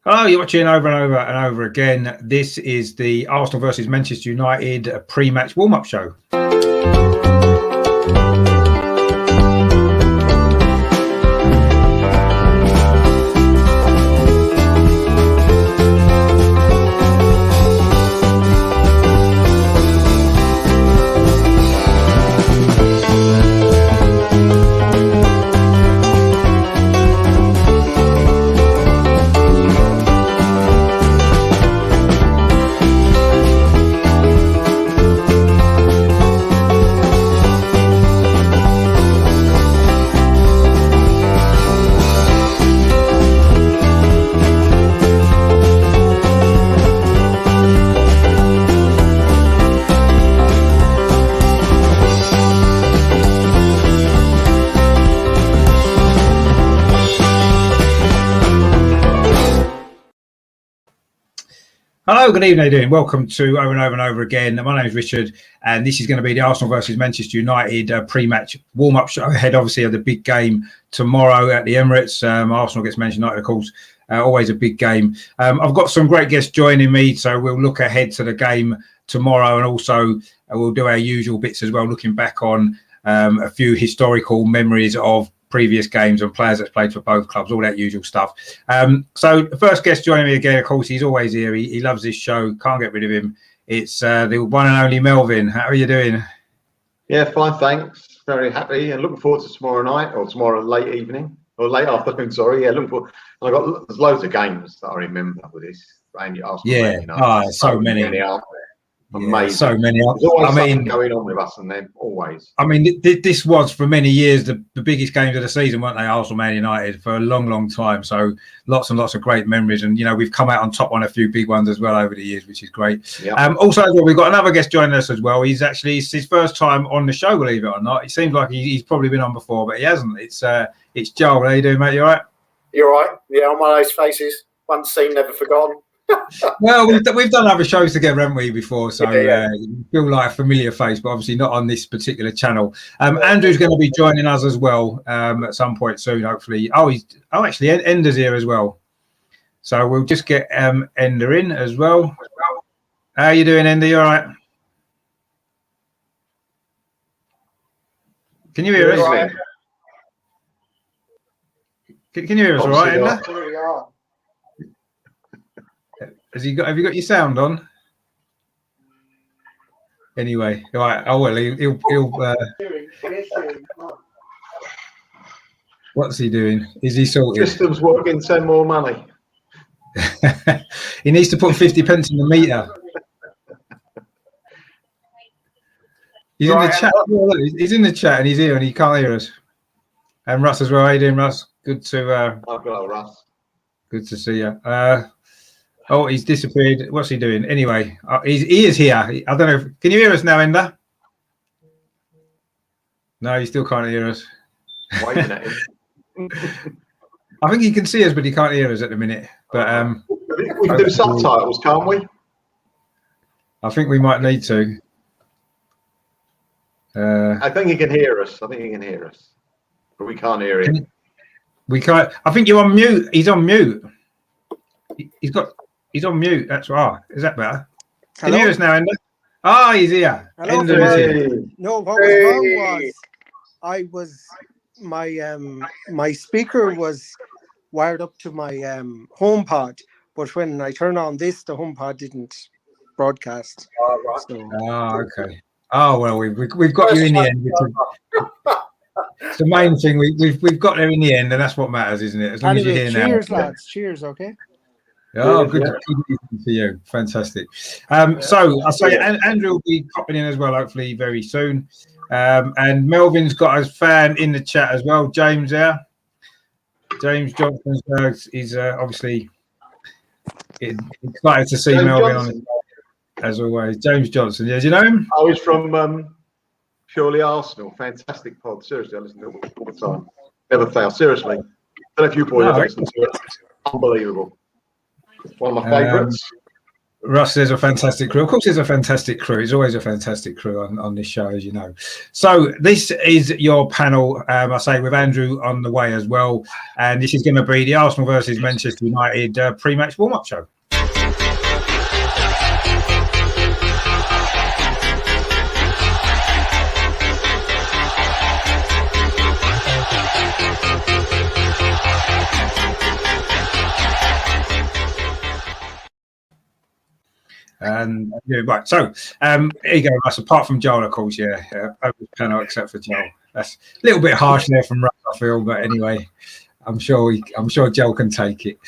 Hello, you're watching over and over and over again. This is the Arsenal versus Manchester United pre-match warm-up show. Hello, good evening, how are you doing? Welcome to Over and Over and Over again. My name is Richard, and this is going to be the Arsenal versus Manchester United pre-match warm-up show ahead, obviously, of the big game tomorrow at the Emirates. Arsenal against Manchester United, of course, always a big game. I've got some great guests joining me, so we'll look ahead to the game tomorrow, and also we'll do our usual bits as well, looking back on a few historical memories of previous games and players that's played for both clubs, all that usual stuff. So the first guest joining me again, of course, he's always here. He loves this show, can't get rid of him. It's the one and only Melvin. How are you doing? Yeah, fine, thanks. Very happy and looking forward to tomorrow night or tomorrow late evening or late afternoon. Sorry, yeah, looking forward. And there's loads of games that I remember with this. Arsenal, yeah, so many. Out there. Amazing. Yeah, so many. There's always something going on with us, and then always. I mean, this was for many years the biggest games of the season, weren't they? Arsenal, Man United for a long, long time. So lots and lots of great memories, and we've come out on top on a few big ones as well over the years, which is great. Yep. Also, as well, we've got another guest joining us as well. It's his first time on the show, believe it or not. It seems like he's probably been on before, but he hasn't. It's Joel. How you doing, mate? You all right? You're all right. Yeah, on one of those faces. Once seen, never forgotten. Well, we've done other shows together, haven't we, before? So you feel like a familiar face, but obviously not on this particular channel. Andrew's going to be joining us as well at some point soon, hopefully. Actually, Ender's here as well. So we'll just get Ender in as well. How are you doing, Ender? You all right? Can you hear us? Right. Can you hear us all right, Ender? Have you got your sound on? Anyway, right. Oh well, he'll what's he doing? Is he sorted? Systems working, send more money. He needs to put 50 pence in the meter. He's in the chat. He's in the chat and he's here and he can't hear us. And Russ as well. How you doing, Russ? Good to I've got Russ. Good to see you. Oh, he's disappeared. What's he doing? Anyway, he is here. I don't know. Can you hear us now, Ender? No, he still can't hear us. Waving at him. I think he can see us, but he can't hear us at the minute. But we can do subtitles, can't we? I think we might need to. I think he can hear us. But we can't hear him. We can't. I think you're on mute. He's on mute. He's on mute. That's right. Is that better? Can you hear us now, Ender? Ah, he's here. Hello, Ender is here. No, what was wrong was my speaker was wired up to my HomePod, but when I turned on this, the HomePod didn't broadcast. Okay. Oh well, we've got you in the end. It's the main thing. We've got there in the end, and that's what matters, isn't it? As long as you're here now. Cheers, lads. Cheers. Okay. Oh, good for you. Fantastic. So I say Andrew will be popping in as well, hopefully very soon. And Melvin's got his fan in the chat as well. James there. James Johnson is obviously excited to see James Melvin Johnson. On as always. James Johnson. Yeah, do you know him? I was from Purely Arsenal. Fantastic pod. Seriously, I listen to it all the time. Never fail. Seriously. Don't know if you boys have listened to it. Unbelievable. One of my favourites. Russ, there's a fantastic crew. Of course, there's a fantastic crew. It's always a fantastic crew on this show, as you know. So this is your panel, I say, with Andrew on the way as well. And this is going to be the Arsenal versus Manchester United pre-match warm-up show. And right, so here you go, Russ. Apart from Joel, of course, panel except for Joel. That's a little bit harsh there from Russ, I feel, but anyway, I'm sure Joel can take it.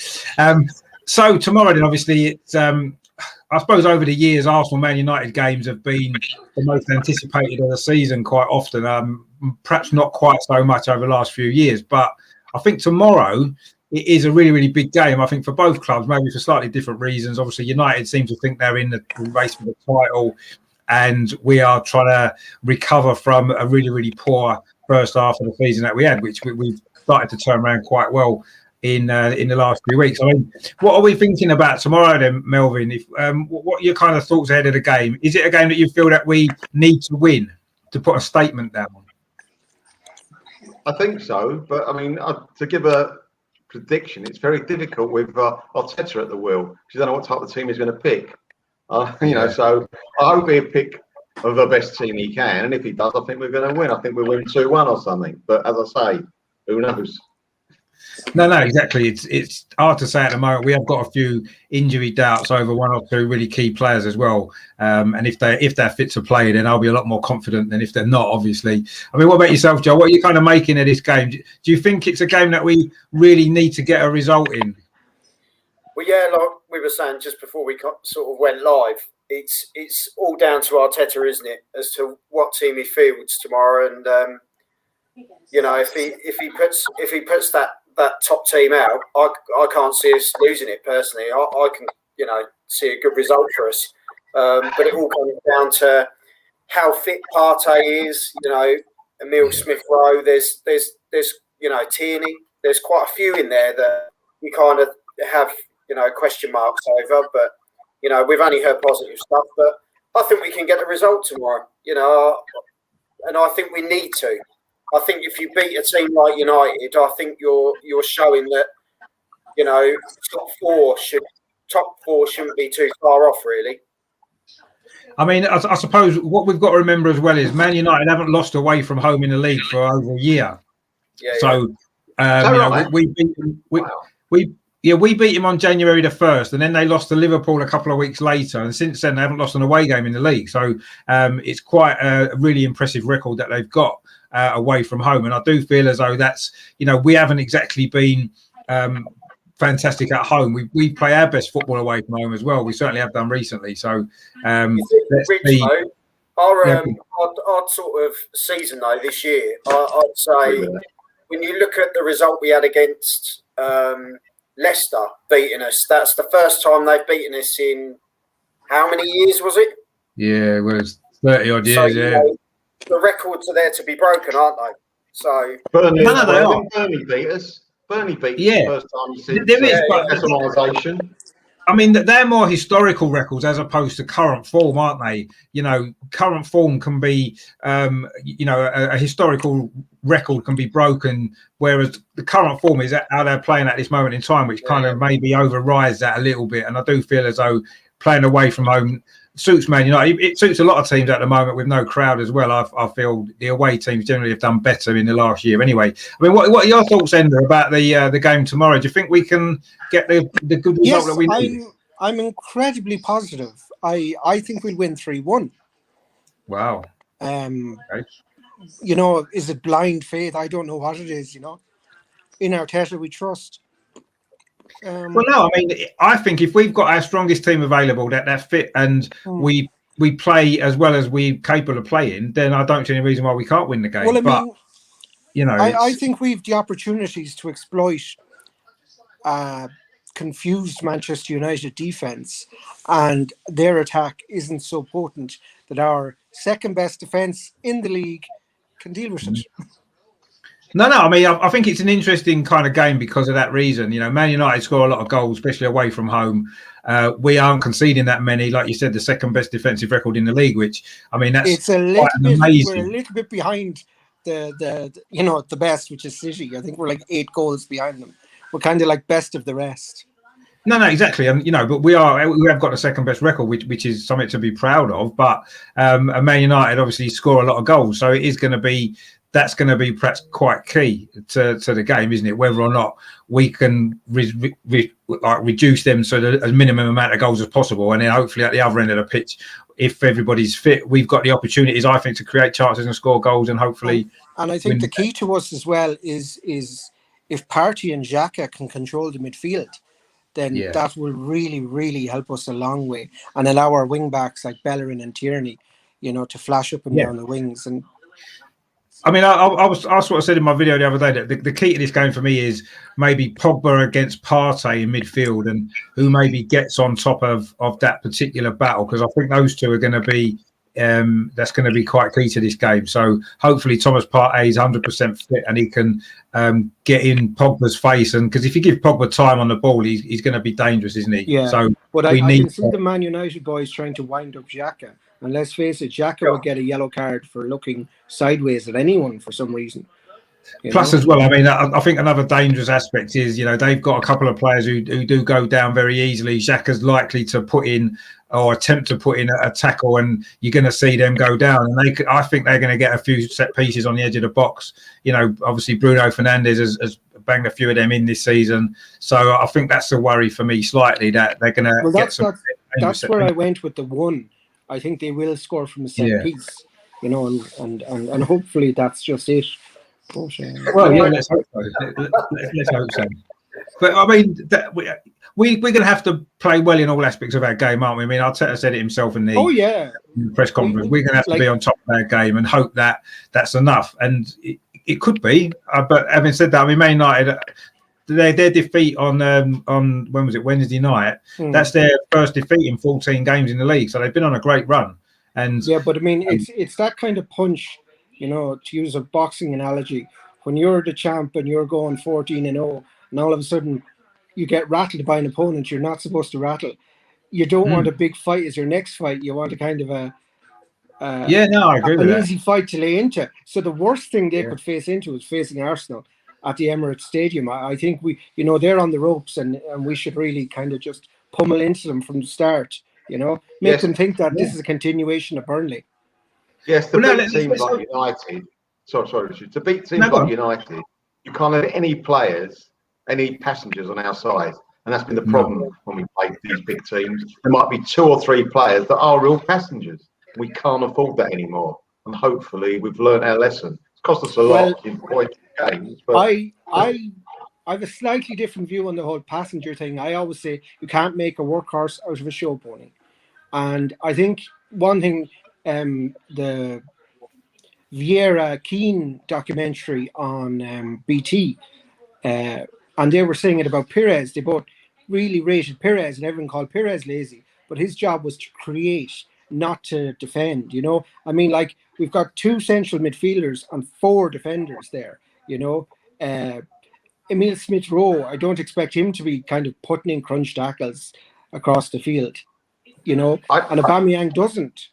So tomorrow, then, obviously, it's I suppose over the years, Arsenal Man United games have been the most anticipated of the season quite often. Perhaps not quite so much over the last few years, but I think tomorrow it is a really, really big game, I think, for both clubs, maybe for slightly different reasons. Obviously, United seem to think they're in the race for the title, and we are trying to recover from a really, really poor first half of the season that we had, which we've started to turn around quite well in the last few weeks. I mean, what are we thinking about tomorrow then, Melvin? What are your kind of thoughts ahead of the game? Is it a game that you feel that we need to win to put a statement down? I think so, but I mean, to give a prediction, it's very difficult with Arteta at the wheel, because you don't know what type of team he's going to pick. So I hope he'll pick of the best team he can, and if he does, I think we're going to win. I think we'll win 2-1 or something. But as I say, who knows? No, exactly. It's hard to say at the moment. We have got a few injury doubts over one or two really key players as well. And if they're fit to play, then I'll be a lot more confident than if they're not, obviously. I mean, what about yourself, Joe? What are you kind of making of this game? Do you think it's a game that we really need to get a result in? Well, yeah, like we were saying just before we sort of went live, it's all down to Arteta, isn't it, as to what team he fields tomorrow. And if he puts that top team out, I can't see us losing it personally. I can see a good result for us, but it all comes down to how fit Partey is. Emile Smith-Rowe. There's Tierney. There's quite a few in there that you kind of have question marks over, but we've only heard positive stuff. But I think we can get the result tomorrow. And I think we need to. I think if you beat a team like United, I think you're showing that top four shouldn't be too far off, really. I mean, I suppose what we've got to remember as well is Man United haven't lost away from home in the league for over a year. We beat them. We beat him on January the 1st, and then they lost to Liverpool a couple of weeks later, and since then they haven't lost an away game in the league. So it's quite a really impressive record that they've got away from home, and I do feel as though that's we haven't exactly been fantastic at home. We play our best football away from home as well. We certainly have done recently. So our sort of season though this year, I'd say when you look at the result we had against Leicester beating us, that's the first time they've beaten us in how many years was it? Yeah, it was 30 odd years. So, the records are there to be broken, aren't they? So Burnley beat us. Burnley beat us the first time since nationalisation. I mean, they're more historical records as opposed to current form, aren't they? Current form can be, a historical record can be broken, whereas the current form is how they're playing at this moment in time, which kind of maybe overrides that a little bit. And I do feel as though playing away from home suits Man United. It suits a lot of teams at the moment with no crowd as well. I feel the away teams generally have done better in the last year anyway. I mean, what are your thoughts, Ender, about the game tomorrow? Do you think we can get the good result that we need? I'm incredibly positive. I think we'll win 3-1. Wow. Okay. Is it blind faith? I don't know what it is, In Arteta we trust. Well, no, I mean, I think if we've got our strongest team available, that fit, and we play as well as we're capable of playing, then I don't see any reason why we can't win the game. Well, I think we've the opportunities to exploit confused Manchester United defence, and their attack isn't so potent that our second best defence in the league can deal with it. No. I mean, I think it's an interesting kind of game because of that reason. You know, Man United score a lot of goals, especially away from home. We aren't conceding that many. Like you said, the second best defensive record in the league, which, I mean, that's It's a little quite bit. amazing. We're a little bit behind the best, which is City. I think we're like 8 goals behind them. We're kind of like best of the rest. No, exactly, and but we have got the second best record, which is something to be proud of. But Man United obviously score a lot of goals, so it is going to be perhaps quite key to the game, isn't it? Whether or not we can reduce them so that as minimum amount of goals as possible, and then hopefully at the other end of the pitch, if everybody's fit, we've got the opportunities, I think, to create chances and score goals, and hopefully. And I think the key to us as well is if Partey and Xhaka can control the midfield, then that will really, really help us a long way and allow our wing backs like Bellerin and Tierney, to flash up and down the wings. And I mean, I sort of said in my video the other day that the key to this game for me is maybe Pogba against Partey in midfield, and who maybe gets on top of that particular battle, because I think those two are going to be that's going to be quite key to this game. So hopefully Thomas Partey is 100% fit and he can get in Pogba's face, and because if you give Pogba time on the ball, he's going to be dangerous, isn't he? Yeah. So but I can see the Man United boys trying to wind up Xhaka, and let's face it, Xhaka will get a yellow card for looking sideways at anyone for some reason. Plus, as well, I mean, I think another dangerous aspect is, they've got a couple of players who do go down very easily. Xhaka's likely to put in or attempt to put in a tackle, and you're going to see them go down. And I think they're going to get a few set pieces on the edge of the box. Obviously Bruno Fernandes has banged a few of them in this season, so I think that's a worry for me slightly, that they're going to get some. That's where I went with the one. I think they will score from a set piece, and hopefully that's just it. Well, let's hope so. Let's hope so. But I mean, we're going to have to play well in all aspects of our game, aren't we? I mean, Arteta said it himself in the press conference. We're going to have to be on top of our game and hope that that's enough. And it could be. But having said that, I mean, Man United, their defeat on when was it, Wednesday night? That's their first defeat in 14 games in the league. So they've been on a great run. And but I mean, it's that kind of punch. To use a boxing analogy, when you're the champ and you're going 14-0, and all of a sudden you get rattled by an opponent you're not supposed to rattle, you don't want a big fight as your next fight. You want a kind of I agree with that. Easy fight to lay into. So the worst thing they could face into is facing Arsenal at the Emirates Stadium. I think they're on the ropes, and we should really kind of just pummel into them from the start. Make them think that this is a continuation of Burnley. Yes, to beat teams like United. Sorry, Richard. To beat teams like United, you can't have any players, any passengers on our side, and that's been the problem when we play these big teams. There might be 2 or 3 players that are real passengers. We can't afford that anymore, and hopefully we've learned our lesson. It's cost us a lot in point games. But I have a slightly different view on the whole passenger thing. I always say you can't make a workhorse out of a show pony, and I think one thing. The Vieira Keane documentary on BT, and they were saying it about Pires. They both really rated Pires, and everyone called Pires lazy, but his job was to create, not to defend. I mean, like, we've got 2 central midfielders and 4 defenders there. Emile Smith-Rowe, I don't expect him to be kind of putting in crunch tackles across the field. And Aubameyang doesn't,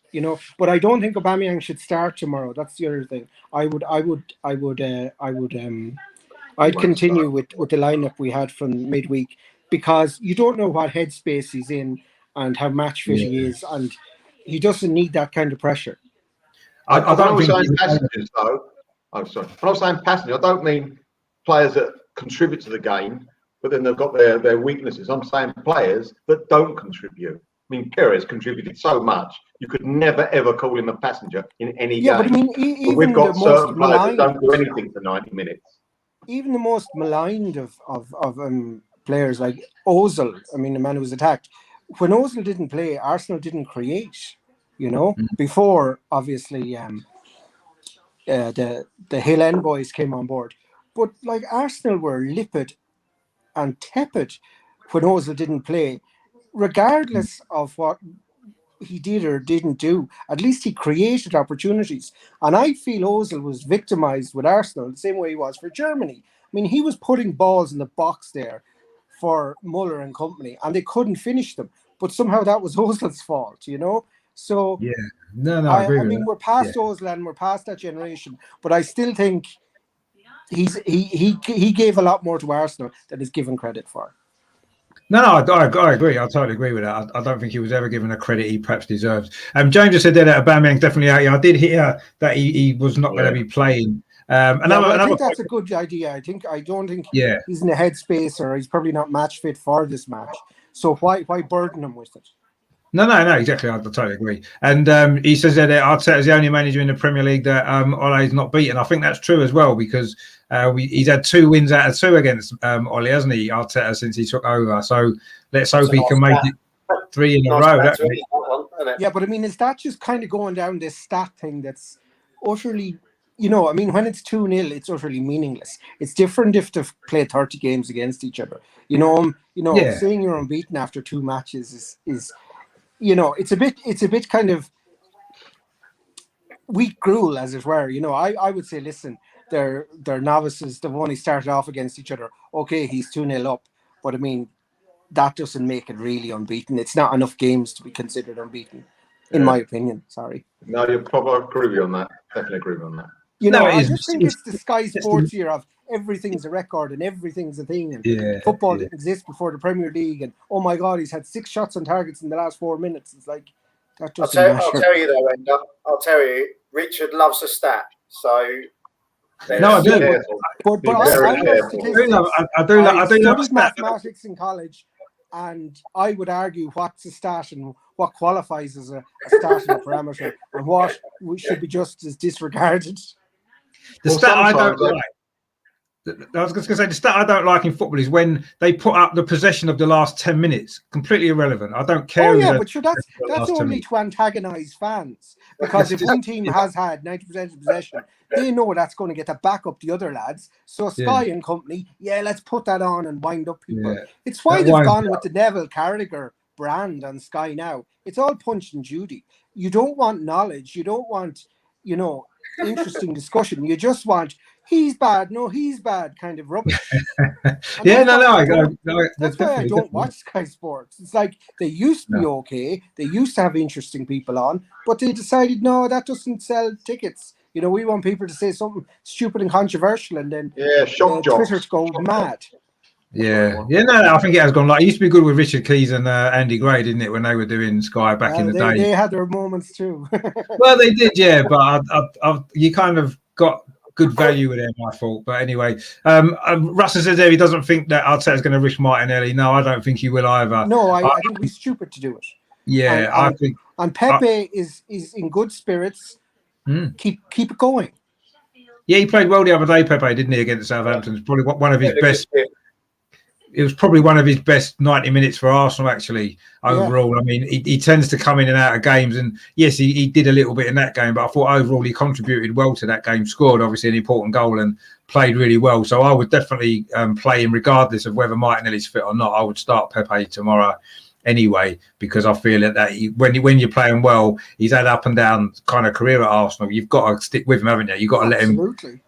but I don't think Aubameyang should start tomorrow. That's the other thing. I'd continue with the lineup we had from midweek, because you don't know what headspace he's in and how match fit he is, and he doesn't need that kind of pressure. I don't think passengers, though. I'm sorry. When I'm saying passengers, I don't mean players that contribute to the game, but then they've got their weaknesses. I'm saying players that don't contribute. I mean, Pires contributed so much. You could never, ever call him a passenger in any game. But I mean, even we've got certain players maligned, that don't do anything for 90 minutes. Even the most maligned of players like Ozil, I mean, the man who was attacked. When Ozil didn't play, Arsenal didn't create, before, obviously, the Hill End boys came on board. But, like, Arsenal were lippid and tepid when Ozil didn't play, regardless of what he did or didn't do, at least he created opportunities. And I feel Ozil was victimised with Arsenal the same way he was for Germany. I mean, he was putting balls in the box there for Muller and company, and they couldn't finish them. But somehow that was Ozil's fault, you know? So Yeah, no, I agree I with mean, that. we're past Ozil and we're past that generation, but I still think he gave a lot more to Arsenal than he's given credit for. No, I agree. I totally agree with that. I don't think he was ever given the credit he perhaps deserves. James just said there that Aubameyang's definitely out. Yeah, I did hear that he was not going to be playing. I think that's a good idea. I don't think he's in a headspace, or he's probably not match fit for this match. So why burden him with it? No, exactly. I totally agree. And he says that Arteta's the only manager in the Premier League that Ole's not beaten. I think that's true as well, because he's had 2 wins out of 2 against Ole, hasn't he, Arteta, since he took over? So let's hope he can make it 3 in a row. Yeah, but I mean, is that just kind of going down this stat thing that's utterly, you know, I mean, when it's 2-0, it's utterly meaningless. It's different if they've played 30 games against each other. Saying you're unbeaten after 2 matches is you know, it's a bit kind of weak gruel, as it were. You know, I would say, listen, they're novices. They've only started off against each other. Okay, he's 2-0 up, but I mean, that doesn't make it really unbeaten. It's not enough games to be considered unbeaten, in my opinion. Sorry. No, you're probably agree with you on that. Definitely agree with you on that. You know, I just think it's the Sky Sports year of everything's a record and everything's a thing, and football didn't exist before the Premier League, and oh my God, he's had 6 shots on targets in the last 4 minutes. It's like that doesn't matter. I'll tell you though, Enda. I'll tell you, Richard loves a stat, so. No, I do. But I studied mathematics in college, and I would argue what's a stat and what qualifies as a stat and a parameter, and what should be just as disregarded. The stat I don't like. I was going to say the stat I don't like in football is when they put up the possession of the last 10 minutes. Completely irrelevant. I don't care. Oh yeah, but sure, that's only to antagonise fans, because if one team has had 90% of possession, they know that's going to get to back up the other lads. So Sky and company, let's put that on and wind up people. Yeah. It's why they've gone with the Neville Carragher brand on Sky now. It's all Punch and Judy. You don't want knowledge. You don't want, interesting discussion. You just want he's bad, no, he's bad kind of rubbish. That's why I don't watch Sky Sports. It's like they used to be okay. They used to have interesting people on, but they decided, no, that doesn't sell tickets. You know, we want people to say something stupid and controversial, and then Twitter to go mad. I think it has gone. Like, it used to be good with Richard Keys and Andy Gray, didn't it, when they were doing Sky back in the day? They had their moments too. Well, they did, but you kind of got good value with them, I thought. But anyway, Russell says there he doesn't think that Arteta's going to risk Martinelli. No, I don't think he will either. No, I think it'd be stupid to do it. Yeah, I think. And Pepe is in good spirits. Keep it going. Yeah, he played well the other day, Pepe, didn't he, against Southampton? It's probably one of his best. It was probably one of his best 90 minutes for Arsenal, actually, overall. Yeah. I mean, he tends to come in and out of games. And yes, he did a little bit in that game, but I thought overall he contributed well to that game, scored obviously an important goal and played really well. So I would definitely play him regardless of whether Martinelli's fit or not. I would start Pepe tomorrow anyway, because I feel that when you're playing well, he's had up and down kind of career at Arsenal. You've got to stick with him, haven't you? You've got to let him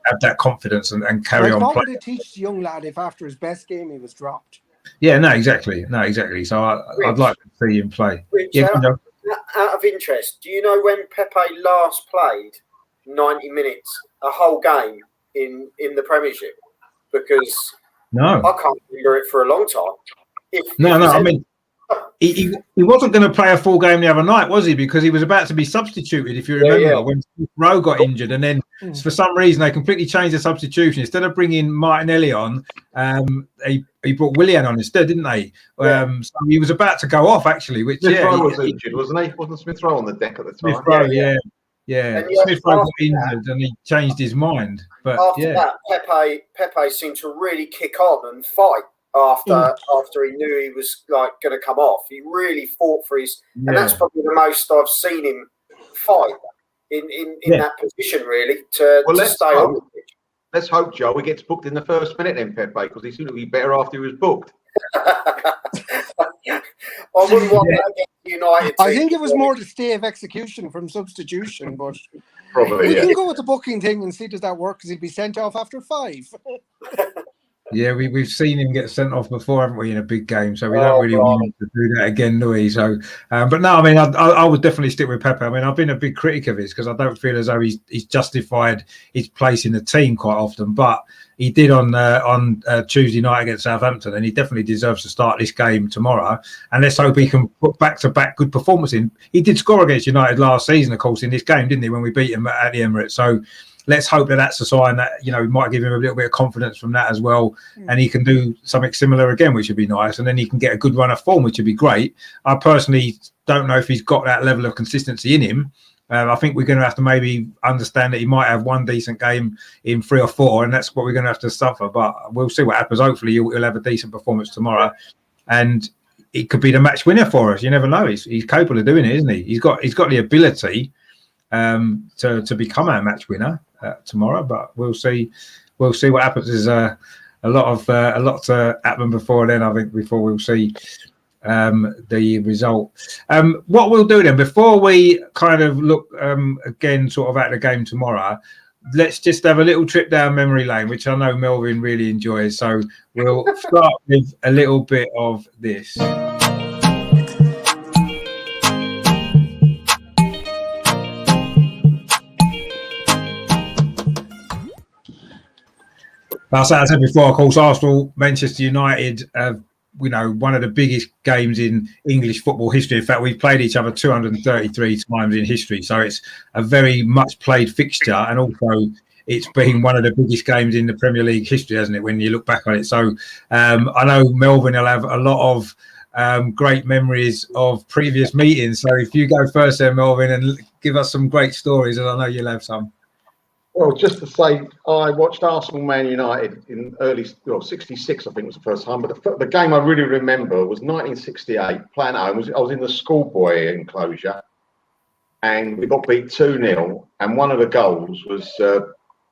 have that confidence and carry on. What would it teach the young lad if after his best game he was dropped? Yeah, no, exactly. So I'd like to see him play. Rich, out of interest, do you know when Pepe last played 90 minutes, a whole game in the Premiership? Because I can't remember it for a long time. I mean, he wasn't going to play a full game the other night, was he? Because he was about to be substituted, if you remember, when Rowe got injured, and then for some reason they completely changed the substitution. Instead of bringing Martinelli on, he brought Willian on instead, didn't they? So he was about to go off, actually. Which Smith Rowe was injured, wasn't he? Wasn't Smith Rowe on the deck at the time? Smith Rowe, yeah. Smith Rowe got injured and he changed his mind. But after that, Pepe seemed to really kick on and fight. After he knew he was like going to come off, he really fought for his, and that's probably the most I've seen him fight in that position, really, to stay on the pitch. Let's hope, Joe, he gets booked in the first minute then, Pepe, because he seemed to be better after he was booked. I wouldn't want that against United. I think it was more the stay of execution from substitution, but Probably, we yeah. can go with the booking thing and see does that work because he'd be sent off after 5. Yeah, we've seen him get sent off before, haven't we, in a big game? So we don't really want him to do that again, do we? So, but no, I mean, I would definitely stick with Pepe. I mean, I've been a big critic of his because I don't feel as though he's justified his place in the team quite often. But he did on Tuesday night against Southampton, and he definitely deserves to start this game tomorrow. And let's hope he can put back-to-back good performance in. He did score against United last season, of course, in this game, didn't he, when we beat him at the Emirates? So let's hope that that's a sign that, you know, we might give him a little bit of confidence from that as well. And he can do something similar again, which would be nice. And then he can get a good run of form, which would be great. I personally don't know if he's got that level of consistency in him. I think we're going to have to maybe understand that he might have one decent game in 3 or 4, and that's what we're going to have to suffer. But we'll see what happens. Hopefully he'll have a decent performance tomorrow. And it could be the match winner for us. You never know. He's capable of doing it, isn't he? He's got the ability to become our match winner tomorrow, but we'll see what happens. There's a lot to happen before then, I think, before we'll see the result. What we'll do then, before we kind of look again sort of at the game tomorrow, let's just have a little trip down memory lane, which I know Melvin really enjoys. So we'll start with a little bit of this. As I said before, of course, Arsenal, Manchester United, one of the biggest games in English football history. In fact, we've played each other 233 times in history. So it's a very much played fixture. And also it's been one of the biggest games in the Premier League history, hasn't it, when you look back on it? So I know Melvin will have a lot of great memories of previous meetings. So if you go first there, Melvin, and give us some great stories, and I know you'll have some. Well, just to say, I watched Arsenal Man United in 66, I think was the first time. But the game I really remember was 1968, playing at home. I was in the schoolboy enclosure, and we got beat 2-0. And one of the goals was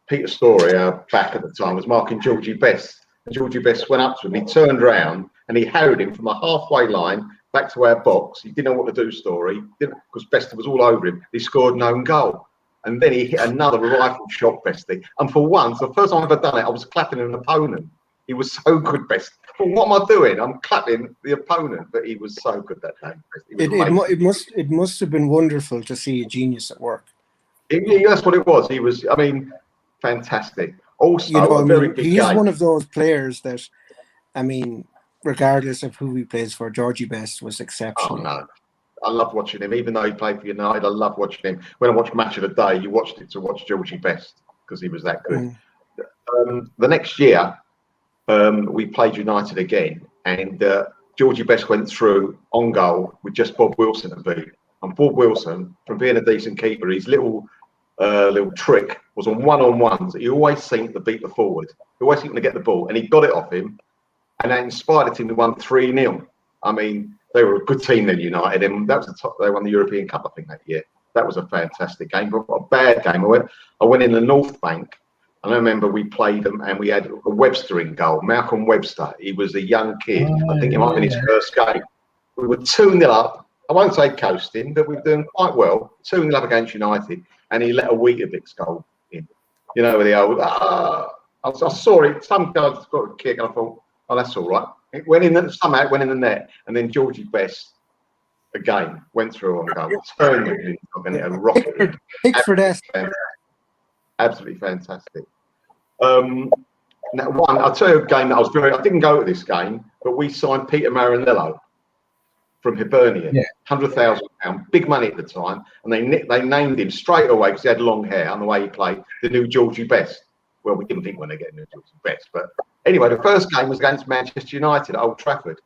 Peter Story, our back at the time, was marking Georgie Best. And Georgie Best went up to him, he turned round, and he harried him from a halfway line back to our box. He didn't know what to do, Story, because Best was all over him. He scored an own goal. And then he hit another rifle shot, Bestie. And for once, the first time I've ever done it, I was clapping an opponent. He was so good, Best. But what am I doing? I'm clapping the opponent, but he was so good that day. It must have been wonderful to see a genius at work. That's what it was. He was, I mean, fantastic. Also, he's one of those players that, I mean, regardless of who he plays for, Georgie Best was exceptional. Oh, no. I love watching him, even though he played for United. I love watching him. When I watched Match of the Day, you watched it to watch Georgie Best because he was that good. The next year, we played United again, and Georgie Best went through on goal with just Bob Wilson to beat. And Bob Wilson, from being a decent keeper, his little trick was on one-on-ones. He always seemed to beat the forward. He always seemed to get the ball, and he got it off him, and that inspired him to win 3-0. I mean, they were a good team then, United, and that was they won the European Cup, I think, that year. That was a fantastic game, but a bad game. I went in the North Bank, and I remember we played them, and we had a Webster in goal, Malcolm Webster. He was a young kid. I think it might have been his first game. We were 2-0 up. I won't say coasting, but we were doing quite well. 2-0 up against United, and he let a Weetabix goal in. You know, with the old, I saw it. Some guys got a kick, and I thought, oh, that's all right. It went in, somehow it went in the net, and then Georgie Best again went through on goal, turned it in, and rocketed. Absolutely fantastic. Now, I'll tell you a game that I didn't go to this game, but we signed Peter Marinello from Hibernian, £100,000, big money at the time, and they named him straight away because he had long hair and the way he played, the new Georgie Best. Well, we didn't think when they get new Georgie Best, but anyway, the first game was against Manchester United at Old Trafford,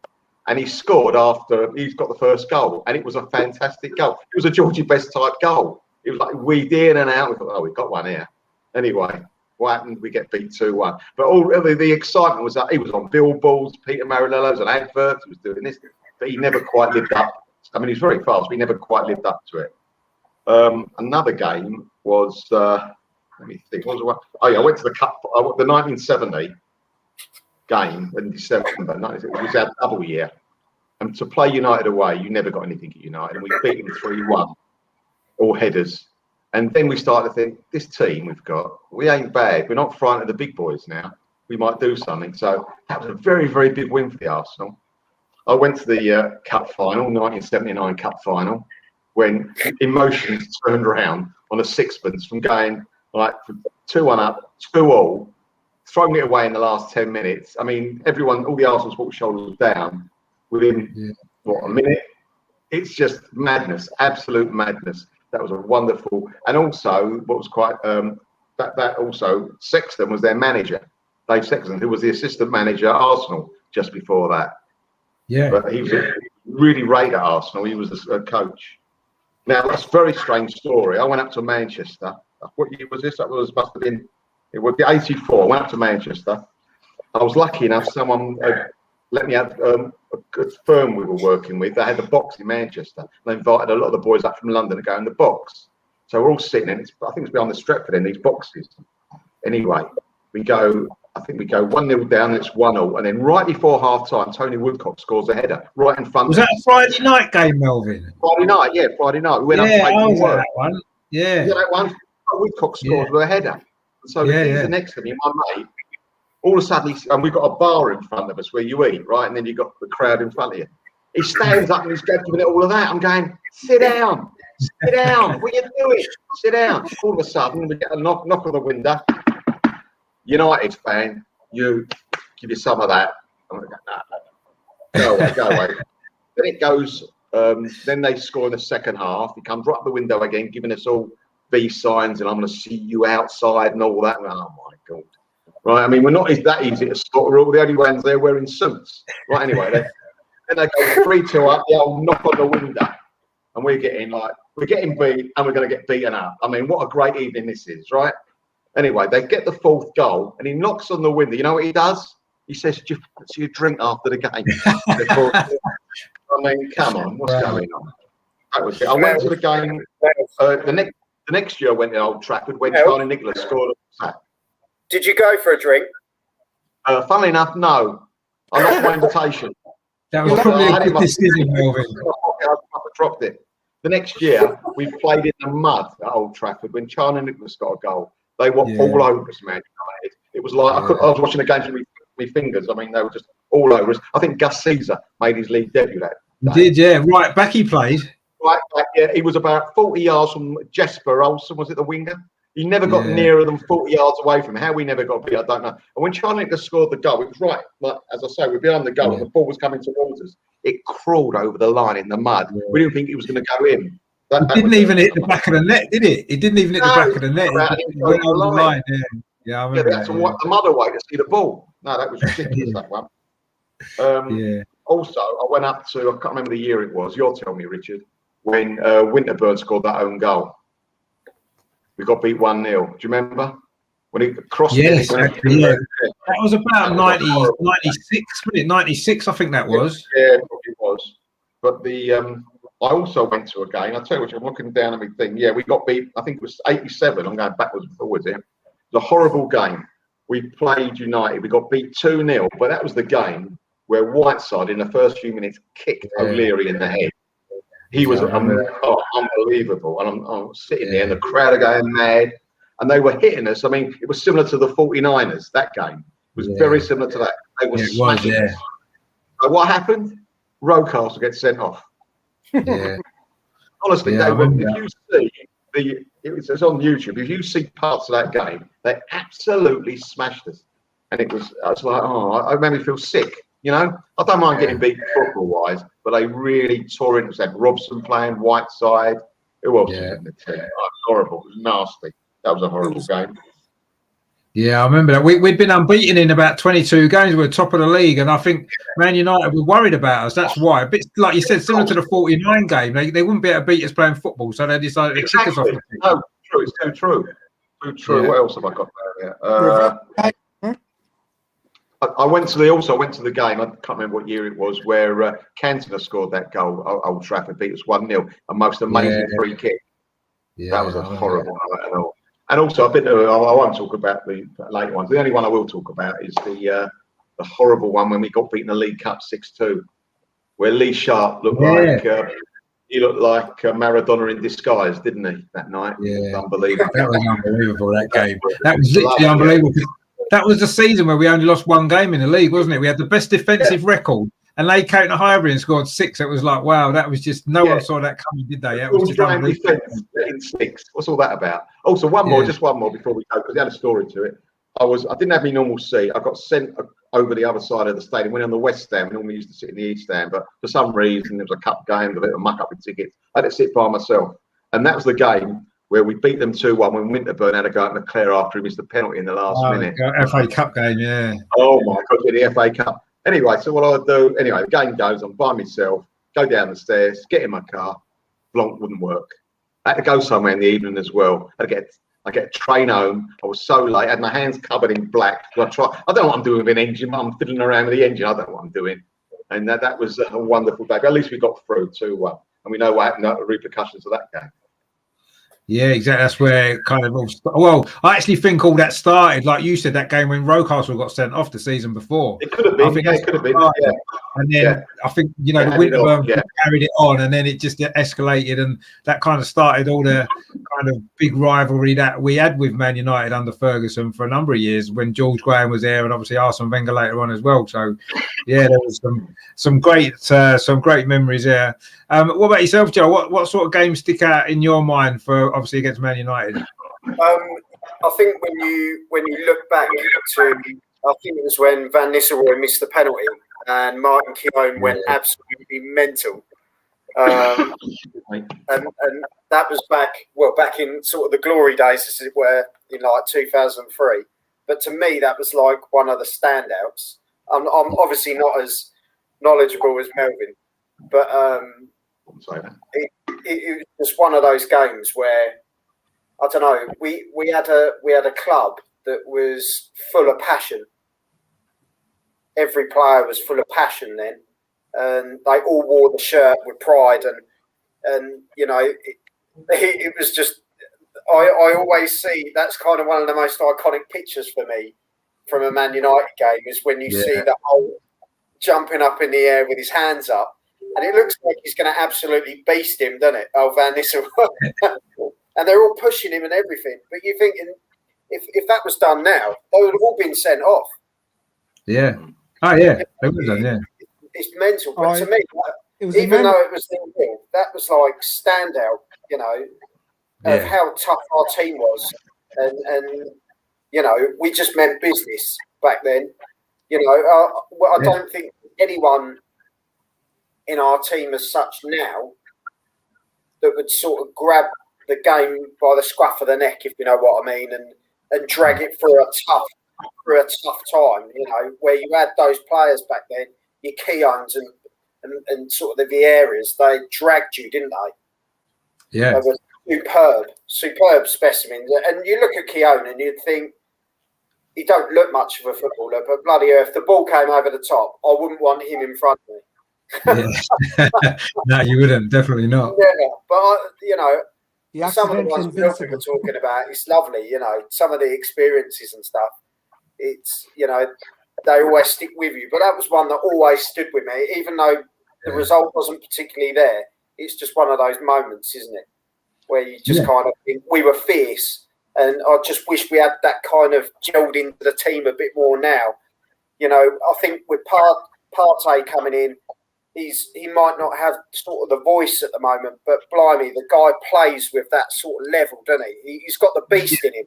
and he scored after he's got the first goal, and it was a fantastic goal. It was a Georgie Best type goal. It was like weaved in and out. We thought, oh, we got one here. Anyway, what happened? We get beat 2-1. But all the excitement was that he was on billboards. Peter Marinello was on adverts. He was doing this, but he never quite lived up. I mean, he's very fast, but he never quite lived up to it. Another game was. Let me think. What was the one? Oh yeah, I went to the cup. The 1970 game in December. It was our double year, And to play United away, you never got anything at United. And we beat them 3-1, all headers. And then we started to think, this team we've got, we ain't bad. We're not frightened of the big boys now. We might do something. So that was a very, very big win for the Arsenal. I went to the cup final, 1979 cup final, when emotions turned around on a sixpence from going like 2-1 up, 2-2, throwing it away in the last 10 minutes. I mean, everyone, all the Arsenal supporters' shoulders down within, a minute? It's just madness, absolute madness. That was a wonderful, and also what was quite that also Sexton was their manager, Dave Sexton, who was the assistant manager at Arsenal just before that. Yeah, but he was really rated at Arsenal. He was a coach. Now that's a very strange story. I went up to Manchester. What year was this? That must have been. It would be 84. I went up to Manchester. I was lucky enough. Someone let me have a good firm we were working with. They had the box in Manchester. They invited a lot of the boys up from London to go in the box. So we're all sitting in. I think it's behind the Stretford in these boxes. Anyway, we go 1-0 down. And it's 1-0, and then right before half time, Tony Woodcock scores a header right in front. Was that a Friday night game, Melvin? Friday night, yeah, Friday night. We went up to that one. Yeah, that one. Woodcock scores with a header. So the next to me, my mate. All of a sudden, and we've got a bar in front of us where you eat, right? And then you've got the crowd in front of you. He stands up and he's giving it all of that. I'm going, sit down. What are you doing? Sit down. All of a sudden, we get a knock on the window. United fan, you give you some of that. I'm going to go, no. Go away. Then it goes, then they score in the second half. He comes right up the window again, giving us all B signs, and I'm going to see you outside and all that. Oh, my God. Right, I mean, we're not that easy to spot. We're all the only ones there wearing suits. Right, anyway, then they go 3-2 up, the old knock on the window, and we're getting beat, and we're going to get beaten up. I mean, what a great evening this is, right? Anyway, they get the fourth goal, and he knocks on the window. You know what he does? He says, "Do you drink after the game?" I mean, come on, what's going on? That was it. I went to the game. The next year, I went to Old Trafford when Charlie Nicholas scored a sack. Did you go for a drink? Funnily enough, no. I lost my invitation. That was probably a good decision, Melvin. I dropped it. The next year, we played in the mud at Old Trafford when Charlie Nicholas got a goal. They were all over us, Man United. It was like I was watching the games with my fingers. I mean, they were just all over us. I think Gus Caesar made his league debut that day. He did, yeah. Right back he played. Right back, yeah. He was about 40 yards from Jesper Olsen, was it the winger? He never got nearer than 40 yards away from him. How we never got beat, I don't know. And when Charlie Nicholas scored the goal, it was right, like, as I say, we're behind the goal and the ball was coming towards us. It crawled over the line in the mud. Yeah. We didn't think it was going to go in. It didn't even hit the back of the net, did it? It didn't even hit the back of the net. It went over the line. Yeah, I remember. They had to wipe the mud away to see the ball. No, that was ridiculous, that one. Also, I went up to, I can't remember the year it was. You'll tell me, Richard, when Winterburn scored that own goal. We got beat 1-0. Do you remember? When he crossed it? That was about 96, wasn't it? 96, I think that was. Yeah, it was. But I also went to a game. I'll tell you what, I'm looking down at my thing. Yeah, we got beat, I think it was 87. I'm going backwards and forwards here. It was a horrible game. We played United. We got beat 2-0. But that was the game where Whiteside, in the first few minutes, kicked O'Leary in the head. He was unbelievable. And I'm sitting there and the crowd are going mad. And they were hitting us. I mean, it was similar to the 49ers, that game. It was very similar to that. They were smashing us. So what happened? Rocastle gets sent off. Yeah. Honestly, if you see it's on YouTube. If you see parts of that game, they absolutely smashed us. And I was like, it made me feel sick. You know, I don't mind getting beat football-wise, but they really tore into us. They had Robson playing, Whiteside. Who else was in the team? Horrible. It was nasty. That was a horrible game. Yeah, I remember that. We'd been unbeaten in about 22 games. We were top of the league, and I think Man United were worried about us. That's why. A bit like you said, similar to the 49 game. They wouldn't be able to beat us playing football, so they decided to kick us off the team. No, true. It's too true. Too true. Yeah. What else have I got there? I went to the game. I can't remember what year it was where Cantona scored that goal. Old Trafford beat us 1-0. A most amazing free kick. Yeah, that was a horrible night at all. And also, I won't talk about the late ones. The only one I will talk about is the horrible one when we got beaten in the League Cup 6-2 where Lee Sharp looked like he looked like Maradona in disguise, didn't he? That night, it was unbelievable. That was unbelievable. That game, that was literally unbelievable. That was the season where we only lost one game in the league, wasn't it? We had the best defensive record, and they came to Highbury and scored 6. It was like, wow, that was just no one saw that coming, did they? That was just unbelievable. In 6. What's all that about? Also, just one more before we go, because they had a story to it. I didn't have my normal seat. I got sent over the other side of the stadium. Went on the west stand. We normally used to sit in the east stand, but for some reason there was a cup game, a bit of muck up with tickets. I had to sit by myself, and that was the game where we beat them 2-1 when Winterburn had to go at McClare after he missed the penalty in the last minute. FA Cup game, yeah. Oh my God, the FA Cup. Anyway, so what I do? Anyway, the game goes. I'm by myself. Go down the stairs. Get in my car. Blanc wouldn't work. I had to go somewhere in the evening as well. I get a train home. I was so late. I had my hands covered in black. I don't know what I'm doing with an engine. I'm fiddling around with the engine. I don't know what I'm doing. And that was a wonderful day. But at least we got through 2-1. And we know what happened, the repercussions of that game. Yeah, exactly. That's where it kind of all well, I actually think all that started, like you said, that game when Rocastle got sent off the season before. It could have been. It could have been. Yeah. And then I think, the Winterburn carried it on, and then it just escalated, and that kind of started all the kind of big rivalry that we had with Man United under Ferguson for a number of years when George Graham was there, and obviously Arsene Wenger later on as well. So, yeah, there was some great memories there. What about yourself, Joe? What sort of games stick out in your mind for obviously against Man United? I think when you look back to, I think it was when Van Nistelrooy missed the penalty and Martin Keown went absolutely mental. And that was back in sort of the glory days, as it were, in like 2003. But to me, that was like one of the standouts. I'm obviously not as knowledgeable as Melvin, but it was just one of those games where, I don't know, we had a club that was full of passion. Every player was full of passion then, and they all wore the shirt with pride, and it was just. I always see that's kind of one of the most iconic pictures for me from a Man United game is when you see the whole jumping up in the air with his hands up, and it looks like he's going to absolutely beast him, doesn't it? Oh, Van Nistelrooy. And they're all pushing him and everything. But you're thinking, if that was done now, they would have all been sent off. Yeah. Oh, yeah. They would have done, yeah. It's mental. But to me, even though it was the that was like standout, of how tough our team was. And we just meant business back then. I don't think anyone in our team as such now that would sort of grab the game by the scruff of the neck, if you know what I mean, and drag it through a tough time, where you had those players back then, your Keowns and sort of the Vieiras, they dragged you, didn't they? Yeah. They were superb specimens. And you look at Keown and you'd think, he don't look much of a footballer, but bloody hell, if the ball came over the top, I wouldn't want him in front of me. No, you wouldn't. Definitely not. Yeah, but some of the ones we were talking about, it's lovely. Some of the experiences and stuff. It's they always stick with you. But that was one that always stood with me, even though the result wasn't particularly there. It's just one of those moments, isn't it, where you just kind of think we were fierce, and I just wish we had that kind of gelled into the team a bit more now. I think with Partey coming in. He might not have sort of the voice at the moment, but blimey, the guy plays with that sort of level, doesn't he? He's got the beast in him,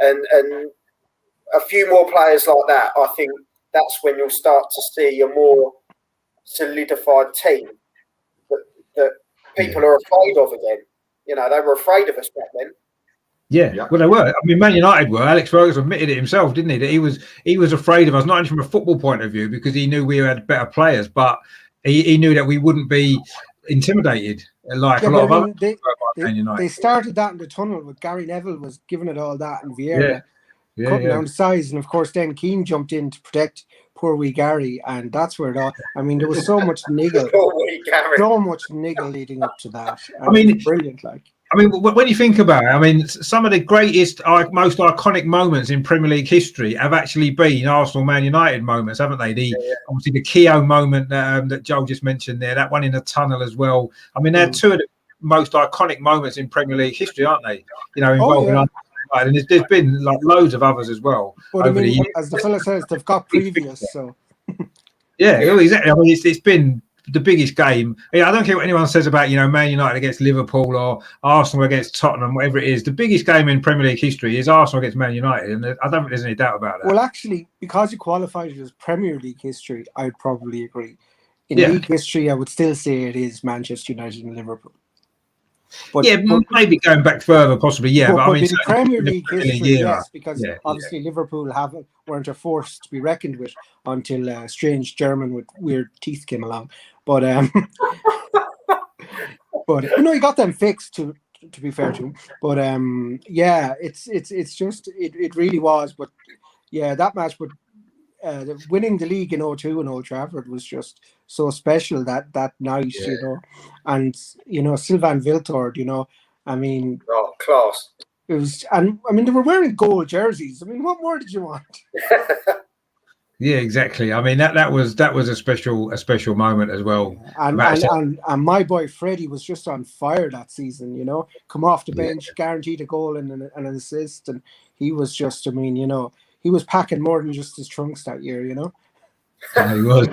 and a few more players like that. I think that's when you'll start to see a more solidified team that people are afraid of again. They were afraid of us back then. Yeah, well, they were. I mean, Man United were. Alex Ferguson admitted it himself, didn't he? That he was afraid of us, not only from a football point of view, because he knew we had better players, but he knew that we wouldn't be intimidated like a lot of other Man United. They started that in the tunnel with Gary Neville was giving it all that, and Vieira cutting down the size, and of course then Keane jumped in to protect poor wee Gary, and that's where it all. I mean, there was so much niggle, leading up to that. I mean, it's brilliant, like. I mean, when you think about it, I mean, some of the greatest, most iconic moments in Premier League history have actually been Arsenal Man United moments, haven't they? Obviously the Keogh moment that Joel just mentioned there, that one in the tunnel as well. I mean, they're two of the most iconic moments in Premier League history, aren't they? You know, involving United, and there's been like loads of others as well. But I mean, as the fella says, they've got previous, so. Yeah, exactly. I mean, it's been the biggest game. I don't care what anyone says about, you know, Man United against Liverpool or Arsenal against Tottenham, whatever it is. The biggest game in Premier League history is Arsenal against Man United, and I don't think there's any doubt about that. Well, actually, because you qualified it as Premier League history, I'd probably agree. In league history, I would still say it is Manchester United and Liverpool. But, maybe going back further, possibly, but I mean, in Premier League history, yes, because obviously Liverpool weren't a force to be reckoned with until a strange German with weird teeth came along. But but you know, he got them fixed to be fair to him. But it's just it really was. But yeah, that match, but winning the league in 2002 in Old Trafford was just so special that night, you know. And you know, Sylvain Wiltord, you know, I mean, class. It was, and I mean, they were wearing gold jerseys. I mean, what more did you want? Yeah, exactly. I mean, that was a special moment as well. And my boy Freddie was just on fire that season. You know, come off the bench, guaranteed a goal and an assist, and he was just, I mean, you know, he was packing more than just his trunks that year. You know. Yeah, he was.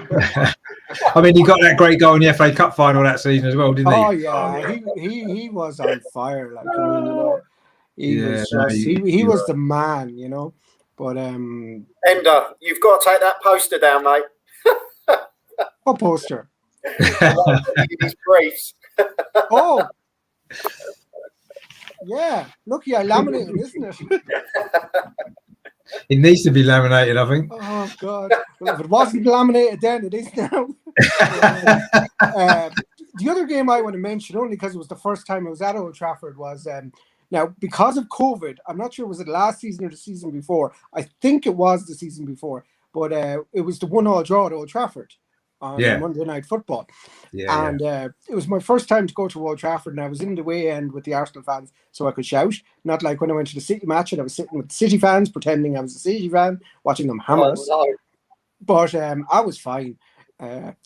I mean, he got that great goal in the FA Cup final that season as well, didn't he? Oh yeah, he was on fire. Like, I mean, you know, he was the man. You know. But Ender, you've got to take that poster down, mate. What poster? His briefs. Oh, yeah. Lucky I laminated, isn't it? It needs to be laminated, I think. Oh God! Well, if it wasn't laminated then, it is now. The other game I want to mention, only because it was the first time I was at Old Trafford, was. Now, because of COVID, I'm not sure, was it last season or the season before? I think it was the season before, but it was the 1-1 draw at Old Trafford on Monday Night Football. And it was my first time to go to Old Trafford, and I was in the way end with the Arsenal fans so I could shout. Not like when I went to the City match and I was sitting with the City fans, pretending I was a City fan, watching them hammer us. No. But I was fine. But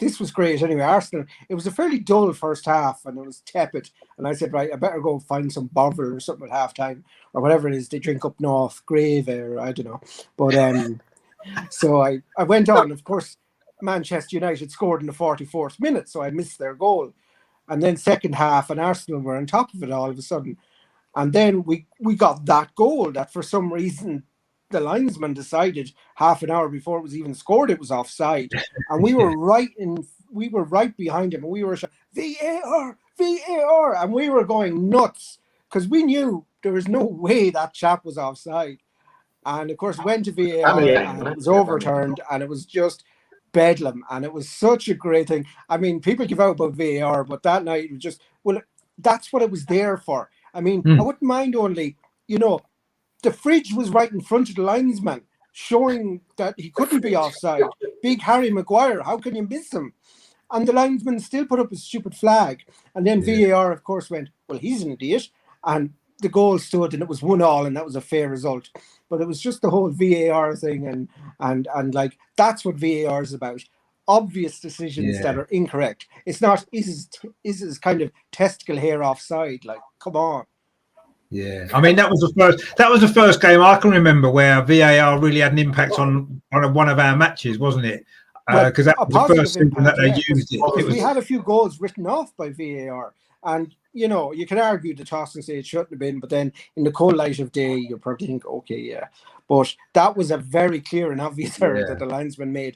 this was great anyway. Arsenal, it was a fairly dull first half and it was tepid. And I said, right, I better go find some Bovril or something at halftime or whatever it is they drink up north, Grave or I don't know. But so I went on. Of course, Manchester United scored in the 44th minute, so I missed their goal. And then second half, and Arsenal were on top of it all of a sudden. And then we got that goal that for some reason the linesman decided half an hour before it was even scored it was offside, and we were right behind him, and we were VAR, and we were going nuts because we knew there was no way that chap was offside. And of course, it went to VAR and it was overturned, and it was just bedlam, and it was such a great thing. I mean, people give out about VAR, but that night it was just, well, that's what it was there for. I mean, I wouldn't mind only, you know, the fridge was right in front of the linesman, showing that he couldn't be offside. Big Harry Maguire, how can you miss him? And the linesman still put up his stupid flag. And then VAR, of course, went, well, he's an idiot. And the goal stood, and it was 1-1, and that was a fair result. But it was just the whole VAR thing, and like, that's what VAR is about. Obvious decisions that are incorrect. It's not, is his kind of testicle hair offside? Like, come on. Yeah, I mean, that was the first game I can remember where VAR really had an impact on one of our matches, wasn't it? Because that was the first season that they used it. We had a few goals written off by VAR, and you know, you can argue the toss and say it shouldn't have been, but then in the cold light of day, you probably think, okay, yeah. But that was a very clear and obvious error that the linesman made,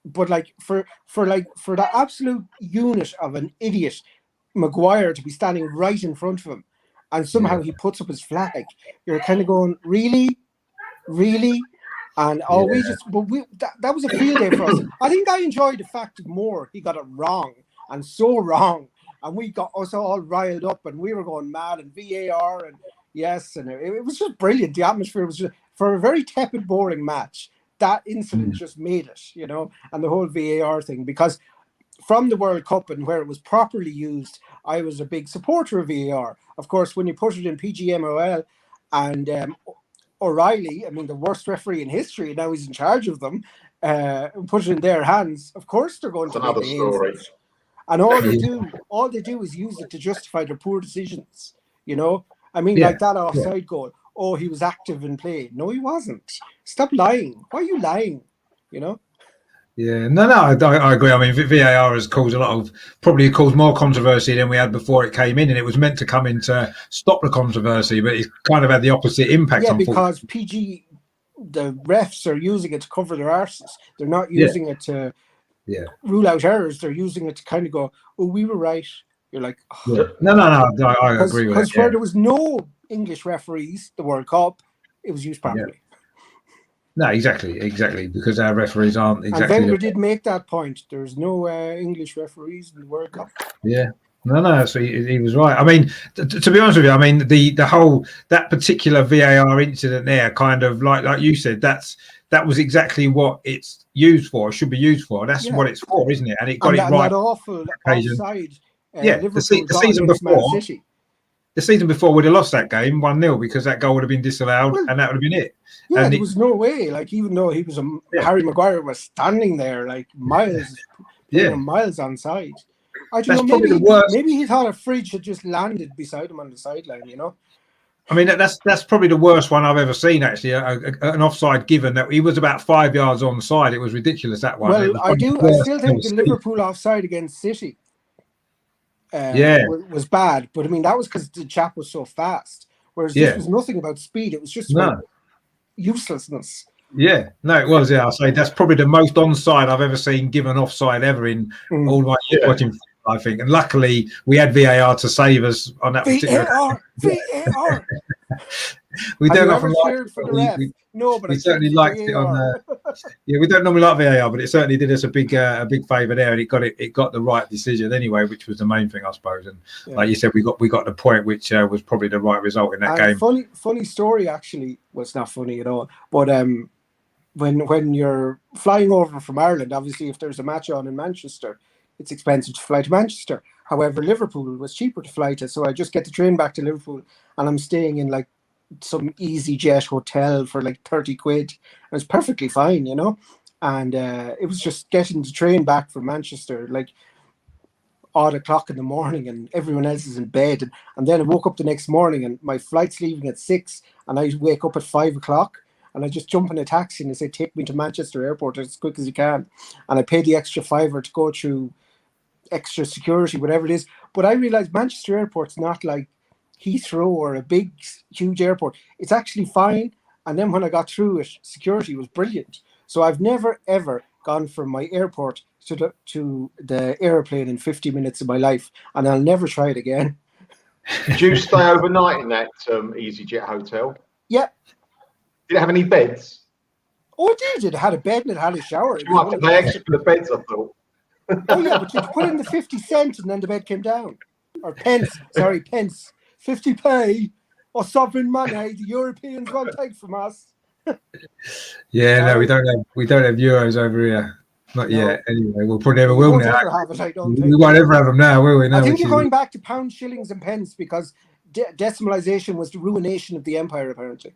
but like for the absolute unit of an idiot Maguire to be standing right in front of him. And somehow he puts up his flag. You're kind of going, really? And that was a field day for us. I think I enjoyed the fact more he got it wrong, and so wrong. And we got us all riled up, and we were going mad, and VAR, and it was just brilliant. The atmosphere was just, for a very tepid, boring match, that incident just made it, you know, and the whole VAR thing, because from the World Cup and where it was properly used, I was a big supporter of VAR. Of course, when you put it in PGMOL and O'Reilly, I mean, the worst referee in history, now he's in charge of them, and put it in their hands, of course they're going to make Another the story. hands. And all they do is use it to justify their poor decisions. You know, I mean, like that offside goal. Oh, he was active in play. No, he wasn't. Stop lying. Why are you lying? You know. Yeah, no, I agree. I mean, VAR has caused probably caused more controversy than we had before it came in, and it was meant to come in to stop the controversy, but it's kind of had the opposite impact. Yeah, because the refs are using it to cover their arses. They're not using it to rule out errors. They're using it to kind of go, "Oh, we were right." You're like, oh. No, I agree with that. Because where there was no English referees, the World Cup, it was used properly. Yeah. No, exactly, because our referees aren't exactly. And Wenger did make that point. There's no English referees in the World Cup. Yeah, no. So he was right. I mean, to be honest with you, I mean the whole that particular VAR incident there, kind of like you said, that was exactly what it's used for. It should be used for. That's what it's for, isn't it? And it got it right. That awful offside. The season before. The season before we'd have lost that game 1-0 because that goal would have been disallowed, and that would have been it. Yeah, there was no way. Like, even though he was Harry Maguire was standing there like miles, miles on side. I don't know. Maybe he thought a fridge had just landed beside him on the sideline. You know. I mean, that's probably the worst one I've ever seen. Actually, an offside given that he was about 5 yards onside. It was ridiculous, that one. Well, I still think the Liverpool offside against City. Was bad, but I mean that was because the chap was so fast. Whereas this was nothing about speed; it was just about uselessness. Yeah, no, it was. Yeah, I'll say that's probably the most onside I've ever seen given offside ever in all my years watching. I think, and luckily we had VAR to save us on that particular. VAR. We don't often like for the ref. No, but we certainly liked it on. We don't normally like VAR, but it certainly did us a big favour there, and it got the right decision anyway, which was the main thing, I suppose. And like you said, we got the point, which was probably the right result in that game. Funny story, actually. Well, it's not funny at all, but when you're flying over from Ireland, obviously, if there's a match on in Manchester, it's expensive to fly to Manchester. However, Liverpool was cheaper to fly to, so I just get the train back to Liverpool, and I'm staying in like some EasyJet hotel for like 30 quid. It was perfectly fine, you know. And it was just getting the train back from Manchester like odd o'clock in the morning, and everyone else is in bed. And then I woke up the next morning, and my flight's leaving at 6, and I wake up at 5 o'clock. And I just jump in a taxi and I say, take me to Manchester Airport as quick as you can. And I pay the extra £5 to go through extra security, whatever it is. But I realized Manchester Airport's not like Heathrow or a big, huge airport. It's actually fine. And then when I got through it, security was brilliant. So I've never, ever gone from my airport to the airplane in 50 minutes of my life. And I'll never try it again. Did you stay overnight in that EasyJet hotel? Yeah. Did it have any beds? Oh, it did. It had a bed and it had a shower. You have to pay extra for the beds, I thought. Oh, yeah, but you put in the 50 cents and then the bed came down. Or pence. 50p or sovereign money the Europeans won't take from us. No, we don't have euros over here. Not yet. Anyway, we'll probably never will now. We won't ever have them now, will we? No, I think you're going back to pounds, shillings, and pence because decimalization was the ruination of the empire, apparently.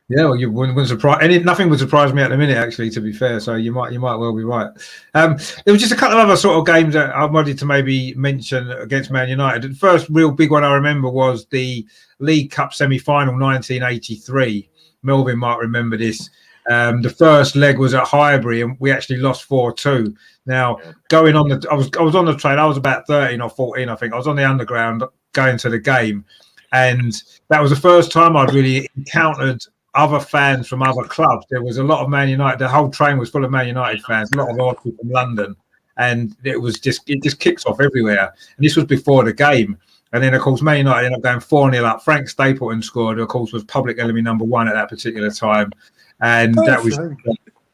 Yeah, well, you wouldn't surprise. Nothing would surprise me at the minute, actually. To be fair, so you might well be right. There was just a couple of other sort of games that I wanted to maybe mention against Man United. The first real big one I remember was the League Cup semi-final, 1983. Melvin might remember this. The first leg was at Highbury, and we actually lost 4-2. Now, going on I was on the train. I was about 13 or 14, I think. I was on the underground going to the game, and that was the first time I'd really encountered other fans from other clubs. There was a lot of Man United. The whole train was full of Man United fans, a lot of people from London, and it just kicks off everywhere. And this was before the game. And then, of course, Man United ended up going 4-0 up. Frank Stapleton scored, who, of course, was public enemy number 1 at that particular time. And that was a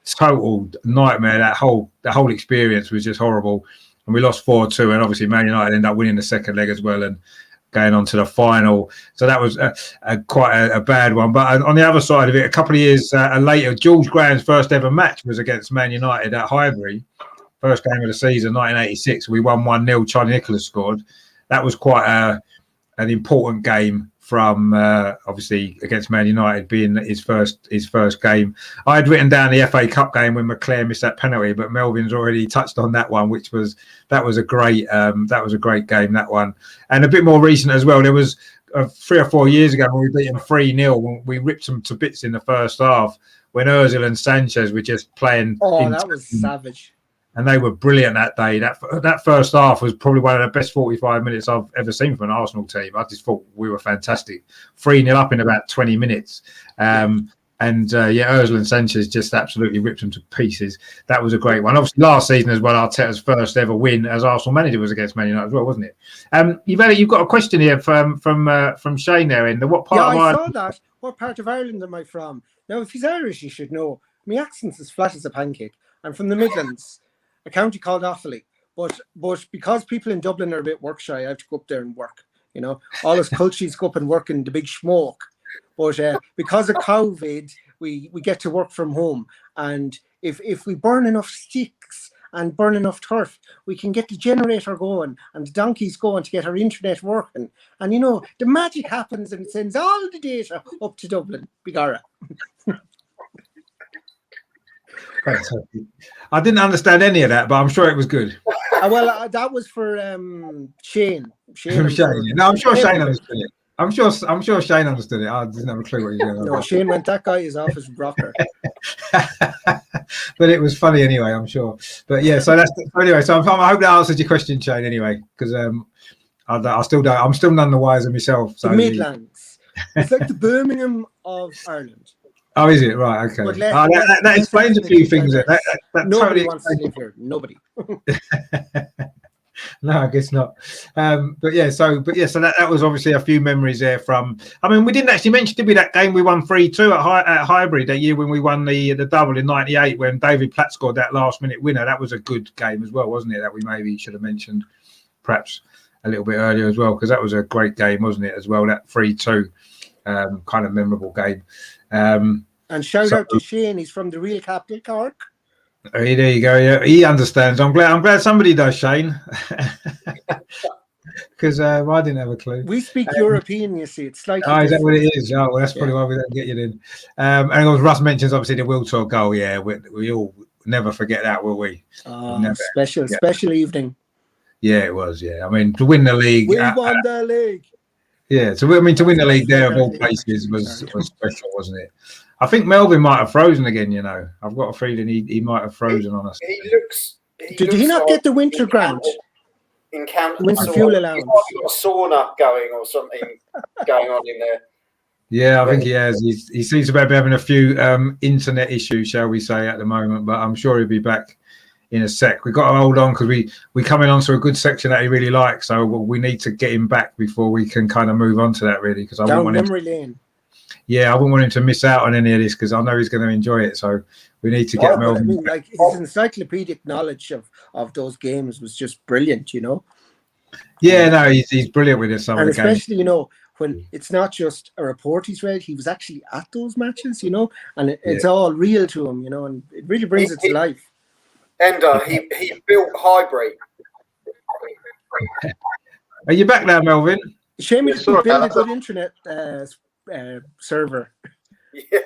total nightmare. That whole experience was just horrible. And we lost 4-2. And obviously, Man United ended up winning the second leg as well and going on to the final. So that was quite a bad one. But on the other side of it, a couple of years later, George Graham's first ever match was against Man United at Highbury. first game of the season, 1986. We won 1-0. Charlie Nicholas scored. That was quite an important game from obviously against Man United, being his first game. I had written down the FA Cup game when McClare missed that penalty, but Melvin's already touched on that one, which was a great game, that one. And a bit more recent as well. There was 3 or 4 years ago when we beat them 3-0. We ripped them to bits in the first half when Ozil and Sanchez were just playing. Oh, that was savage. And they were brilliant that day. That first half was probably one of the best 45 minutes I've ever seen from an Arsenal team. I just thought we were fantastic. 3-0 up in about 20 minutes. Ozil and Sanchez just absolutely ripped them to pieces. That was a great one. Obviously, last season as well, Arteta's first ever win as Arsenal manager was against Man United as well, wasn't it? You've got a question here from Shane there. In what part of Ireland? I saw that. What part of Ireland am I from? Now, if he's Irish, he should know. My accent's as flat as a pancake. I'm from the Midlands, a county called Offaly. But because people in Dublin are a bit work shy, I have to go up there and work. You know, all us cultures go up and work in the big smoke. But because of COVID, we get to work from home. And if we burn enough sticks and burn enough turf, we can get the generator going and the donkeys going to get our internet working. And, you know, the magic happens and it sends all the data up to Dublin. Bigara. I didn't understand any of that, but I'm sure it was good. That was for Shane. No, I'm sure Shane understood it. I'm sure Shane understood it. I didn't have a clue what he was doing. No, Shane went, that guy is off his rocker. But it was funny anyway, I'm sure. But yeah, so that's anyway. So I hope that answers your question, Shane. Anyway, because I still don't. I'm still none the wiser myself. So the Midlands. It's like the Birmingham of Ireland. Oh, is it? Right, okay. That explains a few things. That nobody totally wants to live here. Nobody. No, I guess not. So that was obviously a few memories there from. I mean, we didn't actually mention, did we, that game we won 3-2 at Highbury that year when we won the double in '98 when David Platt scored that last minute winner. That was a good game as well, wasn't it? That we maybe should have mentioned perhaps a little bit earlier as well, because that was a great game, wasn't it? As well, that 3-2 kind of memorable game. And shout out to Shane. He's from the real capital, Cork. There you go. Yeah, he understands. I'm glad somebody does, Shane, because I didn't have a clue. We speak European, you see. It's slightly. Oh, is that what it is? Oh, well, that's probably why we don't get you in. And of course, Russ mentions obviously the Wiltord goal. Yeah, we all never forget that, will we? Special evening. Yeah, it was. Yeah, I mean, to win the league, we won the league. Yeah, to win the league there of all places was special, wasn't it? I think Melvin might have frozen again. You know, I've got a feeling he might have frozen on us. Did he not get the winter grant? Winter fuel allowance. He's got a sauna going or something going on in there. Yeah, I think he has. He seems to be having a few internet issues, shall we say, at the moment. But I'm sure he'll be back in a sec. We've got to hold on because we coming on to a good section that he really likes. So we need to get him back before we can kind of move on to that, really. Because I wouldn't want memory lane. Yeah, I wouldn't want him to miss out on any of this because I know he's going to enjoy it. So we need to get Melvin. I mean, like his encyclopedic knowledge of those games was just brilliant, you know. Yeah, no, he's brilliant with this. And especially, you know, when it's not just a report he's read, he was actually at those matches, you know, and it's all real to him, you know, and it really brings it to life. And he built Highbury. Are you back now, Melvin? Shame we didn't build a good internet server. Yeah.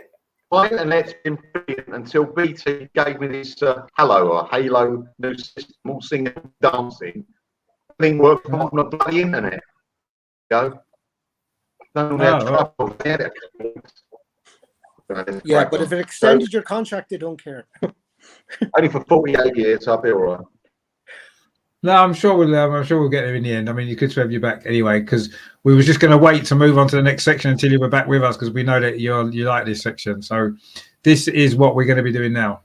My internet's been brilliant until BT gave me this Hello or Halo new system, all singing and dancing. Thing worked on the bloody internet. Go. Yeah, but if it extended your contract, they don't care. Only for 48 years, I'll be all right. No, I'm sure we'll get there in the end. I mean, you could have you back anyway, because we were just going to wait to move on to the next section until you were back with us, because we know that you like this section. So this is what we're going to be doing now.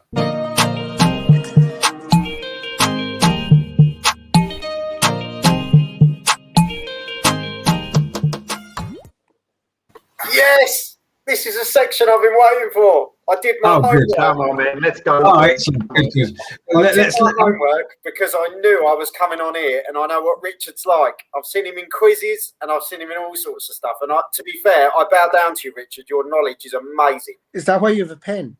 Yes, this is a section I've been waiting for. I did my homework. Come on, man, let's go. Oh, excellent. Good. Let's homework because I knew I was coming on here, and I know what Richard's like. I've seen him in quizzes, and I've seen him in all sorts of stuff. And to be fair, I bow down to you, Richard. Your knowledge is amazing. Is that why you have a pen?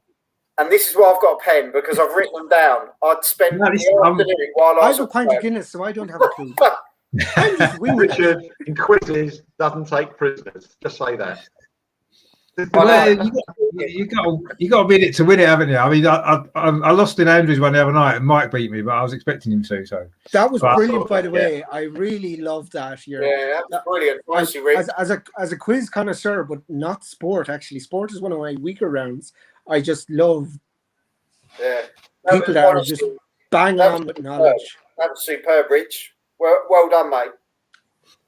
and this is why I've got a pen because I've written them down. I'd spend the afternoon while I have a pint of Guinness, so I don't have a clue. I'm just winging it. Richard in quizzes doesn't take prisoners. Just say that. Well, you got to be in it to win it, haven't you? I mean, I lost in Andrews one the other night, and Mike beat me, but I was expecting him to. So that was brilliant, by the way. I really loved that. Yeah, that's brilliant. As a quiz connoisseur, but not sport. Actually, sport is one of my weaker rounds. I just love people that are just bang on with knowledge. That was superb, Rich. Well done, mate.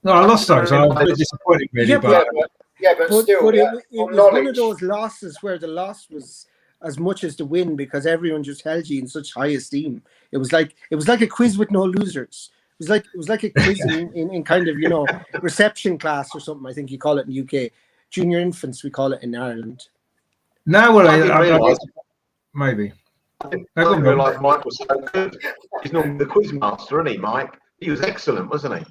No, I lost those. So I was a bit disappointed, really. But still, it was one of those losses where the loss was as much as the win because everyone just held you in such high esteem. It was like a quiz with no losers. It was like a quiz in kind of, reception class or something. I think you call it in UK. Junior infants, we call it in Ireland. No, well, maybe. I didn't realise Mike was so good. He's normally the quiz master, isn't he, Mike? He was excellent, wasn't he?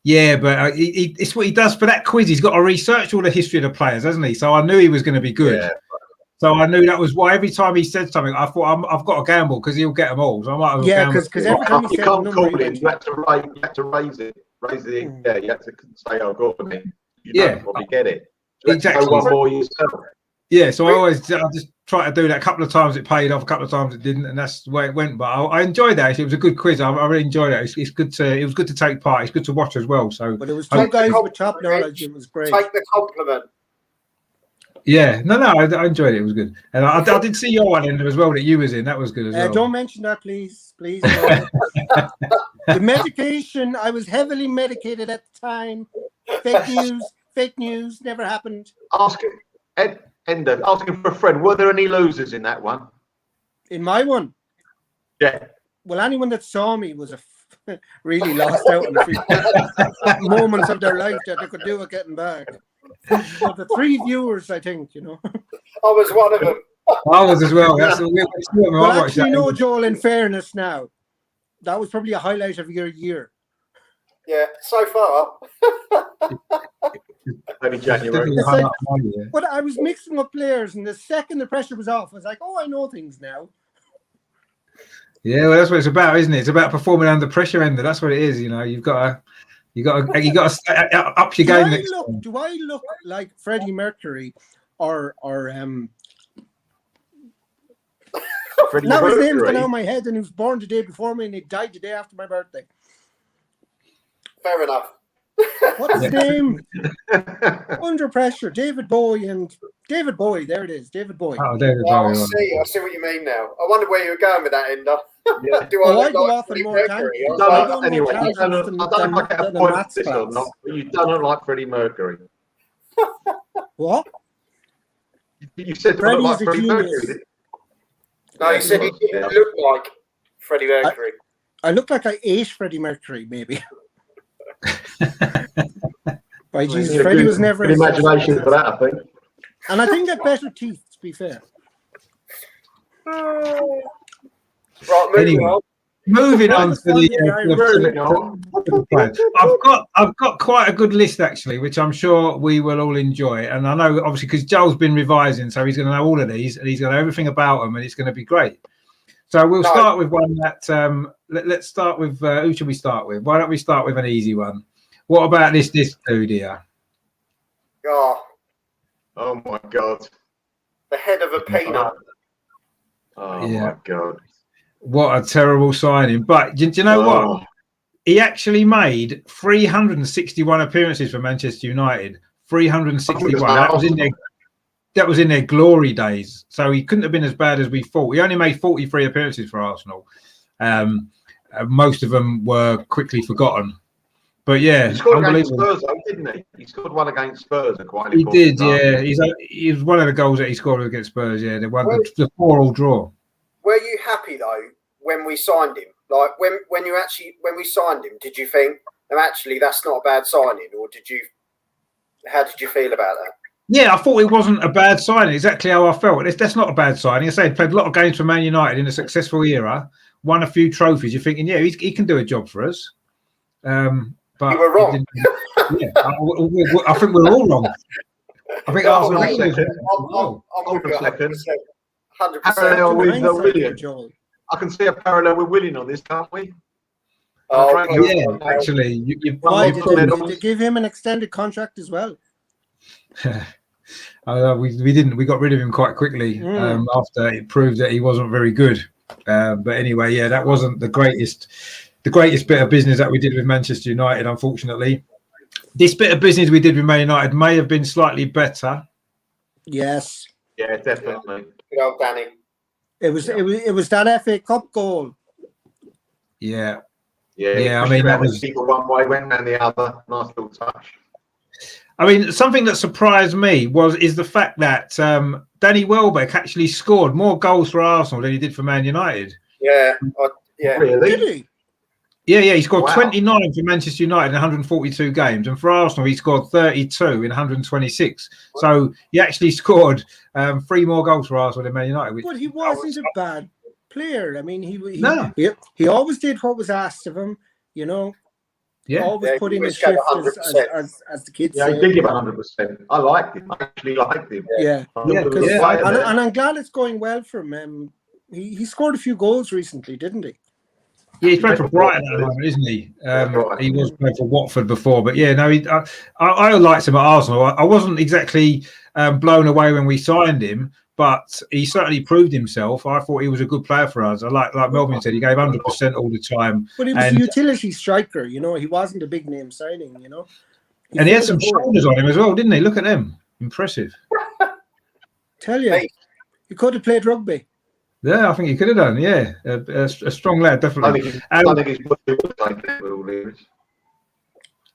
Yeah, but it's what he does for that quiz. He's got to research all the history of the players, hasn't he? So I knew he was going to be good. Yeah. So I knew that was why every time he said something, I thought I've got to gamble because he'll get them all. So I might as well because every time he said a number, you had to raise it. Yeah, you had to say, "Oh, go on, then." You don't probably get it. Exactly. One more yourself. Yeah, so I just try to do that. A couple of times it paid off, a couple of times it didn't, and that's the way it went. But I enjoyed that. It was a good quiz. I really enjoyed it. It's good to. It was good to take part. It's good to watch as well. So, but it was two guys with top knowledge. It was great. Take the compliment. Yeah, no, I enjoyed it. It was good, and I did see your one in there as well that you was in. That was good as well. Don't mention that, please. The medication. I was heavily medicated at the time. Fake news. Never happened. Ask Ed. Ender, asking for a friend. Were there any losers in that one? In my one? Yeah. Well, anyone that saw me was really lost out on the moments of their life that they could do with getting back. But the 3 viewers, I think, I was one of them. I was as well. That's well, actually, no, Joel, in fairness now, that was probably a highlight of your year. Yeah, so far. Maybe January. But I was mixing up players, and the second the pressure was off, I was like, "Oh, I know things now." Yeah, well, that's what it's about, isn't it? It's about performing under pressure, Ender. That's what it is. You've got to up your game. Do I look like Freddie Mercury or Freddie now Mercury? His name's gone out of my head, and he was born the day before me, and he died the day after my birthday. Fair enough. What's his name? Under pressure, David Bowie. There it is, David Bowie. Oh, David Bowie. I see what you mean now. I wonder where you were going with that, Ender. Yeah. I go off on more tangents. Anyway, I don't know if I get a point for this or not, but you don't look like Freddie Mercury. What? You said you look like Freddie Mercury. No, you said you didn't look like Freddie Mercury. I look like I ate Freddie Mercury, maybe. By Jesus, Freddie was never an imagination for that, I think. And I think they're better teeth, to be fair. Right, moving on to the plan. I've got quite a good list actually, which I'm sure we will all enjoy. And I know obviously because Joel's been revising, so he's going to know all of these and he's going to know everything about them, and it's going to be great. So we'll start with one that let's start with who should we start with? Why don't we start with an easy one? What about this dude here? Oh my God. The head of a peanut. Oh my God. What a terrible signing. But do you know what? He actually made 361 appearances for Manchester United. 361. That was in their glory days. So he couldn't have been as bad as we thought. He only made 43 appearances for Arsenal. Most of them were quickly forgotten. But yeah, he scored against Spurs, though, didn't he? He scored one against Spurs. He did, yeah. He was one of the goals that he scored against Spurs. Yeah, they won the 4-4 draw. Were you happy though when we signed him? Like when we signed him, did you think, "No, actually, that's not a bad signing," or how did you feel about that? Yeah, I thought it wasn't a bad signing. Exactly how I felt. That's not a bad signing. I say he played a lot of games for Man United in a successful era, won a few trophies. You're thinking, yeah, he can do a job for us. But you were wrong. Yeah, I think we're all wrong. I think Arsenal. Parallel with Hindsight, Willian. Joel. I can see a parallel with Willian on this, can't we? Oh, Yeah, actually, Why You've did got they, it did on. they give him an extended contract as well? we didn't. We got rid of him quite quickly after it proved that he wasn't very good. But anyway, yeah, that wasn't the greatest bit of business that we did with Manchester United, unfortunately. This bit of business we did with Man United may have been slightly better. Yes, Yeah, definitely. Good old Danny. it was that FA Cup goal. Yeah. Yeah, I mean, that was. people one way, went round the other. Nice little touch. I mean, something that surprised me is the fact that Danny Welbeck actually scored more goals for Arsenal than he did for Man United. Yeah, Really? Did he? Yeah, he scored Wow. 29 for Manchester United in 142 games, and for Arsenal he scored 32 in 126. So he actually scored 3 more goals for Arsenal than Man United. But he wasn't a bad player. I mean, No. he always did what was asked of him. You know, Yeah, always Yeah, put he in his always gave shift 100%. as the kids Yeah, say. he did give 100%. I liked him. I actually liked him. Yeah, Yeah, because yeah. and I'm glad it's going well for him. He scored a few goals recently, didn't he? Yeah, he's playing for Brighton at the moment, isn't he? Right. He was playing for Watford before, but yeah, no, I liked him at Arsenal. I wasn't exactly blown away when we signed him, but he certainly proved himself. I thought he was a good player for us. Like Melvin said, he gave 100% all the time, But he was And- a utility striker. You know, he wasn't a big name signing. You know, and he had some filled the hole. shoulders on him as well, didn't he? Look at them, impressive. Tell you, Hey. he could have played rugby. Yeah, I think he could have done. Yeah, a strong lad, I definitely. think he's put it was taking it with all these.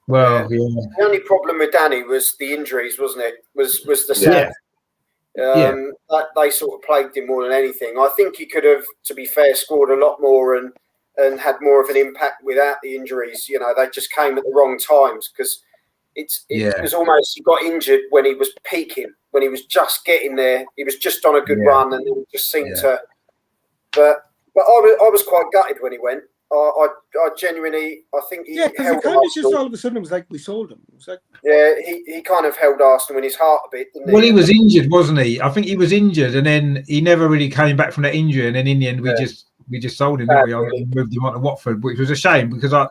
Well, yeah. The only problem with Danny was the injuries, wasn't it? Was the Yeah. set. That they sort of plagued him more than anything. I think he could have, to be fair, scored a lot more and had more of an impact without the injuries. You know, they just came at the wrong times because it was almost he got injured when he was peaking, when he was just getting there. He was just on a good run, and it just seemed to. But I was quite gutted when he went. I genuinely, I think he Yeah, because held it kind of just Arsenal. all of a sudden it was like we sold him. It was like, Yeah, he kind of held Arsenal in his heart a bit, didn't he? Well, he was injured, wasn't he? I think he was injured, and then he never really came back from that injury. And then in the end, we just sold him, didn't we? And moved him on to Watford, which was a shame because I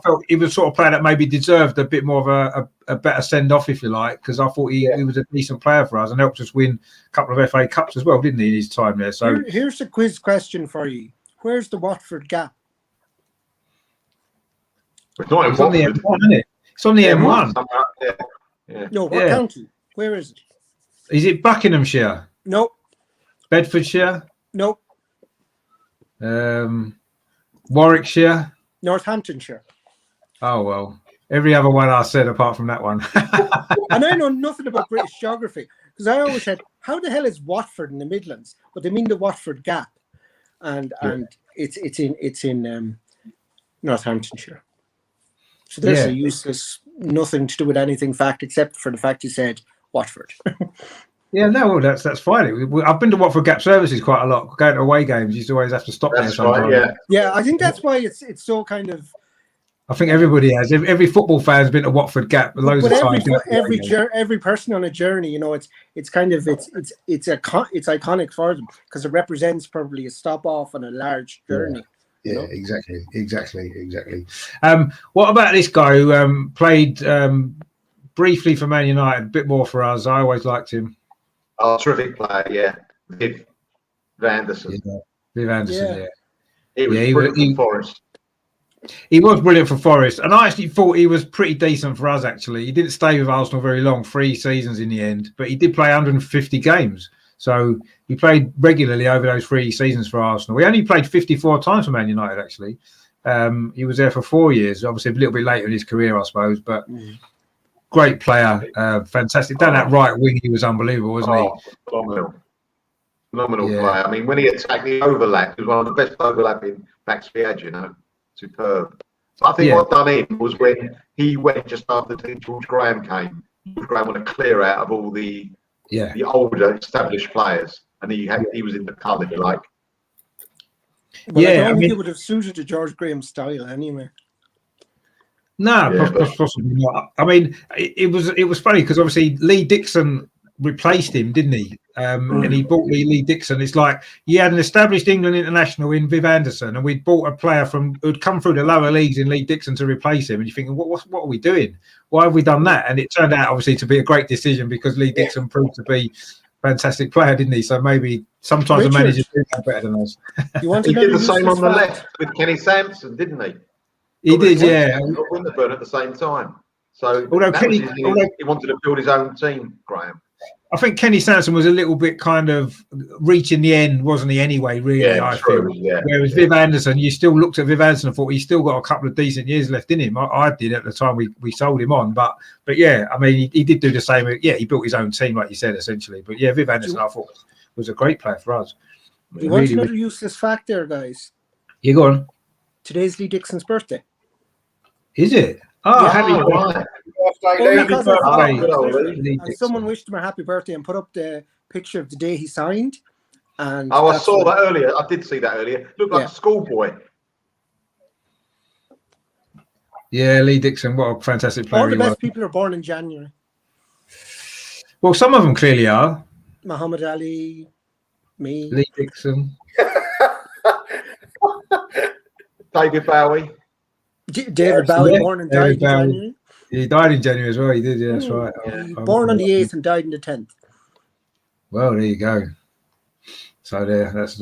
felt he was sort of player that maybe deserved a bit more of a better send off, if you like, because I thought he was a decent player for us and helped us win a couple of FA Cups as well, didn't he? In his time there. So here's a quiz question for you: where's the Watford gap? It's not in it's on the Watford. M1, isn't it? It's on the M1. Yeah. No, what county? Where is it? Is it Buckinghamshire, Nope, Bedfordshire, nope. Warwickshire? Northamptonshire. Oh well, every other one I said apart from that one. And I know nothing about British geography because I always said, "How the hell is Watford in the Midlands?" But they mean the Watford Gap, and it's in Northamptonshire. So there's a useless, nothing to do with anything fact except for the fact you said Watford. Yeah, no, well, that's fine. I've been to Watford Gap Services quite a lot. Going to away games, you used to always have to stop there That's sometimes. right, yeah. Yeah, I think that's why it's so kind of. I think everybody has. Every football fan's been to Watford Gap loads But of times. every person on a journey, you know, it's kind of it's iconic for them because it represents probably a stop off on a large journey. Yeah, exactly. What about this guy who played briefly for Man United, a bit more for us? I always liked him. Oh, terrific player, yeah. Viv Anderson. Viv Anderson, yeah. He was brilliant for Forest. He was brilliant for Forest, and I actually thought he was pretty decent for us, actually. He didn't stay with Arsenal very long, 3 seasons in the end, but he did play 150 games. So he played regularly over those 3 seasons for Arsenal. He only played 54 times for Man United, actually. He was there for 4 years, obviously a little bit later in his career, I suppose, but great player, fantastic. Down that right wing, he was unbelievable, wasn't he? Phenomenal player. I mean, when he attacked the overlap, he was one of the best overlapping backs we had, you know. Superb. So I think what done him was when he went just after George Graham came. George Graham wanted to clear out of all the older established players, and he was in the colour, if you like. Well, I don't think it would have suited the George Graham style anyway. No, possibly not. I mean, it was funny because obviously Lee Dixon replaced him, didn't he? And he bought Lee Dixon. It's like you had an established England international in Viv Anderson, and we'd bought a player who'd come through the lower leagues in Lee Dixon to replace him. And you're thinking, what are we doing? Why have we done that? And it turned out obviously to be a great decision because Lee Dixon proved to be a fantastic player, didn't he? So maybe sometimes the managers do that better than us. You want He to did the same on the left with Kenny Sampson, didn't he? He did, yeah. Winterburn at the same time. So Although he wanted to build his own team, Graham. I think Kenny Sansom was a little bit kind of reaching the end, wasn't he? Anyway, really, I feel. Yeah. Whereas Viv Anderson, you still looked at Viv Anderson and thought he's still got a couple of decent years left in him. I did at the time we sold him on, but yeah, I mean, he did do the same. Yeah, he built his own team, like you said, essentially. But yeah, Viv Anderson, I thought was a great player for us. Do you want another useless fact there, guys? You go on. Today's Lee Dixon's birthday. Is it? Oh, Yeah. happy birthday. And someone wished him a happy birthday and put up the picture of the day he signed. And I saw that earlier. I did see that earlier. Looked like a schoolboy. Yeah, Lee Dixon, what a fantastic player. All the best people are born in January. Well, some of them clearly are. Muhammad Ali, me. Lee Dixon. David Bowie. David Bowie, born and died in January. He died in January as well. He did, yeah, that's right. Born on the 8th and died on the 10th. Well, there you go. So that's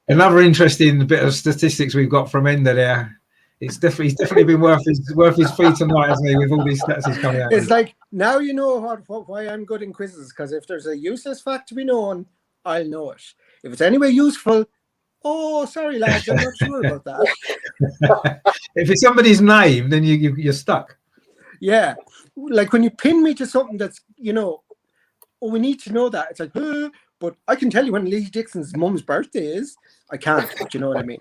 another interesting bit of statistics we've got from Ender there. He's definitely been worth his fee tonight, hasn't he? With all these stats he's coming out. It's like now you know why I'm good in quizzes, because if there's a useless fact to be known, I'll know it. If it's anyway useful, oh, sorry lads, I'm not sure about that. If it's somebody's name, then you're stuck. Yeah, like when you pin me to something that's, oh, we need to know that. It's like, but I can tell you when Lee Dixon's mum's birthday is. I can't, but you know what I mean.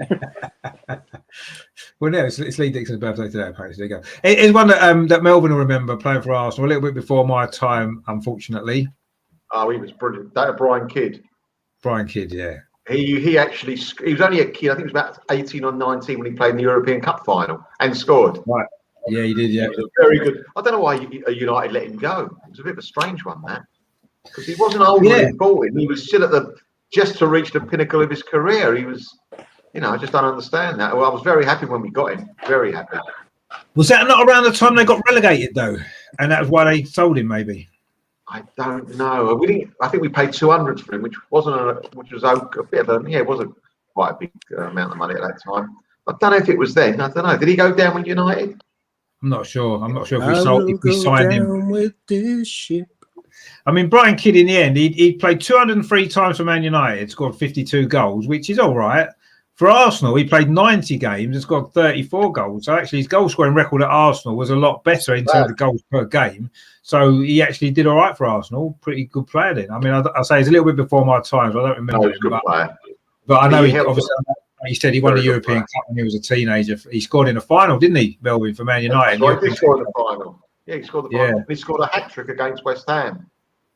Well, no, it's Lee Dixon's birthday today, apparently. There you go. It's one that Melvin will remember playing for Arsenal a little bit before my time, unfortunately. Oh, he was brilliant. That Brian Kidd. Brian Kidd, yeah. He actually, he was only a kid. I think he was about 18 or 19 when he played in the European Cup final and scored. Right. Yeah, he did, yeah. He was very good. I don't know why United let him go. It was a bit of a strange one, that. Because he wasn't old when he bought him. He was still just to reach the pinnacle of his career. He was, I just don't understand that. Well, I was very happy when we got him. Very happy. Was that not around the time they got relegated, though? And that was why they sold him, maybe? I don't know. We didn't. I think we paid 200 for him, which was a bit of it wasn't quite a big amount of money at that time. I don't know if it was then. I don't know. Did he go down with United? I'm not sure. If we signed him with this ship. I mean, Brian Kidd in the end, he played 203 times for Man United, scored 52 goals, which is all right. For Arsenal, he played 90 games and scored 34 goals. So actually, his goal scoring record at Arsenal was a lot better in terms of goals per game. So he actually did all right for Arsenal. Pretty good player then. I mean, I say he's a little bit before my time, so I don't remember him. But I know he said he won the European Cup when he was a teenager. He scored in the final, didn't he, Melvin, for Man United? Right, he scored in the final. Yeah, he scored the final. He scored a hat-trick against West Ham,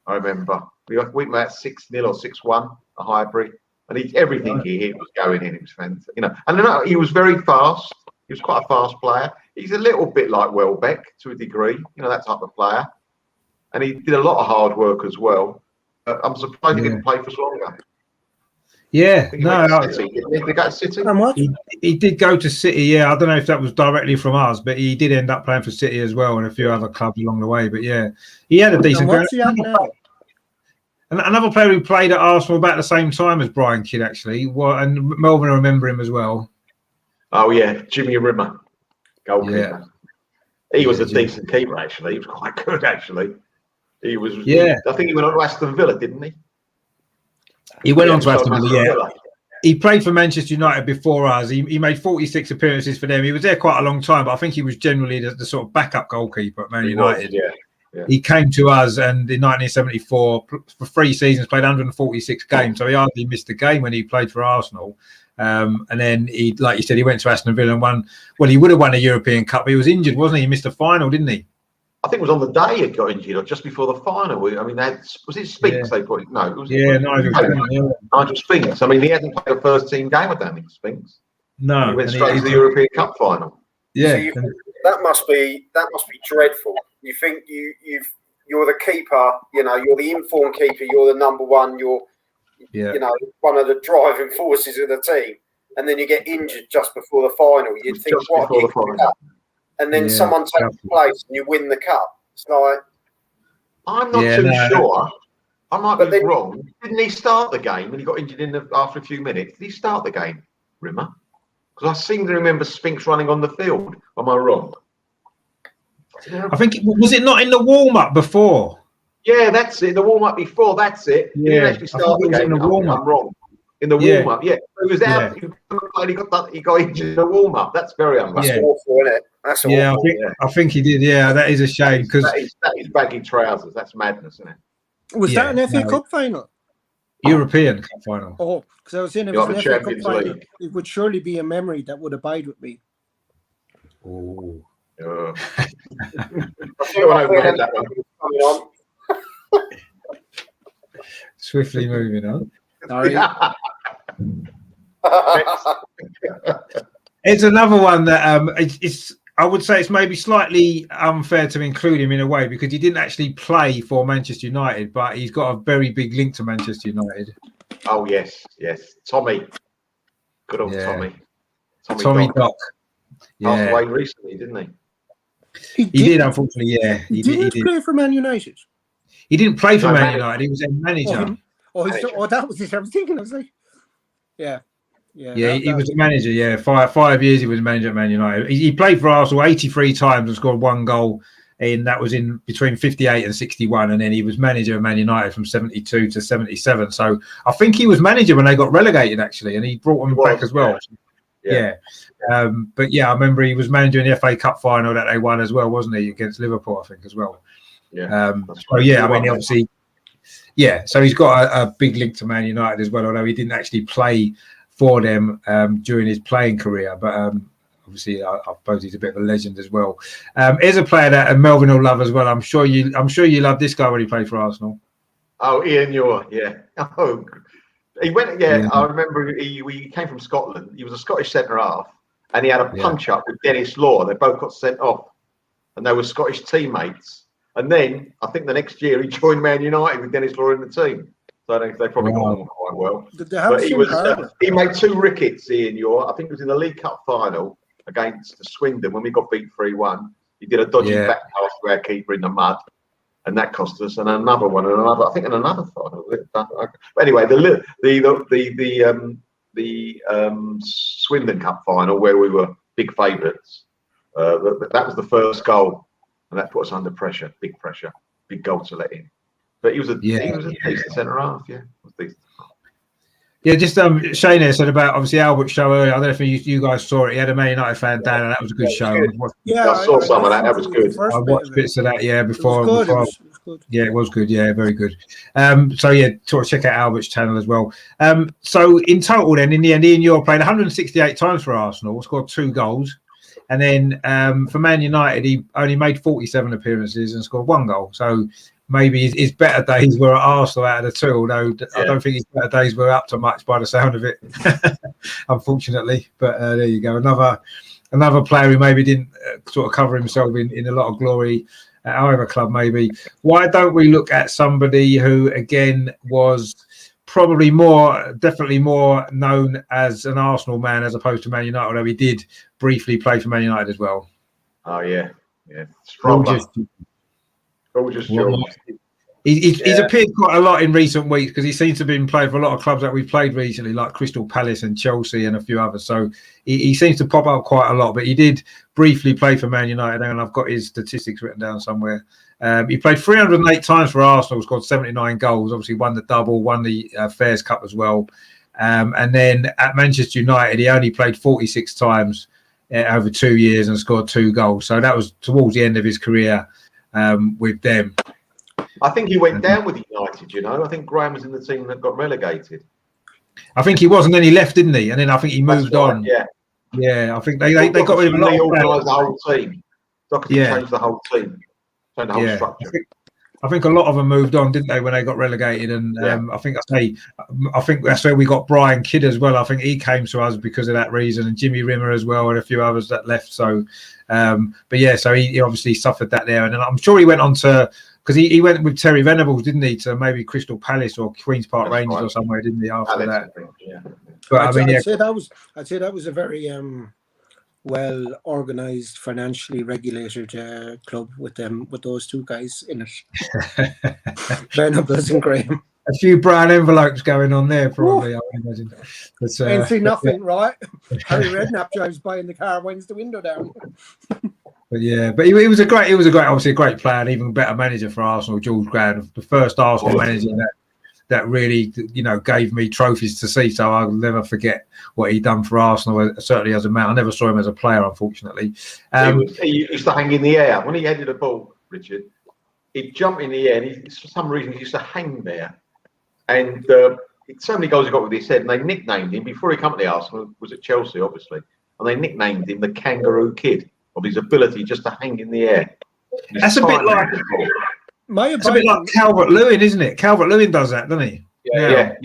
I remember. We went about 6-0 or 6-1 at Highbury. And everything he hit was going in. It was fantastic, And he was very fast. He was quite a fast player. He's a little bit like Welbeck to a degree, that type of player. And he did a lot of hard work as well. I'm surprised he didn't play for us longer. Yeah, Did he go to City? He did go to City. Yeah, I don't know if that was directly from us, but he did end up playing for City as well and a few other clubs along the way. But yeah, he had a decent. What's he at now? Another player who played at Arsenal about the same time as Brian Kidd, actually, and Melvin will remember him as well. Oh yeah, Jimmy Rimmer, goalkeeper. Yeah. He was a decent keeper, actually. He was quite good, actually. He was. Yeah. I think he went on to Aston Villa, didn't he? He went on to Aston Villa. Yeah. He played for Manchester United before us. He made 46 appearances for them. He was there quite a long time, but I think he was generally the sort of backup goalkeeper at Man United. Yeah. He came to us, and in 1974, for 3 seasons, played 146 games. So he hardly missed a game when he played for Arsenal. And then he, like you said, he went to Aston Villa and won. Well, he would have won a European Cup. But he was injured, wasn't he? He missed a final, didn't he? I think it was on the day he got injured, or just before the final. I mean, was it Spinks they put it? No, it was. Yeah, Nigel Spinks. I mean, he hasn't played a first-team game, I don't think, Spinks. No, he went straight to the European Cup final. Yeah, so that must be dreadful. You think you've you're the keeper, you know, you're the informed keeper, you're the number one, you're, you know, one of the driving forces of the team, and then you get injured just before the final. You'd think, Just what? before the final. And then someone takes your place and you win the cup. It's like, I'm not too sure. I might be wrong. Didn't he start the game when he got injured after a few minutes? Did he start the game, Rimmer? Because I seem to remember Spinks running on the field. Am I wrong? I think was it not in the warm up before? Yeah, that's it. The warm up before. That's it. He didn't actually start the game. I'm wrong. In the warm up, yeah. He was out. He got injured in the warm up. That's very unlucky. That's awful, isn't it? That's awful. Yeah, I think he did. Yeah, that is a shame because that is baggy trousers. That's madness, isn't it? Was that an FA Cup final? European Cup final. Oh, because I was in it was an FA Cup final. It would surely be a memory that would abide with me. Oh. Swiftly moving on. Sorry. It's another one that it's I would say it's maybe slightly unfair to include him in a way because he didn't actually play for Manchester United, but he's got a very big link to Manchester United. Oh yes, Tommy. Good old Tommy. Tommy Doc. Passed away recently, didn't he? He did, unfortunately. Yeah, he did play for Man United. He didn't play for Man United. He was a manager. That was it. I was thinking. I was like, he was a manager. Yeah, 5 years he was a manager at Man United. He played for Arsenal 83 times and scored 1 goal. And that was in between 58 and 61. And then he was manager of Man United from 72 to 77. So I think he was manager when they got relegated, actually. And he brought them back as well. Yeah. But yeah, I remember he was manager in the FA Cup final that they won as well, wasn't he? Against Liverpool, I think, as well. Yeah. So yeah, I mean, obviously, so he's got a big link to Man United as well, although he didn't actually play for them during his playing career. But obviously, I suppose he's a bit of a legend as well. Here's a player that Melvin will love as well. I'm sure you love this guy when he played for Arsenal. Oh, Ian Ure, yeah. Oh, he went. Yeah, I remember he came from Scotland. He was a Scottish centre half, and he had a punch up with Dennis Law. They both got sent off, and they were Scottish teammates. And then I think the next year he joined Man United with Dennis Law in the team. So I think they probably got on quite well. But he made 2 rickets, Ian Ure. I think it was in the League Cup final against Swindon when we got beat 3-1. He did a dodgy back pass to our keeper in the mud, and that cost us. And another one, and another. I think in another final. But anyway, the Swindon Cup final where we were big favourites. That was the first goal. And that put us under pressure, big goal to let in. But he was a decent centre half, Yeah, just Shane here said about obviously Albert's show earlier. I don't know if you guys saw it. He had a Man United fan down, and that was a good show. Yeah, I saw some of that. That was good. I watched bits of that. Before. It was good. Yeah, it was good. Yeah, very good. So check out Albert's channel as well. So in total, then in the end, Ian Ure played 168 times for Arsenal, scored 2 goals. And then for Man United, he only made 47 appearances and scored 1 goal. So maybe his better days were at Arsenal out of the 2, although I don't think his better days were up to much by the sound of it, unfortunately. But there you go. Another player who maybe didn't sort of cover himself in a lot of glory at our club, maybe. Why don't we look at somebody who, again, was probably definitely more known as an Arsenal man as opposed to Man United, although he did briefly play for Man United as well. Oh yeah. Gorgeous job. He's appeared quite a lot in recent weeks because he seems to have been playing for a lot of clubs that we've played recently, like Crystal Palace and Chelsea and a few others. So he seems to pop up quite a lot, but he did briefly play for Man United, and I've got his statistics written down somewhere. He played 308 times for Arsenal, scored 79 goals, obviously won the double, won the Fairs Cup as well. And then at Manchester United, he only played 46 times over 2 years and scored 2 goals. So that was towards the end of his career with them. I think he went down with United, I think Graham was in the team that got relegated. I think he was, and then he left, didn't he? And then I think he moved on. Yeah, I think they got rid of a lot of organised the whole team. Doherty changed the whole team. The whole structure. I think a lot of them moved on, didn't they, when they got relegated? And I think that's where we got Brian Kidd as well. I think he came to us because of that reason, and Jimmy Rimmer as well, and a few others that left. So, so he obviously suffered that there, and then I'm sure he went on to because he went with Terry Venables, didn't he, to maybe Crystal Palace or Queen's Park That's Rangers right. or somewhere, didn't he? After Alex, that, I think, yeah. but I'd say that was a very well organized, financially regulated club with those two guys in it, Venables and Graham. a few brown envelopes going on there, probably. I would imagine. But, Ain't see nothing, right? Harry Redknapp drives by in the car, winds the window down. But yeah, but he was a great, obviously a great player, and even better manager for Arsenal, George Graham, the first Arsenal manager that really, gave me trophies to see. So I'll never forget what he done for Arsenal. Certainly as a man, I never saw him as a player, unfortunately. He used to hang in the air when he headed the ball, Richard. He'd jump in the air, and for some reason he used to hang there. And so many goals he got with his head, and they nicknamed him before he came to the Arsenal. Was at Chelsea, obviously, and they nicknamed him the Kangaroo Kid of his ability just to hang in the air. That's a bit like Calvert-Lewin, isn't it? Calvert-Lewin does that, doesn't he? Yeah.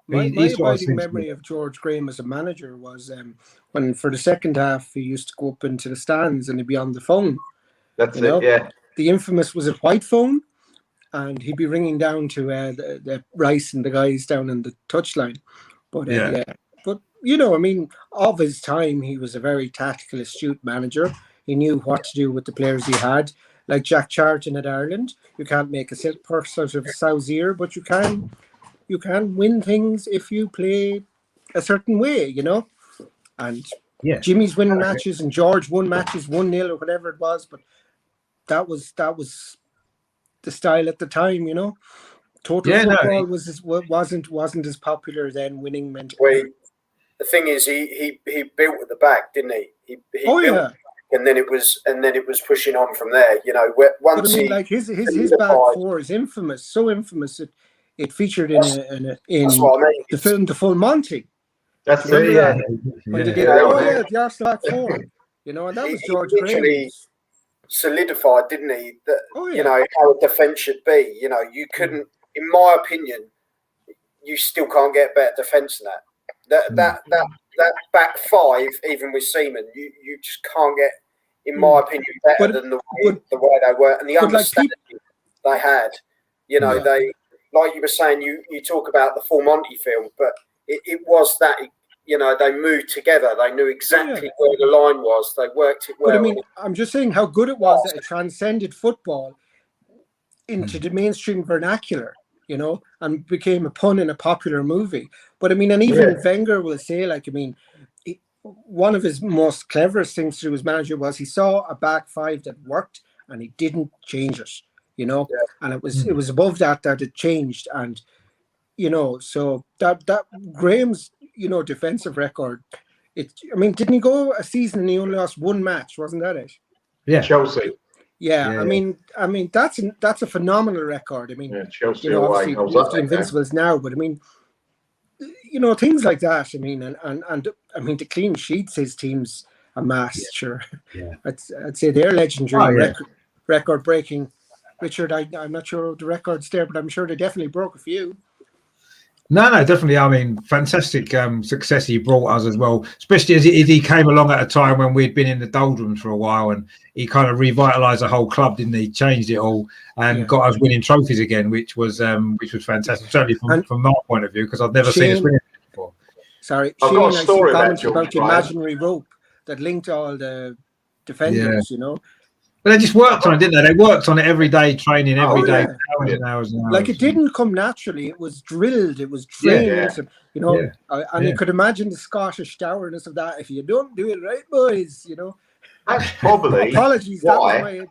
My abiding memory of George Graham as a manager was when, for the second half, he used to go up into the stands and he'd be on the phone. That's it. Yeah. The infamous was it white phone, and he'd be ringing down to the Rice and the guys down in the touchline. But But of his time, he was a very tactical, astute manager. He knew what to do with the players he had. Like Jack Charlton at Ireland, you can't make a silk purse out of a sow's ear, but you can win things if you play a certain way, And Jimmy's winning matches, and George won matches 1-0 or whatever it was, but that was the style at the time, Total football wasn't as popular then. Winning meant. The thing is, he built at the back, didn't he? He built, and then it was pushing on from there. Once his back four is infamous, so infamous it featured in the film The Full Monty. That's it. When they did, the Arsenal back four. And that was George Graham. Solidified, didn't he? That how a defence should be. You couldn't, in my opinion, you still can't get better defence than that. That back five, even with Seaman, you just can't get, in my opinion, better than the way they were and the understanding they had. They, like you were saying, you talk about the Full Monty film, but it was that. They moved together. They knew exactly where the line was. They worked it well. But I'm just saying how good it was that it transcended football into the mainstream vernacular, and became a pun in a popular movie. But and even Wenger will say, one of his most cleverest things to do as manager was he saw a back five that worked and he didn't change it, and it was above that it changed. And, so that Graham's, defensive record, didn't he go a season and he only lost one match? Wasn't that it? Yeah. Chelsea. Yeah. That's a phenomenal record. Chelsea obviously the Invincibles now, but things like that. And the clean sheets his teams amassed. Sure, I'd say they're legendary, record breaking. Richard, I'm not sure of the records there, but I'm sure they definitely broke a few. No, definitely. Fantastic success he brought us as well, especially as he came along at a time when we'd been in the doldrums for a while, and he kind of revitalised the whole club, didn't he? Changed it all and got us winning trophies again, which was fantastic. Certainly from my point of view, because I've never seen us winning before. Sorry, I've got a story about the imaginary rope that linked all the defenders. But they just worked on it, didn't they? They worked on it every day, training every day, hours and hours and hours. Like it didn't come naturally; it was drilled, it was trained. And you could imagine the Scottish dourness of that. If you don't do it right, boys, That's probably apologies.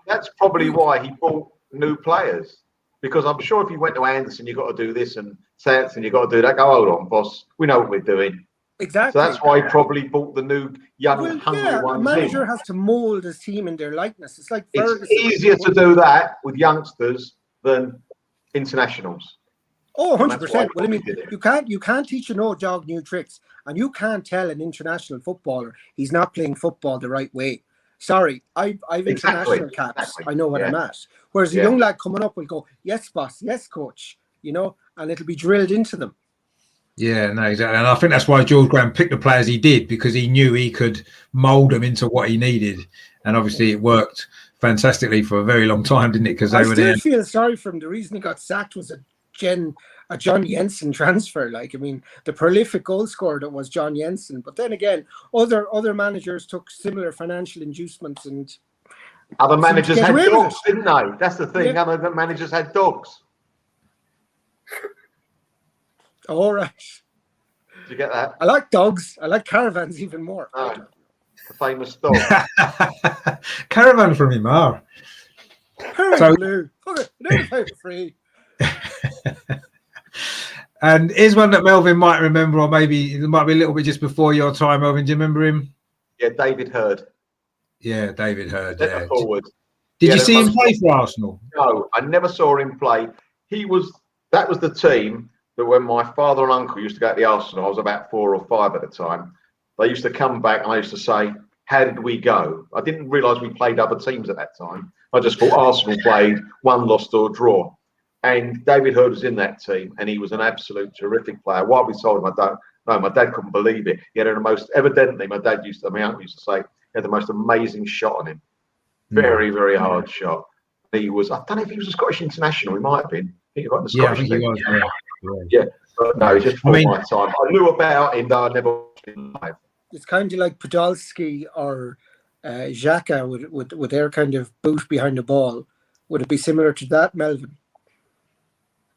That's probably why he bought new players, because I'm sure if you went to Anderson, you got to do this, and Sanson, you got to do that. Go, hold on, boss, we know what we're doing. Exactly. So that's why he probably bought the new young, hungry ones. A manager has to mould his team in their likeness. It's like Ferguson. It's easier to do that with youngsters than internationals. Oh, 100%. Well, you can't teach an old dog new tricks, and you can't tell an international footballer he's not playing football the right way. Sorry, I've international caps. Exactly. I know what I'm at. Whereas a young lad coming up will go, yes, boss, yes, coach, and it'll be drilled into them. Yeah, no, exactly. And I think that's why George Graham picked the players he did, because he knew he could mould them into what he needed. And obviously it worked fantastically for a very long time, didn't it? Because I they were there. still feel sorry for him. The reason he got sacked was a John Jensen transfer. Like, I mean, the prolific goal scorer that was John Jensen. But then again, other managers took similar financial inducements and other managers get had away with dogs, it. didn't they? That's the thing. Yeah. Other managers had dogs. all right. Did you get that? I like dogs. I like caravans even more. Oh, the famous dog. Caravan from Imar. Caravan So- blue. Okay, never pay for free. And here's one that Melvin might remember, or maybe it might be a little bit just before your time, Melvin. Do you remember him? Yeah, David Hurd. Yeah, David Hurd. Centre Yeah. forward. Did Yeah, you there see him must- play for Arsenal? No, I never saw him play. That was the team that when my father and uncle used to go to the Arsenal, I was about 4 or 5 at the time. They used to come back and I used to say, how did we go? I didn't realise we played other teams at that time. I just thought Arsenal played, one lost or draw. And David Hurd was in that team and he was an absolute terrific player. Why we sold him, I don't know. My dad couldn't believe it. He had the most, evidently, my uncle used to say, he had the most amazing shot on him. Very, very hard shot. He was, I don't know if he was a Scottish international, he might have been. I think he was the Yeah, I Scottish think he team. was. Yeah, but no, it's just I for mean- my time. I knew about him, though I never watched him live. It's kind of like Podolski or Xhaka with their kind of boot behind the ball. Would it be similar to that, Melvin?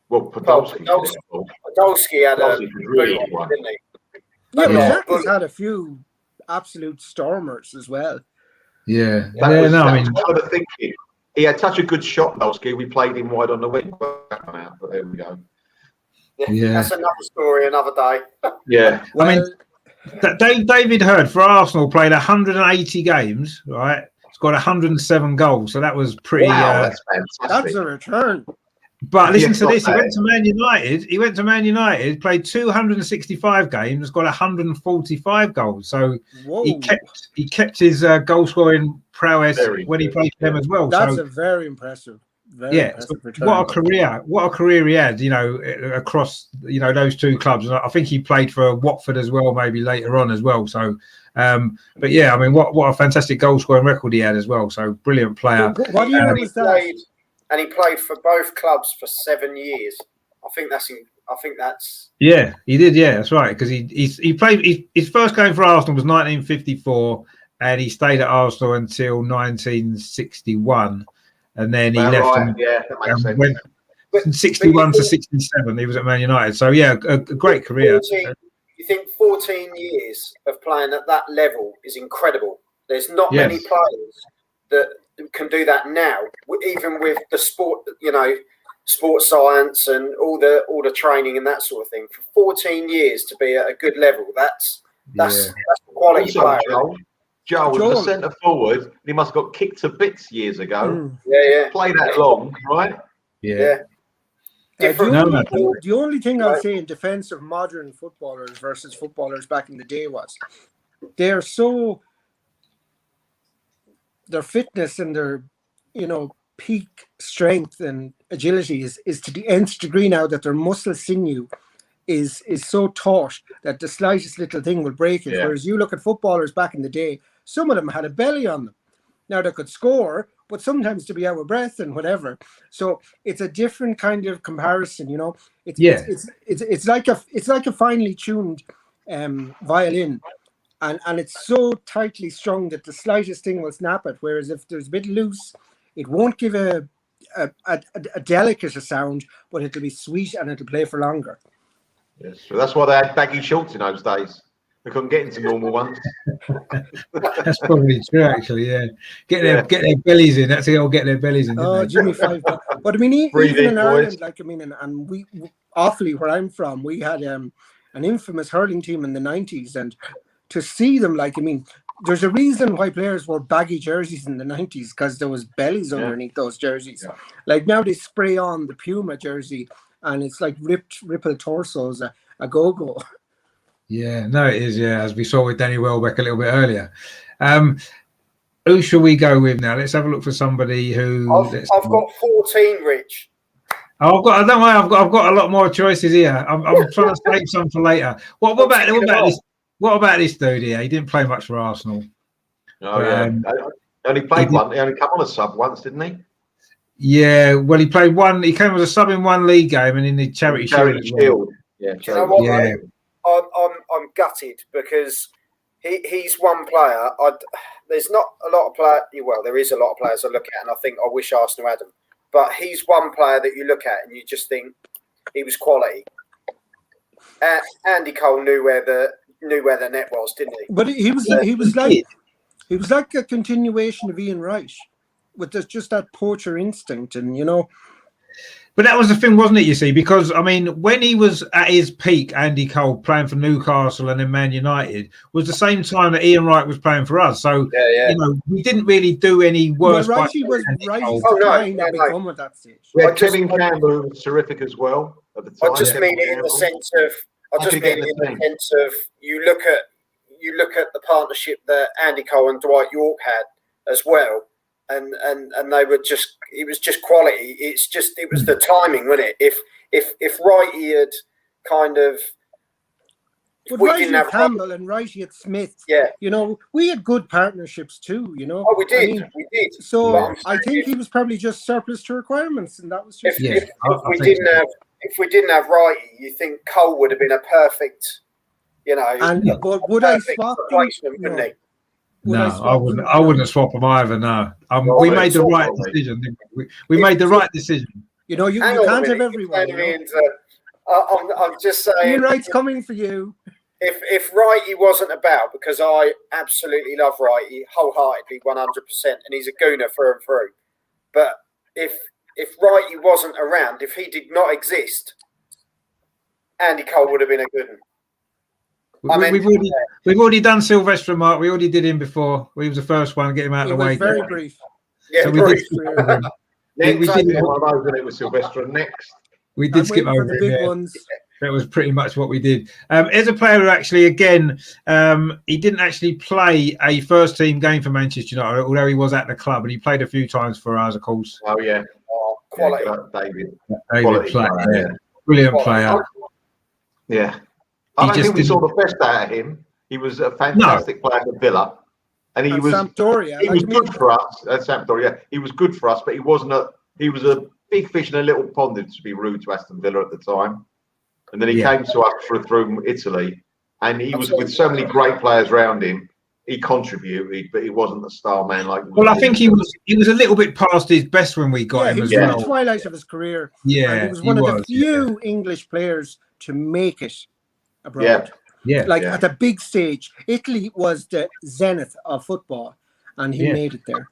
Well, Podolski. Podolski had a Podolski was really boot, one. didn't he? Yeah, Yeah. but Xhaka's had a few absolute stormers as well. Yeah. That Yeah, was, no, I that mean, was kind of thinking. He had such a good shot, Podolski. We played him wide on the wing. But there we go. Yeah. That's another story, another day. Yeah. Well, I mean, David Hurd for Arsenal played 180 games, right? He's got 107 goals, so that was pretty. Wow, that's that's fantastic. a return. But listen Yeah, to not this: he bad. went to Man United. He went to Man United, played 265 games, got 145 goals. So Whoa, he kept his goal scoring prowess Very when he good, played for them as well. that's So a very impressive. Very yeah, impressive return. what a career he had, across those two clubs. And I think he played for Watford as well, maybe later on as well. So, but yeah, I mean, what a fantastic goal scoring record he had as well. So brilliant player. What year And he was that? played, and he played for both clubs for 7 years. I think that's. Yeah, he did. Yeah, that's right. Because he played his first game for Arsenal was 1954, and he stayed at Arsenal until 1961, and then he left Right, and, yeah, that makes sense. went from 61 to 67. He was at Man United. So yeah, a great career. You think 14 years of playing at that level is incredible. There's not Yes. many players that can do that now, even with the sport, sports science and all the training and that sort of thing. For 14 years to be at a good level, that's a quality Also, player. Joel was Joel. the centre forward. He must have got kicked to bits years ago. Mm. Yeah. Play that long, right? Yeah. Different. The only thing I'll say in defense of modern footballers versus footballers back in the day was their fitness and their peak strength and agility is to the nth degree now that their muscle sinew is so taut that the slightest little thing will break it. Yeah. Whereas you look at footballers back in the day, some of them had a belly on them. Now they could score, but sometimes to be out of breath and whatever. So it's a different kind of comparison, It's like a finely tuned violin, and it's so tightly strung that the slightest thing will snap it. Whereas if there's a bit loose, it won't give a delicate sound, but it'll be sweet and it'll play for longer. Yes. So that's why they had baggy shorts in those days. They couldn't get into normal ones. That's probably true, actually. Yeah, get their bellies in. That's how get their bellies in. Oh, Jimmy Five. But I mean, Breathe even in, in boys. Ireland, and we awfully where I'm from, we had an infamous hurling team in the 90s, and to see them, there's a reason why players wore baggy jerseys in the 90s because there was bellies underneath those jerseys. Yeah. Like now they spray on the Puma jersey, and it's like rippled torsos, a go-go. Yeah, no, it is. Yeah, as we saw with Danny Welbeck a little bit earlier. Who shall we go with now? Let's have a look for somebody who. I've got 14, Rich. I've got a lot more choices here. I'm trying to save some for later. What about this? What about this dude here? He didn't play much for Arsenal. Oh, yeah. He only played one. He only come on a sub once, didn't he? Yeah, well, he played one. He came as a sub in one league game and in the Charity Shield. Shield. Yeah. Do you know what? Yeah. I'm gutted because he's one player. There's not a lot of players. Well, there is a lot of players I look at, and I think I wish Arsenal had him. But he's one player that you look at and you just think he was quality. Andy Cole knew where the net was, didn't he? But he was like a continuation of Ian Wright, with just that poacher instinct, and But that was the thing, wasn't it? You see, because I mean, when he was at his peak, Andy Cole playing for Newcastle and then Man United was the same time that Ian Wright was playing for us. So we didn't really do any worse. Well, Righty was become at that stage. Yeah, Kevin Campbell was terrific as well at the time. I just mean it in the sense of you look at the partnership that Andy Cole and Dwight York had as well. And they were it was just quality. It was the timing, wasn't it? If Wrighty had kind of, but Wrighty had Campbell and Wrighty had Smith. Yeah, we had good partnerships too. Oh, we did. We did. So I think he was probably just surplus to requirements, and that was just. If we didn't have Wrighty, you think Cole would have been a perfect, but would I swap replacement, wouldn't he? No, I wouldn't swap them either. No, we made the right decision. Didn't we? We made the right decision. You can't have everyone. I'm just saying. Ian Wright's coming for you. If Wrighty wasn't about, because I absolutely love Wrighty wholeheartedly, 100%, and he's a gooner through and through. But if Wrighty wasn't around, if he did not exist, Andy Cole would have been a good one. We've already done Sylvester, Mark. We already did him before. We was the first one. Get him out of the way. Very brief. Yeah, so brief. We did one of those, and it was Sylvester next. We did skip over the big ones. That was pretty much what we did. As a player who actually, again, he didn't actually play a first-team game for Manchester United, although he was at the club, and he played a few times for us, of course. Oh, yeah. Quality. David player, yeah. Brilliant player. Yeah. I don't think we saw the best out of him. He was a fantastic player for Villa. And he was Sampdoria. He was good for us at Sampdoria. He was good for us, but he was a big fish in a little pond, to be rude to Aston Villa at the time. And then he came to us through Italy, and he was with so many great players around him. He contributed, but he wasn't the star man like. Well, I think he was a little bit past his best when we got him as well. He was in the twilight of his career. Yeah, and he was one of the few English players to make it abroad. Yeah. At the big stage, Italy was the zenith of football, and he made it there.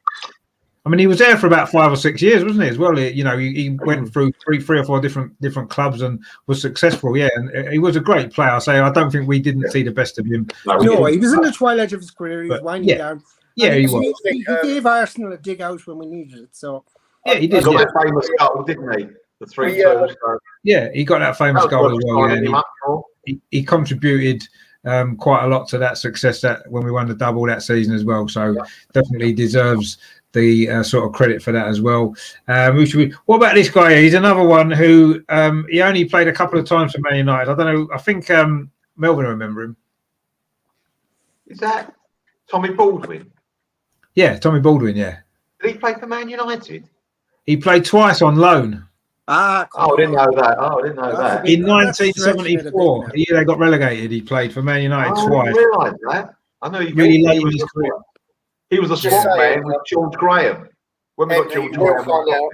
I mean, he was there for about 5 or 6 years, wasn't he? As well, he went through three or four different clubs and was successful. Yeah, and he was a great player. I don't think we didn't see the best of him. No, he was in the twilight of his career. He was winding down. Yeah, he was. He gave Arsenal a dig out when we needed it. So yeah, he did. He got that famous goal, didn't he? The 3-2. Yeah, he got that famous goal as well. He contributed quite a lot to that success when we won the double that season as well. So definitely deserves the sort of credit for that as well. What about this guy here? He's another one who he only played a couple of times for Man United. I don't know. I think Melvin will remember him. Is that Tommy Baldwin? Yeah, Tommy Baldwin. Yeah. Did he play for Man United? He played twice on loan. I didn't know that. In 1974, the year they got relegated, he played for Man United twice. I didn't realise that. I know he really late in his career. He was a swap man with George Graham. When we got George Graham,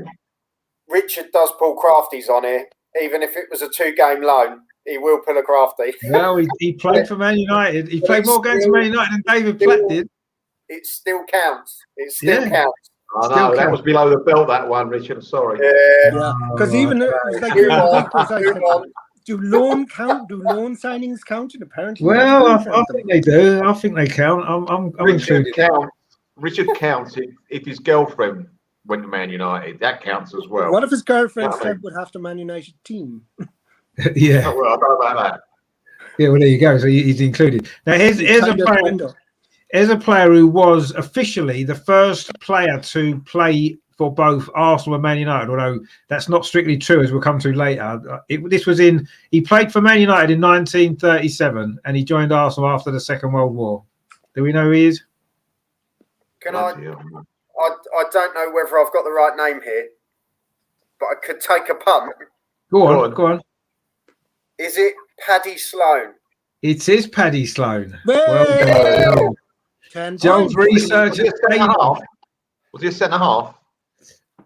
Richard does pull crafties on here. Even if it was a 2-game loan, he will pull a crafty. No, he played for Man United. He played more games for Man United than David Platt did. It still counts. It still counts. I know, that was below the belt, that one, Richard. Sorry. Yeah, because even do loan count? Do loan signings count? And apparently, well, I think they do. I think they count. I'm Richard counts if his girlfriend went to Man United. That counts as well. What if his girlfriend said would have to Man United team? Yeah. Oh, well, I don't know about that. Yeah, well, there you go. So he's included. Now, here's a player who was officially the first player to play for both Arsenal and Man United, although that's not strictly true, as we'll come to later. He played for Man United in 1937, and he joined Arsenal after the Second World War. Do we know who he is? Can I? Bloody hell, man. I don't know whether I've got the right name here, but I could take a punt. Go on. Is it Paddy Sloan? It is Paddy Sloan. Hey! Well done. 10 Joel's points. research. Was he a centre half?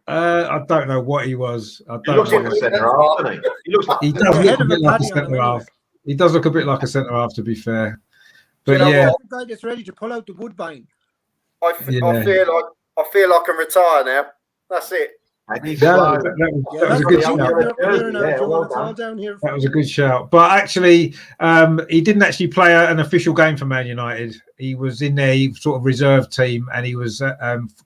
I don't know what he was. I He don't looks know. like a centre half, doesn't he? He looks like He The does head look a of bit a like a Paddy on him centre half. anyway. He does look a bit like a centre half, to be fair. Do you But know yeah, what? The guy that's ready to pull out the woodbine. I Yeah. feel I can retire now. That's it. Paddy that Sloan. was a good what shout. you're here now, Yeah, Joel. well It's all done. down here. That was a good shout. But actually, he didn't actually play an official game for Man United. He was in their sort of reserve team, and he was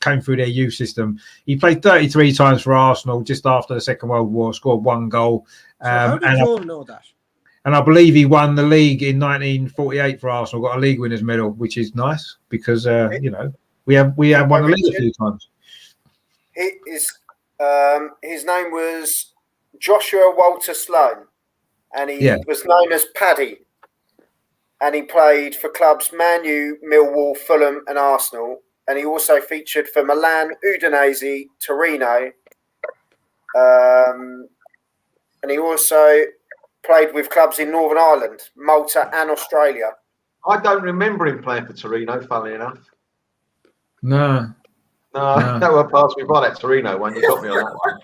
came through their youth system. He played 33 times for Arsenal just after the Second World War, scored 1 goal. So how did and Joel know that? I believe he won the league in 1948 for Arsenal, got a league winners medal, which is nice because, we have won the league a few times. His name was Joshua Walter Sloan, and he was known as Paddy. And he played for clubs Man U, Millwall, Fulham, and Arsenal. And he also featured for Milan, Udinese, Torino. And he also played with clubs in Northern Ireland, Malta, and Australia. I don't remember him playing for Torino, funnily enough. No. No, that one passed me by, that Torino one. You got me on that one.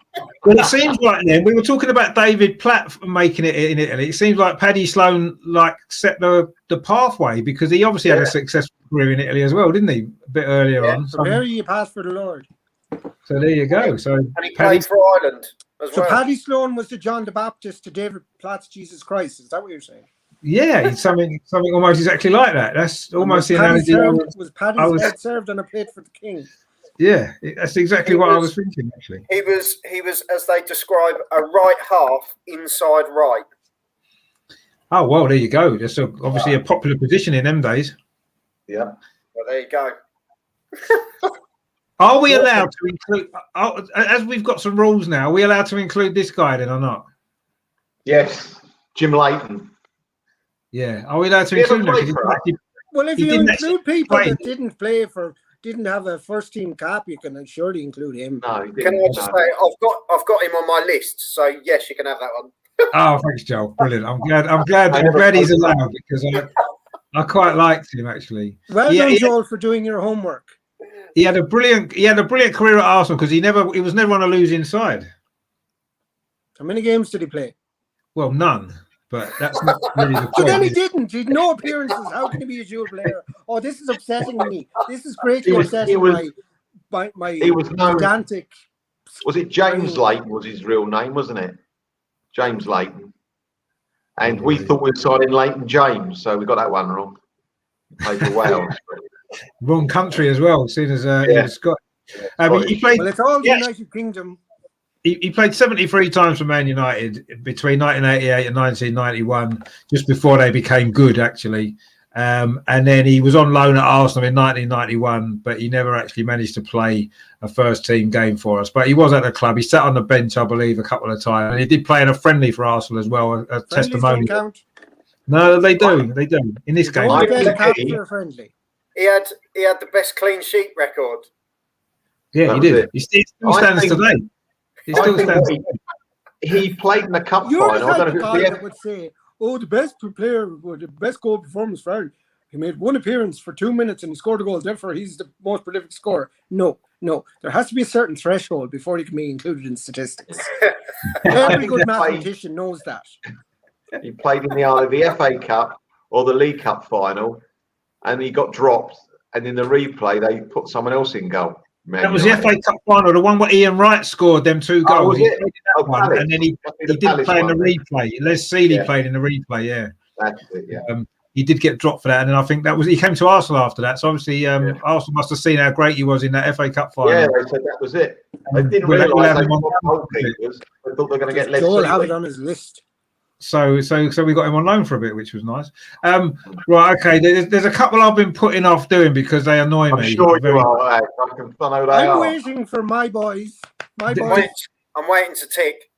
Well, it seems like then we were talking about David Platt making it in Italy. It seems like Paddy Sloan set the pathway because he obviously had a successful career in Italy as well, didn't he? A bit earlier on. Prepare you pass for the Lord. So there you go. So and he played for Ireland as well. So Paddy Sloan was the John the Baptist to David Platt's Jesus Christ. Is that what you're saying? yeah, it's something almost exactly like that. That's almost the analogy. Was Paddy's head served on a plate for the king? Yeah, that's exactly what I was thinking. Actually, he was, as they describe, a right half inside right. Oh well, there you go. That's obviously a popular position in them days. Yeah. Well, there you go. Are we allowed to include? As we've got some rules now, are we allowed to include this guy then or not? Yes, Jim Leighton. Yeah, are we allowed to include him? Well, if you include people that didn't have a first team cap, you can surely include him. No, can I just say I've got him on my list, so yes, you can have that one. Oh, thanks, Joel. Brilliant. I'm glad he's allowed because I quite liked him actually. Well done, Joel, for doing your homework. He had a brilliant career at Arsenal because he was never on a losing side. How many games did he play? Well, none. But that's not really the point. But then he didn't. He had no appearances. How can he be a dual player? Oh, this is upsetting me. This is greatly upsetting my he was pedantic. Was it James Leighton was his real name, wasn't it? James Leighton. And we thought we were signing Leighton James, so we got that one wrong. He played for Wales. Wrong country as well, seeing as he was Scottish. He played. Well, it's all the United Kingdom. He played 73 times for Man United between 1988 and 1991, just before they became good, actually. And then he was on loan at Arsenal in 1991, but he never actually managed to play a first-team game for us. But he was at the club. He sat on the bench, I believe, a couple of times. And he did play in a friendly for Arsenal as well, a testimonial. Count. No, they do. They do. In this game. Friendly. He had the best clean sheet record. Yeah, he did. He still stands today. He played in the cup You're final. the type of guy that would say, "Oh, the best player, the best goal performance for Ireland. He made one appearance for 2 minutes and he scored a goal. Therefore, he's the most prolific scorer." No. There has to be a certain threshold before he can be included in statistics. Every good mathematician knows that. He played in either the FA Cup or the League Cup final, and he got dropped. And in the replay, they put someone else in goal. That was the FA Cup final, the one where Ian Wright scored them 2 goals. He played in that one, and then he didn't play in the replay. Les Seeley played in the replay, That's it, yeah. He did get dropped for that, and then I think he came to Arsenal after that. So obviously, Arsenal must have seen how great he was in that FA Cup final. Yeah, they said that was it. They didn't realise they thought they were going to get Les Seeley. Joel have it on his list. So we got him on loan for a bit, which was nice. Right, okay. There's a couple I've been putting off doing because they annoy me. I'm sure you are. I'm waiting for my boys. I'm waiting to tick.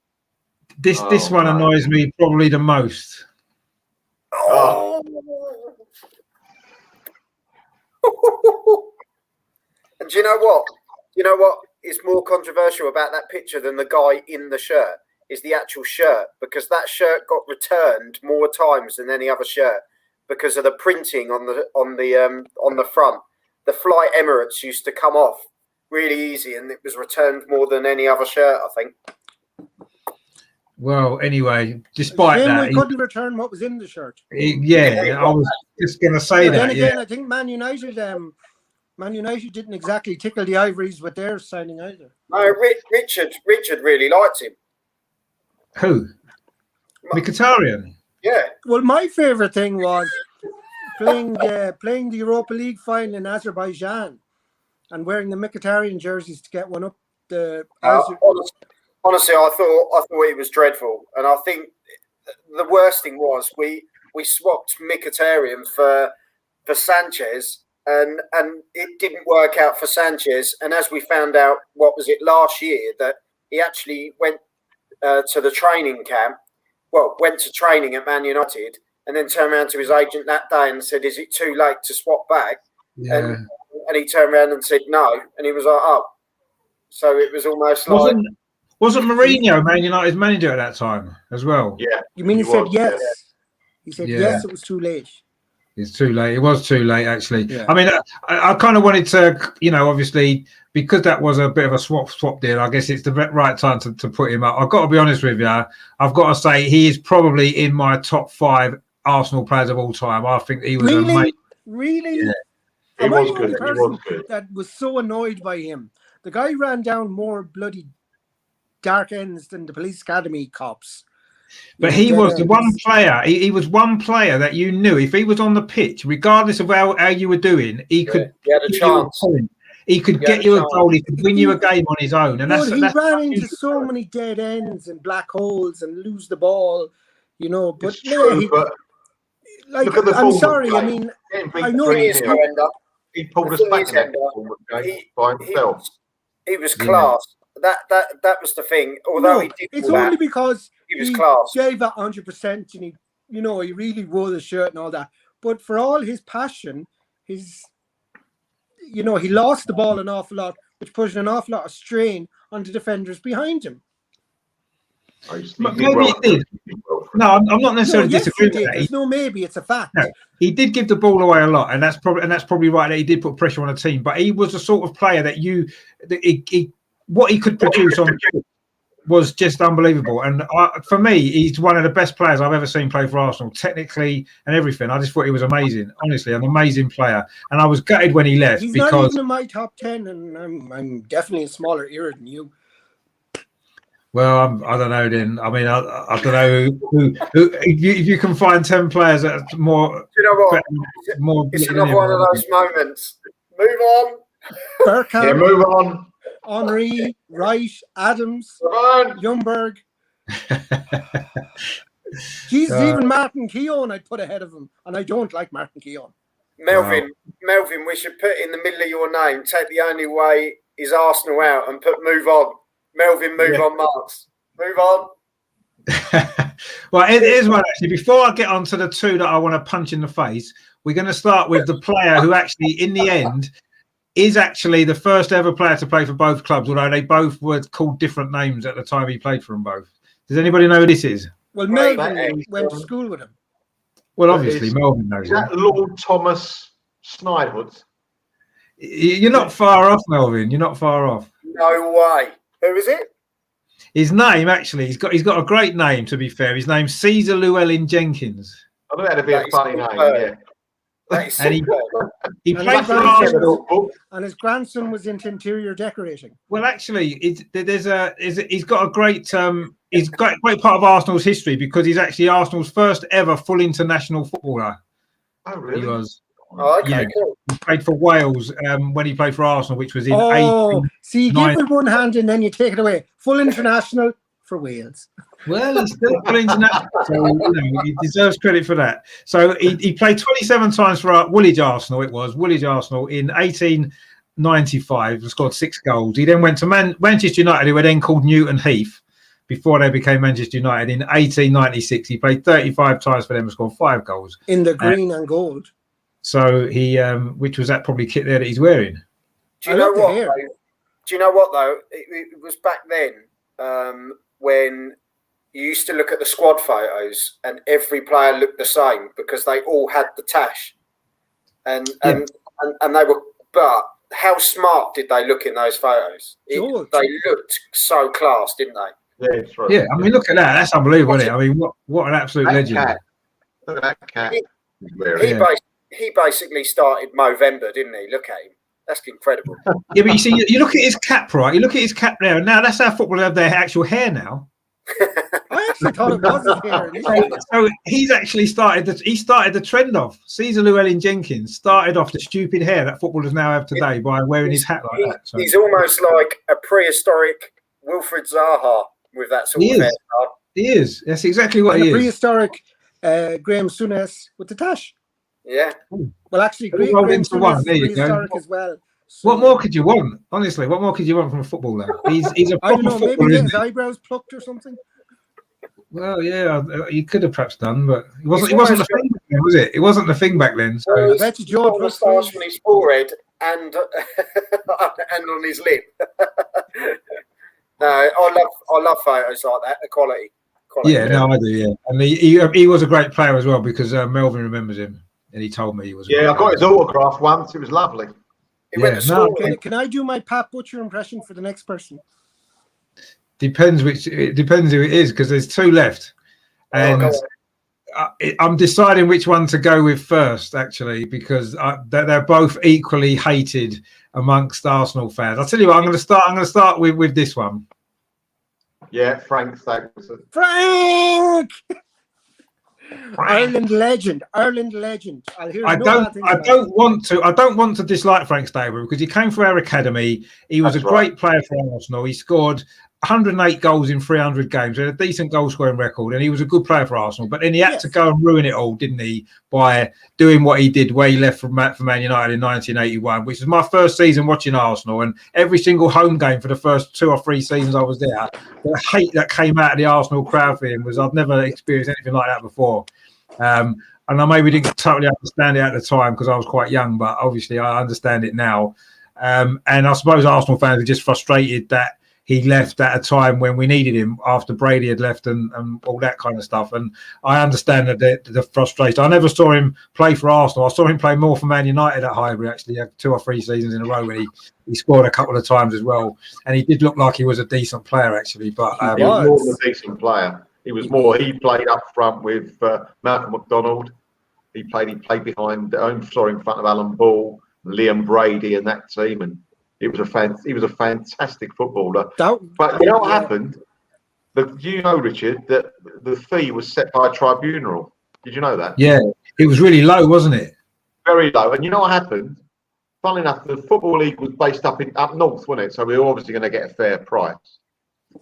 This one annoys me probably the most. Oh. And do you know what? You know what is more controversial about that picture than the guy in the shirt is the actual shirt, because that shirt got returned more times than any other shirt because of the printing on the front. The Fly Emirates used to come off really easy, and it was returned more than any other shirt, I think. Well, anyway, despite that, we couldn't return what was in the shirt. I was just going to say but that. Then again, I think Man United didn't exactly tickle the ivories with their signing either. No, Richard really liked him. Who? Mkhitaryan. Yeah. Well, my favourite thing was playing the Europa League final in Azerbaijan and wearing the Mkhitaryan jerseys to get one up the. Honestly, I thought it was dreadful, and I think the worst thing was we swapped Mkhitaryan for Sanchez, and it didn't work out for Sanchez. And as we found out, last year, that he actually went to the training camp. Well, went to training at Man United, and then turned around to his agent that day and said, "Is it too late to swap back?" Yeah. And he turned around and said no, and he was like, "Oh." So it was almost like. Wasn't Mourinho Man United's manager at that time as well? Yeah. You mean he said yes? He said Yeah. yes, it was too late. It's too late. It was too late, actually. Yeah. I mean, I kind of wanted to, obviously, because that was a bit of a swap deal, I guess it's the right time to put him up. I've got to be honest with you. I've got to say he is probably in my top 5 Arsenal players of all time. I think he was amazing. Really? Yeah. He Am I was the only good. He person was good. that was so annoyed by him? The guy ran down more bloody dark ends than the police academy cops. But he was the one player. He was one player that you knew if he was on the pitch, regardless of how you were doing, he could. He had a chance. He could get you a goal. He could win you a game on his own. And he ran into so many dead ends and black holes and lose the ball, But It's true, but look at the I'm Bournemouth sorry. game. I mean, I know he pulled us back in that Bournemouth game by himself. He was class. That was the thing. Although he did it's only because he was class. Gave it 100%, and he really wore the shirt and all that. But for all his passion, he lost the ball an awful lot, which put an awful lot of strain on the defenders behind him. Maybe he did. No, I'm not necessarily disagreeing with that. There's no maybe, it's a fact. No, he did give the ball away a lot, and that's probably right that he did put pressure on a team. But he was the sort of player that what he could produce on was just unbelievable. And for me, he's one of the best players I've ever seen play for Arsenal, technically and everything. I just thought he was amazing, honestly, an amazing player. And I was gutted when he left. He's because not even in my top 10, and I'm definitely a smaller era than you. Well, I don't know. Then I mean, I don't know who if you can find 10 players that are more. You know what? More. It's another one of those moments. Move on. Bergkamp, Yeah, move on. Henry, Wright, Adams, Ljungberg. Jesus, even Martin Keown I'd put ahead of him, and I don't like Martin Keown. Melvin, we should put in the middle of your name. Take the only way is Arsenal out and put move on. Melvin, move on, Marks. Move on. Well, here's one actually. Before I get on to the 2 that I want to punch in the face, we're going to start with the player who actually, in the end, is actually the first ever player to play for both clubs, although they both were called different names at the time he played for them both. Does anybody know who this is? Well, Melvin went to school with him. Well, obviously, Melvin knows Is that Lord Thomas Snidehood? You're not far off, Melvin. You're not far off. No way. Who is it? His name, actually, he's got a great name, to be fair. His name's Caesar Llewellyn Jenkins. I know that'd be a funny name, yeah. And he played for Arsenal. And his grandson was into interior decorating. Well, actually, he's got a great he's got a great part of Arsenal's history because he's actually Arsenal's first ever full international footballer. Oh, really? He was. Oh, okay, Yeah. cool. He played for Wales when he played for Arsenal, which was in see, you give with one hand and then you take it away. Full international for Wales. Well, he's still full international, so he deserves credit for that. So he played 27 times for Woolwich Arsenal. It was Woolwich Arsenal in 1895. Scored 6 goals. He then went to Manchester United, who were then called Newton Heath, before they became Manchester United in 1896. He played 35 times for them and scored 5 goals in the green and gold. So he, which was that probably kit there that he's wearing. Do you know what? Do you know what though? It was back then when you used to look at the squad photos and every player looked the same because they all had the tash, and they were. But how smart did they look in those photos? They looked so class, didn't they? Yeah, that's right. Yeah, I mean, look at that. That's unbelievable, isn't it? I mean, what an absolute legend. Cat. Look at that cat. He basically started Movember, didn't he? Look at him. That's incredible. Yeah, but you see, you look at his cap, right? You look at his cap there, and now that's how footballers have their actual hair now. I actually thought it was his hair. So he's actually started the trend of Cesar Llewellyn-Jenkins started off the stupid hair that footballers now have today by wearing his hat like that. So. He's almost like a prehistoric Wilfred Zaha with that sort of hair. He is. That's exactly what he is. Prehistoric Graham Souness with the tash. Yeah. Well, actually, Graham Souness is prehistoric as well. So, what more could you want? Honestly, what more could you want from a footballer? He's a proper I don't know, maybe footballer. get his eyebrows plucked or something. Well, yeah, you could have perhaps done, but it wasn't the thing back then, was it? It wasn't the thing back then. So I bet George was stars on his forehead and on his lip. No, I love photos like that. The quality. Yeah, no, I do. Yeah, and he was a great player as well because Melvin remembers him, and he told me he was. I got his autograph once. It was lovely. Can I do my Pat Butcher impression for the next person? Depends who it is because there's two left, and I'm deciding which one to go with first. Actually, because they're both equally hated amongst Arsenal fans. I'll tell you what. I'm going to start with this one. Yeah, Frank Stapleton. Frank! Ireland legend. I don't want to dislike Frank Stapleton because he came through our academy. He was great player for Arsenal. He scored 108 goals in 300 games. He had a decent goal scoring record, and he was a good player for Arsenal. But then he had to go and ruin it all, didn't he? By doing what he did, where he left for Man United in 1981, which was my first season watching Arsenal. And every single home game for the first 2 or 3 seasons I was there, the hate that came out of the Arsenal crowd for him was I've never experienced anything like that before. And I maybe didn't totally understand it at the time because I was quite young, but obviously I understand it now. And I suppose Arsenal fans are just frustrated that he left at a time when we needed him after Brady had left and all that kind of stuff. And I understand that the frustration. I never saw him play for Arsenal. I saw him play more for Man United at Highbury, actually. He had 2 or 3 seasons in a row when he scored a couple of times as well. And he did look like he was a decent player, actually. But he was more than a decent player. He was more. He played up front with Malcolm McDonald. He played behind. In front of Alan Ball, Liam Brady, and that team. And he was a fantastic footballer. But you know what happened? You know, Richard, that the fee was set by a tribunal. Did you know that? Yeah, it was really low, wasn't it? Very low. And you know what happened? Funnily enough, the Football League was based up north, wasn't it? So we were obviously going to get a fair price.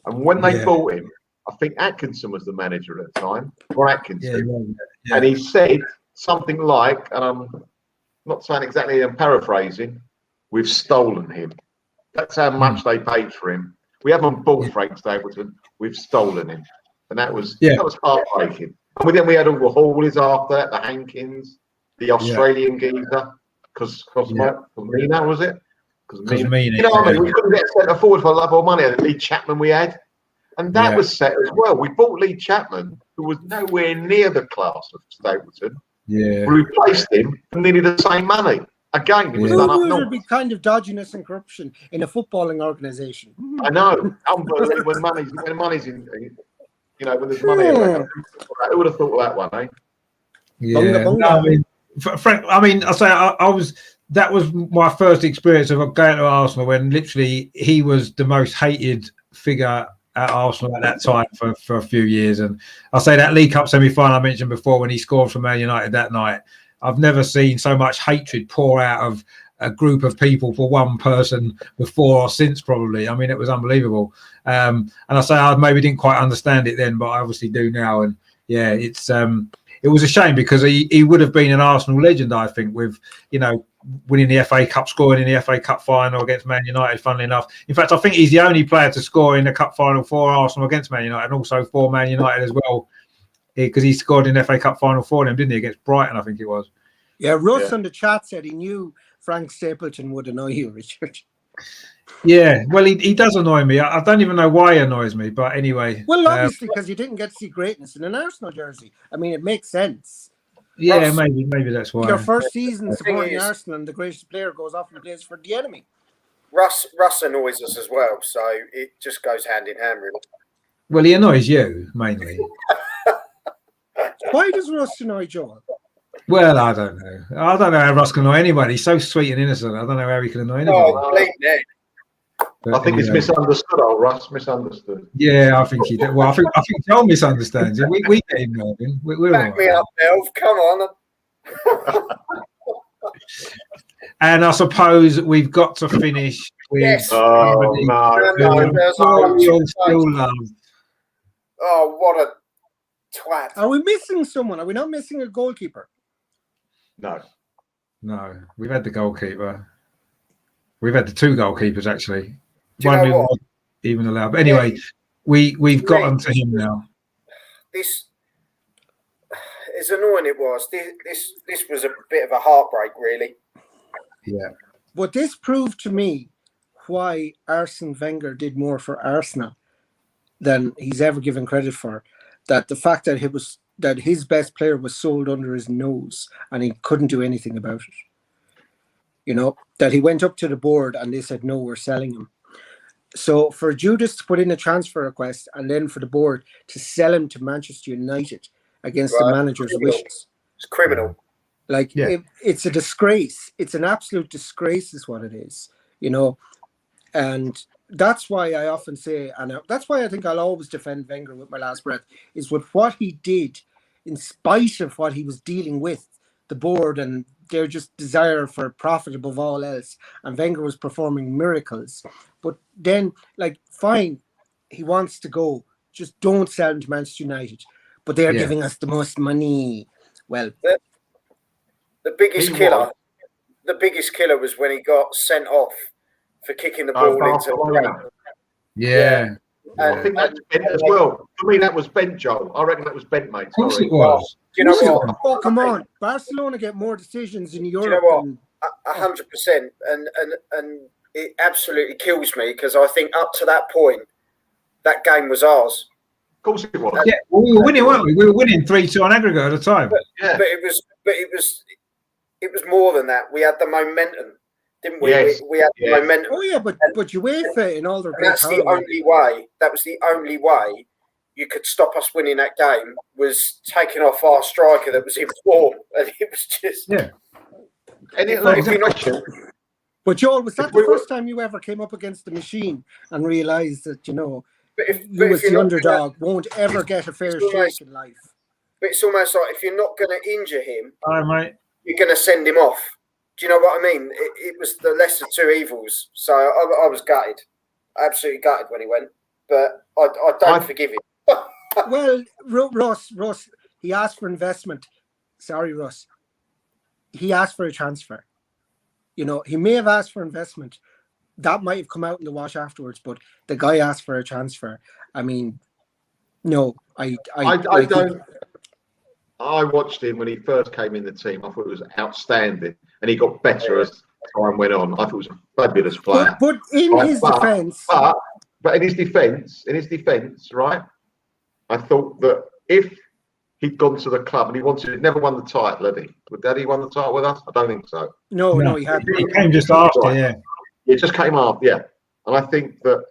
And when they bought him, I think Atkinson was the manager at the time, or Atkinson. Yeah. And he said something like, and I'm not saying exactly, I'm paraphrasing, "We've stolen him." That's how much they paid for him. We haven't bought Frank Stapleton, we've stolen him. And that was heartbreaking. And then we had all the Hawleys after that, the Hankins, the Australian geezer, Cosmina, was it? Cosmina. You know what I mean? We couldn't get centre forward for love or money. The Lee Chapman we had. And that was set as well. We bought Lee Chapman, who was nowhere near the class of Stapleton. Yeah. We replaced him for nearly the same money. Again, it was done up north. There would be kind of dodginess and corruption in a footballing organisation. I know. Unbelievable. when money's in, when there's money around. Who would have thought of that one, eh? Yeah. No, I mean, Frank, that was my first experience of going to Arsenal when literally he was the most hated figure at Arsenal at that time for a few years. And I'll say that League Cup semi-final I mentioned before when he scored for Man United that night, I've never seen so much hatred pour out of a group of people for one person before or since, probably. I mean, it was unbelievable. And I say I maybe didn't quite understand it then, but I obviously do now. And yeah, it was a shame because he would have been an Arsenal legend, I think, with, winning the FA Cup, scoring in the FA Cup final against Man United, funnily enough. In fact, I think he's the only player to score in the Cup final for Arsenal against Man United and also for Man United as well, because he scored in the FA Cup final for them, didn't he, against Brighton, I think it was. Yeah, Russ on the chat said he knew Frank Stapleton would annoy you, Richard. Yeah, well, he does annoy me. I don't even know why he annoys me, but anyway. Well, obviously, because you didn't get to see greatness in an Arsenal jersey. I mean, it makes sense. Yeah, Ross, maybe that's why. Your first season thing supporting is- Arsenal, and the greatest player goes off and plays for the enemy. Russ annoys us as well, so it just goes hand in hand, really. Well, he annoys you mainly. Why does Russ annoy Joel? Well, I don't know. I don't know how Ross can annoy anybody. He's so sweet and innocent. I don't know how he can annoy anybody. Oh, bleep, Ned. But I think it's anyway. misunderstood, old Russ. Misunderstood. Yeah, I think he did. Well, I think Joel misunderstands him. We get him, Melvin. We're all Back right. me up, Melv. Come on. And I suppose we've got to finish with Yes. Oh somebody no! No, there's who one. you'll still love. Oh, what a twat. Are we missing someone? Are we not missing a goalkeeper? No. No, we've had the goalkeeper. We've had the two goalkeepers actually. Do you know who what? wasn't even allowed. But anyway, we've gotten to him now. This, as annoying it was, this was a bit of a heartbreak, really. Yeah. But this proved to me why Arsene Wenger did more for Arsenal than he's ever given credit for. That the fact that his best player was sold under his nose and he couldn't do anything about it. You know, that he went up to the board and they said, no, we're selling him. So for Judas to put in a transfer request and then for the board to sell him to Manchester United against the Right. manager's wishes. It's criminal. Like, Yeah. it's a disgrace. It's an absolute disgrace is what it is, you know. And that's why I often say, and that's why I think I'll always defend Wenger with my last breath, is with what he did, in spite of what he was dealing with, the board and their just desire for profit above all else. And Wenger was performing miracles. But then, like, fine, he wants to go. Just don't sell him to Manchester United. But they're Yeah. giving us the most money. Well, The biggest He killer. was. The biggest killer was when he got sent off for kicking the Oh, ball into the plate. Barcelona. Yeah. I think that's bent as well. For me, that was bent, Joel. I reckon that was bent, mate. Of course Sorry. it was. Do you know Of course it what? was. oh, come on. Barcelona get more decisions in you Europe know what? than 100%, and it absolutely kills me because I think up to that point, that game was ours. Of course it was. Yeah, well, we were winning, weren't we? We were winning 3-2 on aggregate at the time. Yeah. But it was more than that. We had the momentum, didn't we? Yes. We had the Yes. momentum. Oh yeah, but UEFA in all their And that's the only way. That was the only way you could stop us winning that game was taking off our striker that was in form, and it was just. Yeah. Any If you're not- question? But Joel, was that If the we were- first time you ever came up against the machine and realised that but you as you're the not underdog won't ever get a fair It's almost- shake in life? but it's almost like if you're not going to injure him, All right, mate. you're going to send him off. Do you know what I mean? It was the lesser two evils. So I was gutted, absolutely gutted when he went. But I don't forgive him. Well, Ross, he asked for investment. Sorry, Ross. He asked for a transfer. You know, he may have asked for investment. That might have come out in the wash afterwards, but the guy asked for a transfer. I mean, no, I don't. I watched him when he first came in the team. I thought it was outstanding, and he got better as time went on. I thought it was a fabulous player. But in Right, his but- defence, But in his defence, right? I thought that if he'd gone to the club and he'd never won the title, had he? Would Daddy won the title with us? I don't think so. no, he had. He came just after, yeah. It just came up, yeah. And I think that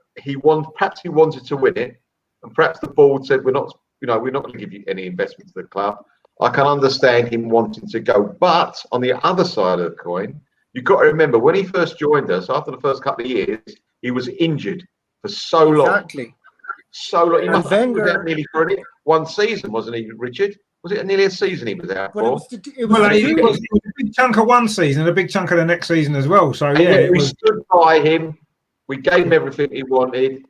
perhaps he wanted to win it, and perhaps the board said we're not going to give you any investment to the club. I can understand him wanting to go, but on the other side of the coin, you've got to remember when he first joined us after the first couple of years, he was injured for so long. Exactly. So long. He And must have been Wenger- out nearly for one season, wasn't he, Richard? Was it nearly a season he was out But for? it was the Well, it thing. was a big chunk of one season, a big chunk of the next season as well. So, And yeah, yet it we was. stood by him. We gave him everything he wanted,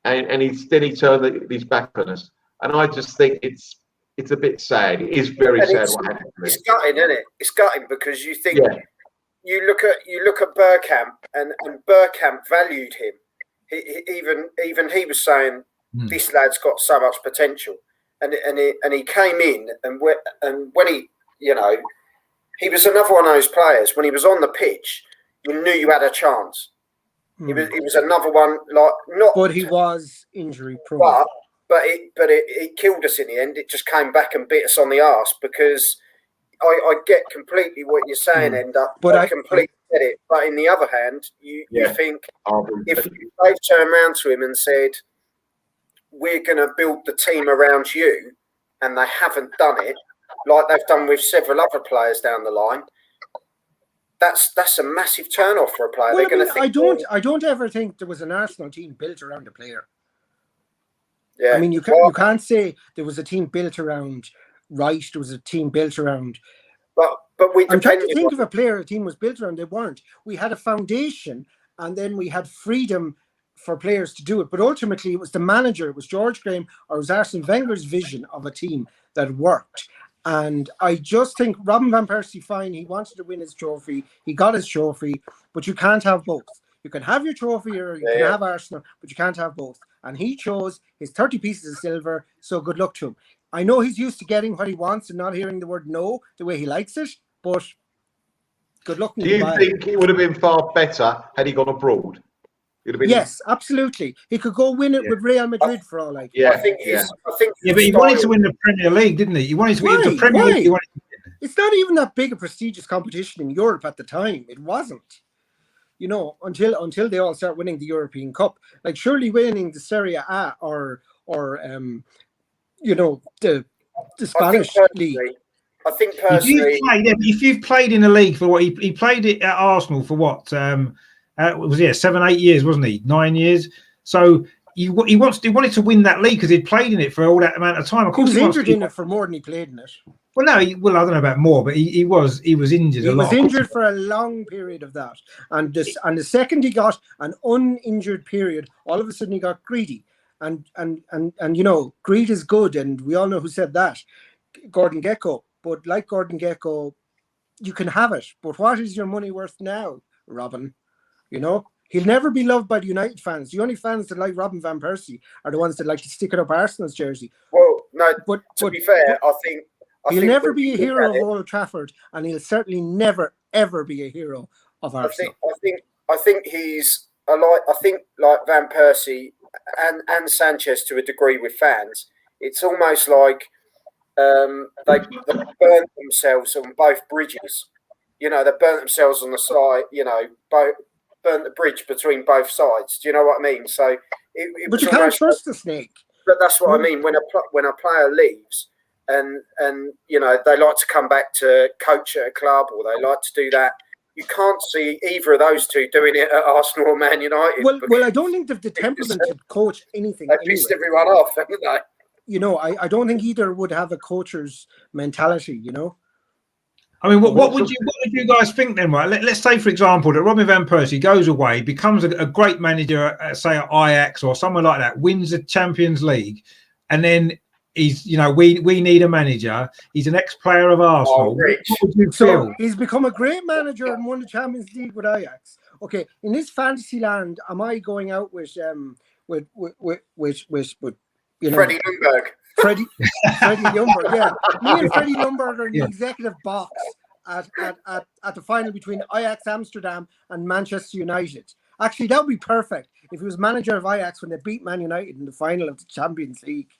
and he turned his back on us. And I just think it's a bit sad. It is very And sad what happened to It's him. gutting, isn't it? It's gutting because you think Yeah. you look at Bergkamp and Bergkamp valued him. Even he was saying this lad's got so much potential, and he came in and when he he was another one of those players. When he was on the pitch, you knew you had a chance. He was another one like not. But he was injury prone. But it killed us in the end. It just came back and bit us on the arse because I get completely what you're saying, Ender. But I completely get it. But in the other hand, you think if they've turned around to him and said, "We're going to build the team around you," and they haven't done it, like they've done with several other players down the line, that's a massive turn off for a player. Well, I don't ever think there was an Arsenal team built around a player. Yeah. I mean, you can't say there was a team built around Wright. There was a team built around. But I'm trying to think of a player a team was built around. They weren't. We had a foundation, and then we had freedom for players to do it. But ultimately, it was the manager. It was George Graham or it was Arsene Wenger's vision of a team that worked. And I just think Robin van Persie, fine, he wanted to win his trophy. He got his trophy, but you can't have both. You can have your trophy or you can have Arsenal, but you can't have both. And he chose his 30 pieces of silver, so good luck to him. I know he's used to getting what he wants and not hearing the word no the way he likes it, but good luck. Do you think it would have been far better had he gone abroad? Yes, absolutely. He could go win it with Real Madrid for all I care. But he wanted to win the Premier League, didn't he? He wanted to win the Premier League. It's not even that big a prestigious competition in Europe at the time. It wasn't. You know, until they all start winning the European Cup. Like surely winning the Serie A or you know, the Spanish league. I think personally, if you've played in the league for what he played it at Arsenal for what was 7-8 years, wasn't he? 9 years. So he wanted to win that league because he'd played in it for all that amount of time. Of course, he was injured in it for more than he played in it. Well, no, I don't know about more, but he was injured a lot. He was injured for a long period of that, and the second he got an uninjured period, all of a sudden he got greedy, and you know, greed is good, and we all know who said that, Gordon Gekko. But like Gordon Gekko, you can have it, but what is your money worth now, Robin? You know, he'll never be loved by the United fans. The only fans that like Robin van Persie are the ones that like to stick it up Arsenal's jersey. Well, no, but to be fair, I think he'll never be a hero of Old Trafford, and he'll certainly never ever be a hero of Arsenal. I think he's like Van Persie and Sanchez to a degree with fans. It's almost like they burnt themselves on both bridges. You know, they burnt themselves on the side. You know, burnt the bridge between both sides. Do you know what I mean? So, but you can't trust the snake. But that's what I mean. When a player leaves. And you know, they like to come back to coach at a club, or they like to do that. You can't see either of those two doing it at Arsenal or Man United. Well, I don't think they've the temperament to coach anything. They pissed everyone off, haven't they? You know, I don't think either would have a coach's mentality. You know. I mean, what would you guys think then? Right, let's say, for example, that Robin van Persie goes away, becomes a great manager, say at Ajax or somewhere like that, wins the Champions League, and then. He's, you know, we need a manager. He's an ex-player of Arsenal. What would you feel? He's become a great manager and won the Champions League with Ajax. Okay, in this fantasy land, am I going out with you know, Freddie Ljungberg? Freddie Ljungberg, yeah. Me and Freddie Ljungberg are in the executive box at the final between Ajax Amsterdam and Manchester United. Actually, that would be perfect if he was manager of Ajax when they beat Man United in the final of the Champions League.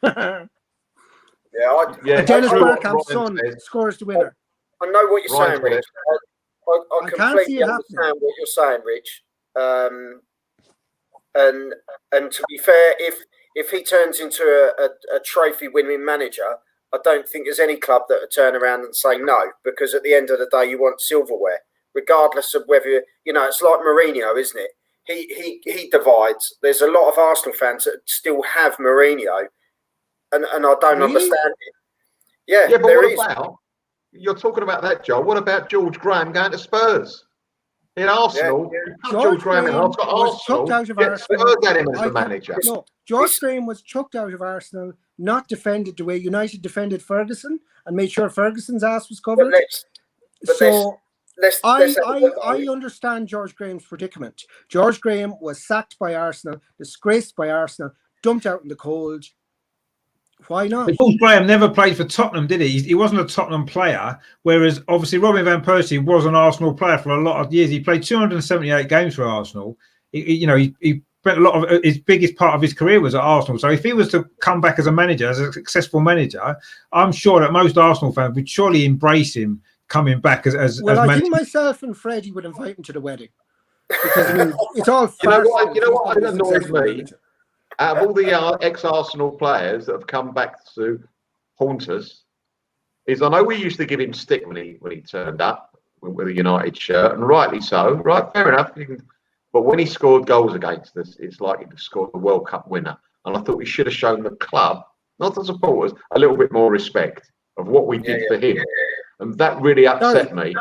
Dennis Bergkamp's son scores the winner. I know what you're saying, Rich. I completely understand what you're saying, Rich. And to be fair, if he turns into a trophy-winning manager, I don't think there's any club that would turn around and say no, because at the end of the day, you want silverware, regardless of whether you know. It's like Mourinho, isn't it? He divides. There's a lot of Arsenal fans that still have Mourinho. And I don't understand it. Yeah, but what about, you're talking about that, Joel. What about George Graham going to Spurs? In Arsenal, George Graham was chucked out of Arsenal. Spurs had him as the manager. No, George Graham was chucked out of Arsenal, not defended the way United defended Ferguson and made sure Ferguson's ass was covered. I understand George Graham's predicament. George Graham was sacked by Arsenal, disgraced by Arsenal, dumped out in the cold. Why not? But George Graham never played for Tottenham, did he? He wasn't a Tottenham player, whereas obviously Robin van Persie was an Arsenal player for a lot of years. He played 278 games for Arsenal. he spent a lot of his biggest part of his career was at Arsenal. So if he was to come back as a manager, as a successful manager, I'm sure that most Arsenal fans would surely embrace him coming back as Well, I manager. think myself and Freddie would invite him to the wedding because I mean it's all. You know what annoys me? Out of all the ex-Arsenal players that have come back to haunt us, is I know we used to give him stick when he turned up with a United shirt, and rightly so. Right, fair enough. But when he scored goals against us, it's like he scored the World Cup winner. And I thought we should have shown the club, not the supporters, a little bit more respect of what we did for him. And that really upset me.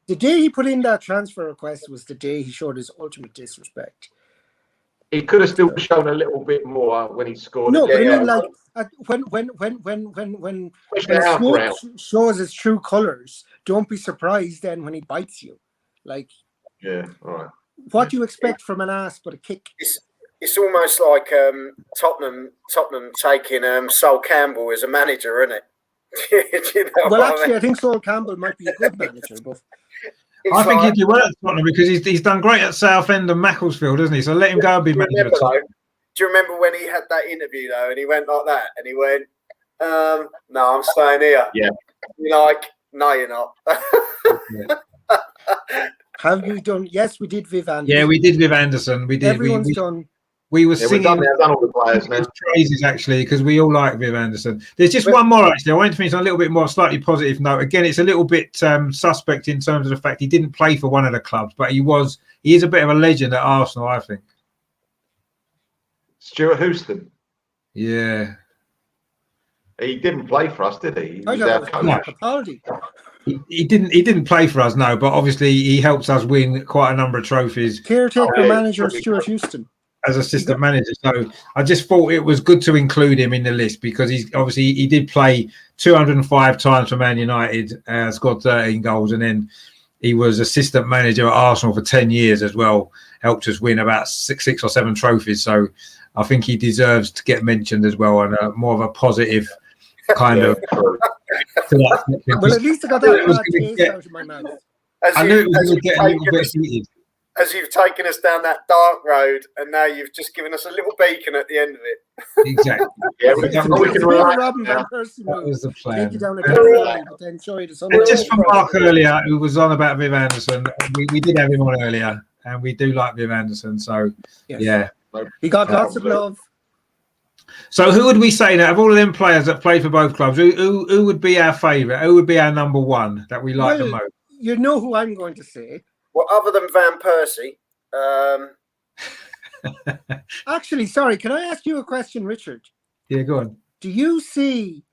The day he put in that transfer request was the day he showed his ultimate disrespect. He could have still shown a little bit more when he scored. No, but I mean, like when Smoke shows his true colours, don't be surprised then when he bites you. Like, yeah, all right. What do you expect from an ass but a kick? It's almost like Tottenham taking Sol Campbell as a manager, isn't it? You know well, actually, I think Sol Campbell might be a good manager, but I think he'd do well at Tottenham because he's done great at Southend and Macclesfield, hasn't he? So let him go and be manager. Do you remember when he had that interview though, and he went like that, and he went, "No, I'm staying here." Yeah. You're like, "No, you're not." Have you done? Yes, we did Viv Anderson. Yeah, we did Viv Anderson. We did. Everyone's done. We were singing. We've done all the players now. Praises actually because we all like Viv Anderson. There's just one more actually. I wanted to mention on a little bit more slightly positive note. Again, it's a little bit suspect in terms of the fact he didn't play for one of the clubs, but he is a bit of a legend at Arsenal, I think. Stuart Houston. Yeah. He didn't play for us, did he? He was our coach. He didn't play for us, no, but obviously he helps us win quite a number of trophies. Caretaker manager Stuart Houston. As assistant manager. So I just thought it was good to include him in the list because he did play 205 times for Man United, scored 13 goals, and then he was assistant manager at Arsenal for 10 years as well, helped us win about six or seven trophies. So I think he deserves to get mentioned as well on a more of a positive kind of. Well, at least I got that taste out of my mouth. I knew it was going to get a little bit heated. As you've taken us down that dark road, and now you've just given us a little beacon at the end of it. Exactly. Yeah, we can relax. That was the plan. Take you down a dark road, but then show you the sun. Just from Mark earlier, who was on about Viv Anderson, we did have him on earlier, and we do like Viv Anderson. So, yeah. He got lots of love. So who would we say now of all of them players that play for both clubs? Who would be our favourite? Who would be our number one that we like the most? You know who I'm going to say. Well, other than Van Persie. Actually, sorry, can I ask you a question, Richard? Yeah, go on. Do you see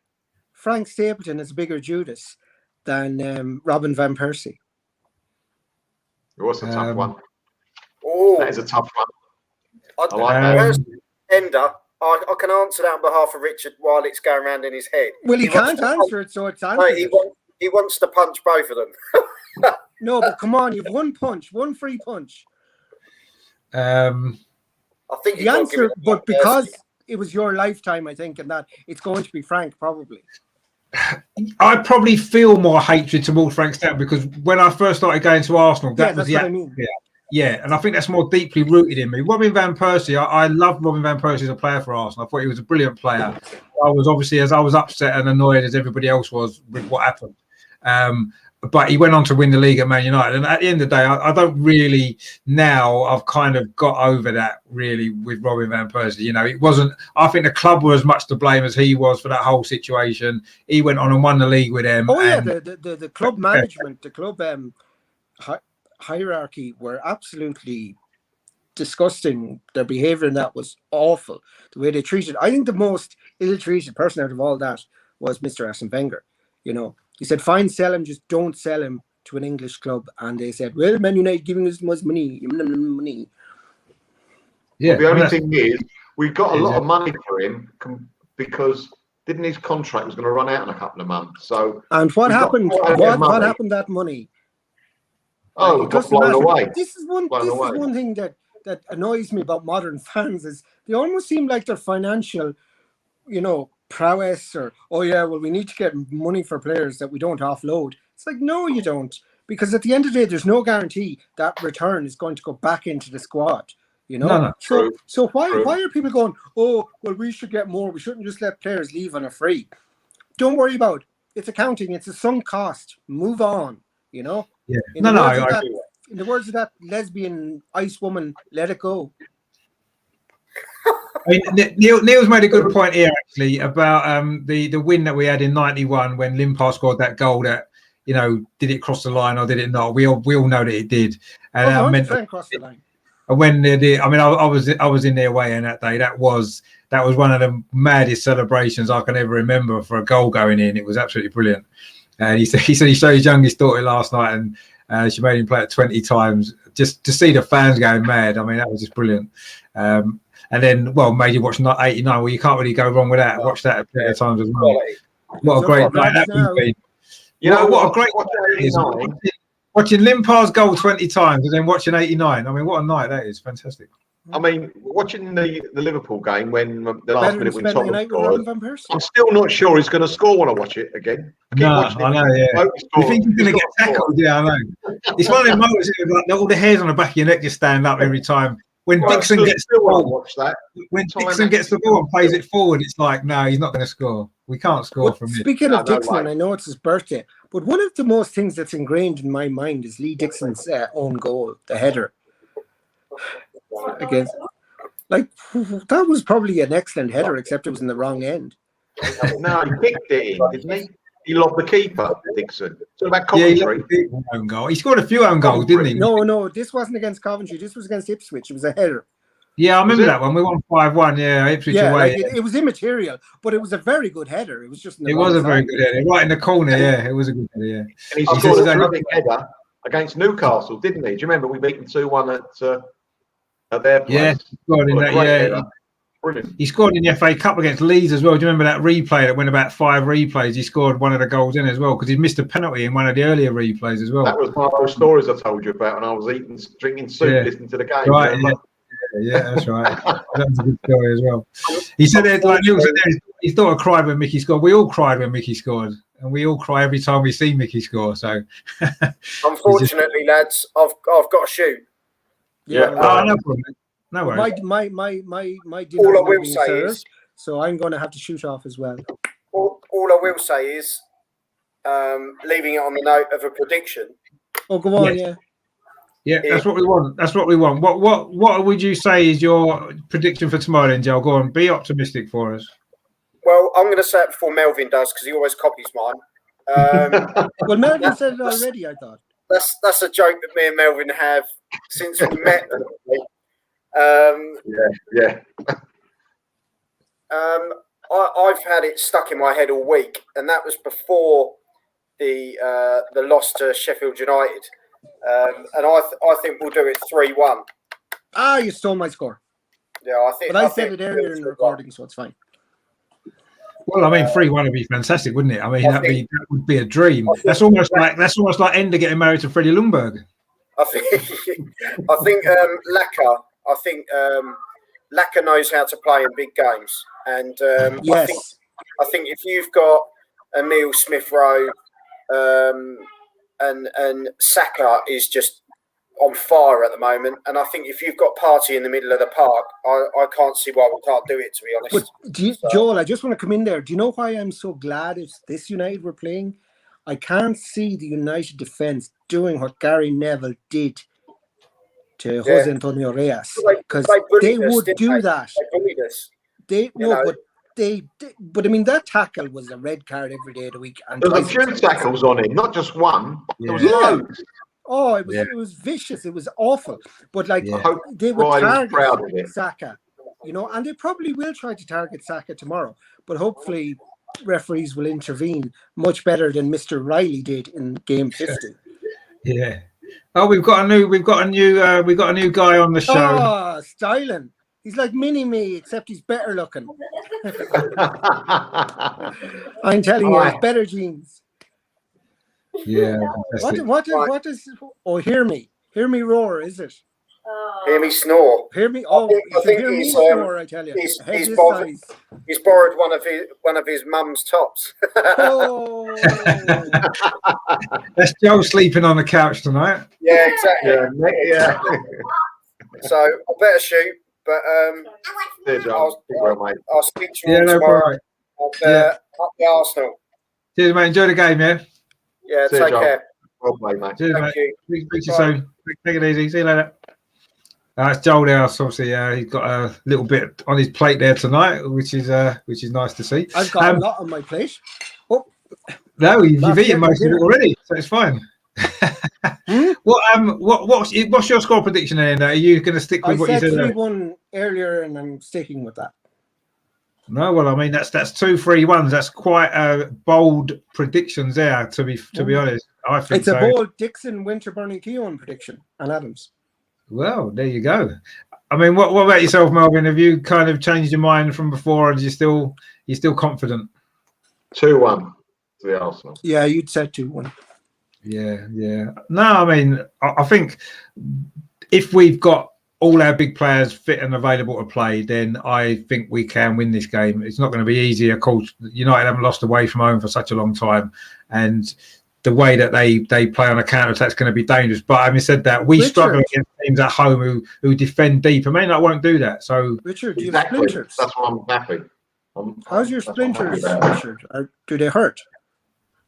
Frank Stapleton as a bigger Judas than Robin Van Persie? What's a tough one? Oh, that is a tough one. I like that. Ender, I can answer that on behalf of Richard while it's going around in his head. Well, he can't answer it, so it's answered. No, he wants to punch both of them. No, but come on, you've one free punch. I think the answer, but because it was your lifetime, I think, and that it's going to be Frank probably. I probably feel more hatred towards Frank Stapleton because when I first started going to Arsenal, that was the what I mean. Yeah, and I think that's more deeply rooted in me. Robin Van Persie, I loved Robin Van Persie as a player for Arsenal. I thought he was a brilliant player. I was obviously, as I was upset and annoyed as everybody else was with what happened. But he went on to win the league at Man United. And at the end of the day, I don't really now, I've kind of got over that really with Robin Van Persie. You know, it wasn't, I think the club were as much to blame as he was for that whole situation. He went on and won the league with them. Oh, yeah, the club management, the club hierarchy were absolutely disgusting. Their behaviour in that was awful. The way they treated, I think the most ill-treated person out of all that was Mr. Arsene Wenger. You know, he said, fine, sell him, just don't sell him to an English club. And they said, well, Man United giving us money. Yeah. Well, the only thing is, we got a lot of money for him because didn't his contract was going to run out in a couple of months? So, and what happened? What happened that money? Oh, it got blown away. This is one thing that annoys me about modern fans is they almost seem like they're financial, prowess or, we need to get money for players that we don't offload. It's like, no, you don't. Because at the end of the day, there's no guarantee that return is going to go back into the squad. You know, No. so why are people going, oh, well, we should get more. We shouldn't just let players leave on a free. Don't worry about it. It's accounting. It's a sunk cost. Move on. You know. Yeah. In the words of that lesbian ice woman, let it go. I mean, Neil's made a good point here actually about the win that we had in '91 when Limpar scored that goal. That, you know, did it cross the line or did it not? We all know that it did. And Oh, 100% cross the line. And when they did, I mean, I was in their way, and that day that was one of the maddest celebrations I can ever remember for a goal going in. It was absolutely brilliant. And he said he showed his youngest daughter last night, and she made him play it 20 times just to see the fans going mad. I mean, that was just brilliant. And then, well, made you watch 89. Well, you can't really go wrong with that. Watch that a few times as well. What a great night that would be. You know what a great night it is. Watching Limpar's goal 20 times and then watching 89. I mean, what a night that is. Fantastic. I mean, watching the Liverpool game when the last minute when Thomas scored, I'm still not sure he's going to score when I watch it again. I know, yeah. You think he's going to get tackled? Yeah, I know. It's one of them moments like all the hairs on the back of your neck just stand up every time. When Dixon gets the ball, Dixon gets the ball and plays it forward, it's like, no, he's not going to score. We can't score from here. Speaking of Dixon, I know it's his birthday, but one of the most things that's ingrained in my mind is Lee Dixon's own goal, the header. Against, like, that was probably an excellent header, except it was in the wrong end. No, he kicked it in, didn't he? He lobbed the keeper, Dixon. So about Coventry. Own goal. He scored a few own goals, didn't he? No, this wasn't against Coventry. This was against Ipswich. It was a header. Yeah, I remember that one. We won 5-1. Yeah, Ipswich away. Like it was immaterial, but it was a very good header. It was just. It was a very good header, right in the corner. Yeah, it was a good header. Yeah, and he scored a terrific header against Newcastle, didn't he? Do you remember we beat them 2-1 at their place? Yeah, he scored in that. Yeah. Brilliant. He scored in the FA Cup against Leeds as well. Do you remember that replay that went about 5 replays? He scored one of the goals in as well because he missed a penalty in one of the earlier replays as well. That was one of those stories I told you about when I was drinking soup, listening to the game. Right, yeah, that's right. That was a good story as well. He said that, like Neil said there, he thought I cried when Mickey scored. We all cried when Mickey scored, and we all cry every time we see Mickey score. So, unfortunately, lads, I've got to shoot. Yeah. No problem. No worries. My all I will say is, so I'm going to have to shoot off as well. All I will say is, leaving it on the note of a prediction. Oh, go on, Yeah, that's what we want. That's what we want. What would you say is your prediction for tomorrow, then, Joel? Go on, be optimistic for us. Well, I'm going to say it before Melvin does because he always copies mine. Well, Melvin said it already, I thought. That's a joke that me and Melvin have since we met. I've had it stuck in my head all week, and that was before the loss to Sheffield United. And I think we'll do it 3-1. Ah, you stole my score. Yeah, I think. But I said it earlier in the recording, so it's fine. Well, I mean, 3-1 would be fantastic, wouldn't it? I mean, that would be a dream. That's almost like Ender getting married to Freddie Ljungberg. I think Laka. I think Laka knows how to play in big games, and yes. I think if you've got Emile Smith-Rowe and Saka is just on fire at the moment, and I think if you've got Partey in the middle of the park, I can't see why we can't do it. To be honest, but Joel, I just want to come in there. Do you know why I'm so glad if this United were playing? I can't see the United defence doing what Gary Neville did to Jose Antonio Reyes, because they would do that. But I mean, that tackle was a red card every day of the week. And there was a few tackles on him, not just one. There was loads. Oh, it was vicious. It was awful. But they would target Saka, and they probably will try to target Saka tomorrow. But hopefully, referees will intervene much better than Mr. Riley did in game 50. Yeah. Oh, we've got a new guy on the show. Oh, styling. He's like mini-me, except he's better looking. I'm telling you, he's better genes. Yeah. What is? Oh, hear me roar, is it? Hear me snore. Hear me. Oh, I think hear me snore. I tell you, he's borrowed one of his mum's tops. Oh, that's Joe sleeping on the couch tonight. Yeah, exactly. Yeah. So I better shoot. But Cheers, John. I'll, Well, mate. I'll speak to you all no tomorrow. problem. Up the Arsenal. Cheers, mate. Enjoy the game, yeah. Yeah, See you, take John. care. Well played, mate. Cheers, Thank mate. you. Speak to you Bye. soon. Take it easy. See you later. It's Joel there. Obviously, he's got a little bit on his plate there tonight, which is nice to see. I've got a lot on my plate. Oh, No, you've Last eaten year, most of it dinner. already, so it's fine. What's your score prediction then? Are you going to stick I with what you said said? 3-1 earlier, and I'm sticking with that. No, well, I mean that's 2-3-1s. That's quite bold predictions there. To be honest, I think It's a so. bold Dixon, Winterburn, and Keown prediction, and Adams. Well, there you go. I mean, what about yourself, Melvin? Have you kind of changed your mind from before, and you're still confident? 2-1 to the Arsenal. Yeah, you'd said 2-1. Yeah. No, I mean, I think if we've got all our big players fit and available to play, then I think we can win this game. It's not going to be easy. Of course, United haven't lost away from home for such a long time, and the way that they play on a counter-attack is going to be dangerous. But having said that, we struggle against teams at home who defend deep. I mean, I won't do that. So, Richard, do you Exactly. have splinters? That's why I'm happy. How's your That's what I'm happy splinters, about. Richard? Do they hurt?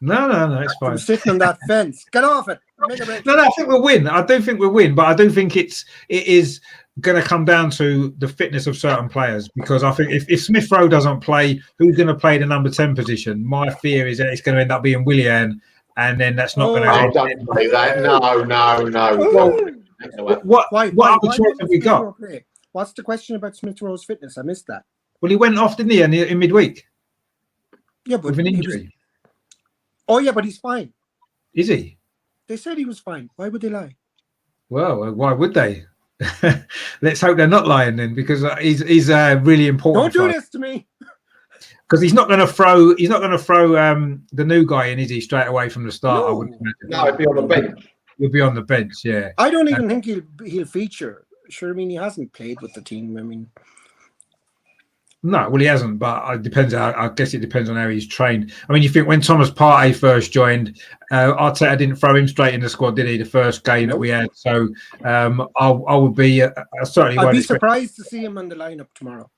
no, it's I'm fine. sitting on that fence. Get off it. Make a break. No, I think we'll win. I do think we'll win, but I do think it is going to come down to the fitness of certain players, because I think if Smith Rowe doesn't play, who's going to play the number 10 position? My fear is that it's going to end up being Willian, and then that's not going to. Oh, don't say that. No. What Why other choice didn't have we Smith got? Rowe play? What's the question about Smith Rowe's fitness? I missed that. Well, he went off, didn't he, in midweek Yeah, but with an he injury? was- Oh yeah, but he's fine. Is he? They said he was fine. Why would they lie? Well, why would they? Let's hope they're not lying then, because he's really important. Don't do this to me. Because he's not going to throw the new guy in, is he, straight away from the start? I No. wouldn't imagine. No, it'd be on the bench. He'll be on the bench, yeah. I don't even think he'll feature. Sure, I mean he hasn't played with the team. I mean, No, well, he hasn't, but it depends. I guess it depends on how he's trained. I mean, you think when Thomas Partey first joined, Arteta didn't throw him straight in the squad, did he? The first game that we had. So I would be certainly. I'd be surprised to see him on the lineup tomorrow.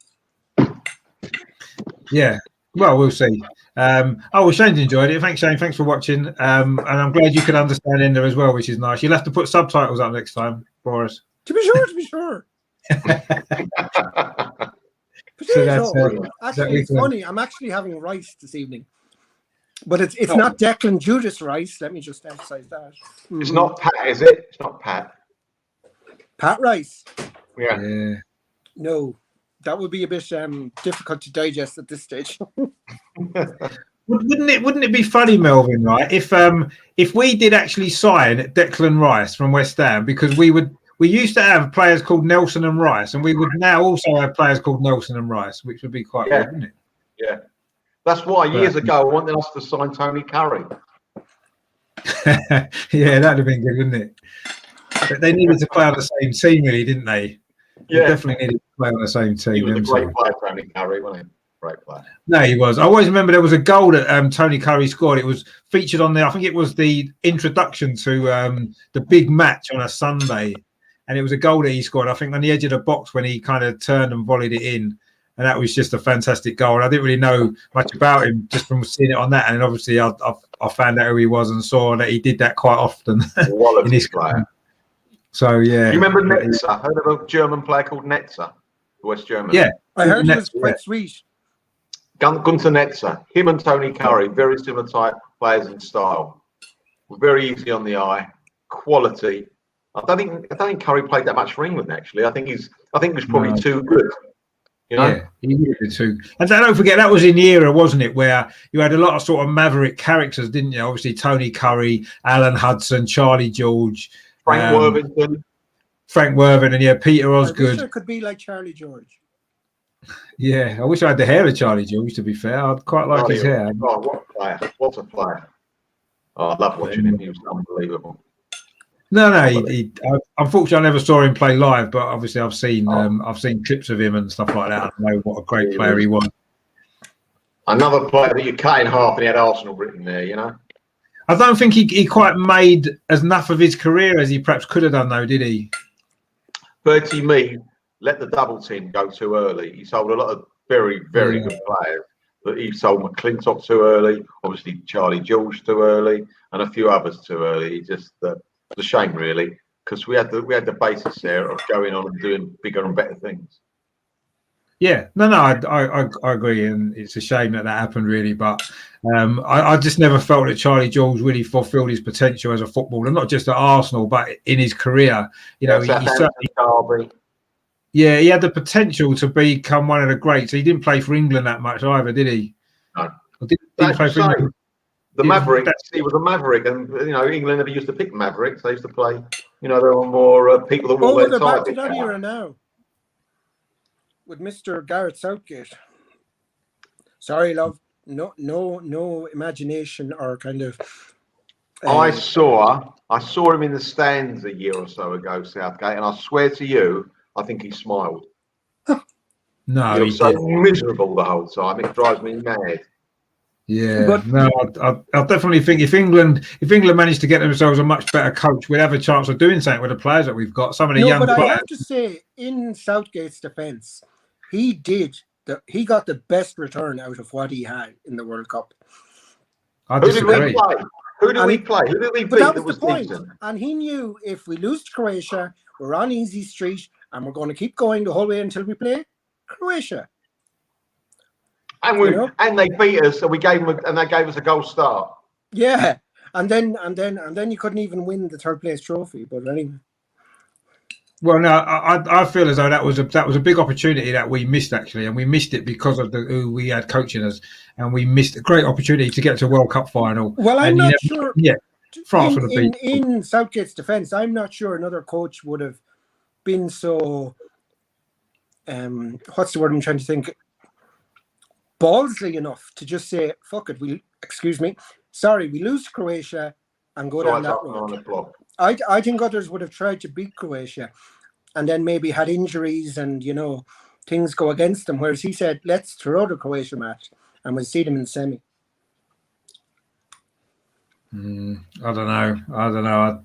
Yeah. Well, we'll see. Well, Shane's enjoyed it. Thanks, Shane. Thanks for watching. And I'm glad you could understand Ender as well, which is nice. You'll have to put subtitles up next time for us. To be sure. So that's Actually, it's funny. I'm actually having rice this evening, but it's not Declan Judas rice. Let me just emphasize that. It's not Pat, is it? It's not Pat. Pat rice. Yeah. No, that would be a bit difficult to digest at this stage. Wouldn't it be funny, Melvin? Right, if we did actually sign Declan Rice from West Ham, because we used to have players called Nelson and Rice, and we would now also have players called Nelson and Rice, which would be quite good, wouldn't it? Yeah. That's why years ago I wanted us to sign Tony Curry. Yeah, that'd have been good, wouldn't it? But they needed to play on the same team, really, didn't they? They definitely needed to play on the same team. He was a great player, Tony Curry, wasn't he? Great player. No, he was. I always remember there was a goal that Tony Curry scored. It was featured on there. I think it was the introduction to the big match on a Sunday. And it was a goal that he scored, I think, on the edge of the box when he kind of turned and volleyed it in. And that was just a fantastic goal. And I didn't really know much about him just from seeing it on that. And obviously, I found out who he was and saw that he did that quite often in his player. So, yeah. You remember Netzer? Heard of a German player called Netzer? West German. Yeah. I heard he was quite sweet. Gunter Netzer. Him and Tony Curry, very similar type players in style. Very easy on the eye. Quality. I don't think Curry played that much for England. Actually, I think he was probably too good. You know? Yeah, he did too. And don't forget that was in the era, wasn't it, where you had a lot of sort of maverick characters, didn't you? Obviously, Tony Curry, Alan Hudson, Charlie George, Frank Worthington, and Peter Osgood. I wish I could be like Charlie George. Yeah, I wish I had the hair of Charlie George. To be fair, I'd quite like his hair. Oh, what a player! What a player! Oh, I love watching him. He was unbelievable. No, unfortunately, I never saw him play live, but obviously, I've seen clips of him and stuff like that. I know what a great player he was. Another player that you cut in half, and he had Arsenal written there. You know, I don't think he quite made enough of his career as he perhaps could have done, though, did he? Bertie Mee let the double team go too early. He sold a lot of very, very good players. But he sold McClintock too early, obviously Charlie George too early, and a few others too early. He just it's a shame really, because we had the basis there of going on and doing bigger and better things. Yeah, no, I agree, and it's a shame that happened really. But I just never felt that Charlie George really fulfilled his potential as a footballer, not just at Arsenal, but in his career. You know, he certainly. Yeah, he had the potential to become one of the greats. He didn't play for England that much either, did he? No. Didn't play for England. The Maverick, he was a Maverick, and you know England never used to pick Mavericks. They used to play. You know, there were more people that were. They're back to that era now with Mr. Gareth Southgate. Sorry, love. No imagination or kind of. I saw him in the stands a year or so ago, Southgate, and I swear to you, I think he smiled. No, he was so miserable the whole time. It drives me mad. Yeah, but no, I definitely think if England managed to get themselves a much better coach, we'd have a chance of doing something with the players that we've got. Some of the young players. I have to say, in Southgate's defence, he got the best return out of what he had in the World Cup. I disagree. Who did we play? Who did we beat? That was the point. And he knew if we lose to Croatia, we're on easy street, and we're going to keep going the whole way until we play Croatia. And they beat us, so we gave them, and they gave us a goal start. Yeah, and then you couldn't even win the third place trophy. But anyway. Well, no, I feel as though that was a big opportunity that we missed actually, and we missed it because of who we had coaching us, and we missed a great opportunity to get to a World Cup final. Well, I'm not sure. Yeah, France would have been. In Southgate's defence, I'm not sure another coach would have been so. What's the word I'm trying to think? Ballsy enough to just say, "Fuck it, we lose to Croatia and go down that road." I think others would have tried to beat Croatia, and then maybe had injuries and things go against them. Whereas he said, "Let's throw the Croatia match and we'll see them in semi." I don't know.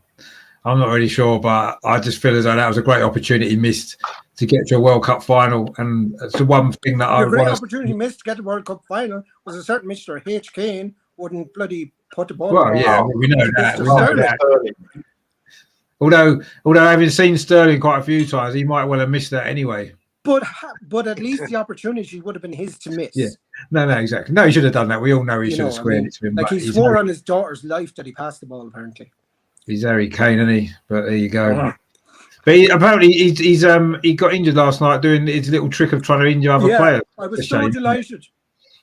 I'm not really sure, but I just feel as though that was a great opportunity missed to get to a World Cup final, and it's the one thing that I great opportunity missed to get the World Cup final was a certain Mr. H. Kane wouldn't bloody put the ball. Well, yeah, we know that. Although having seen Sterling quite a few times, he might well have missed that anyway. But at least the opportunity would have been his to miss. Yeah, no, exactly. No, he should have done that. We all know he should have squared it to him. Like he swore on his daughter's life that he passed the ball. Apparently, he's Harry Kane, isn't he? But there you go. But apparently he got injured last night doing his little trick of trying to injure other players. I was so delighted.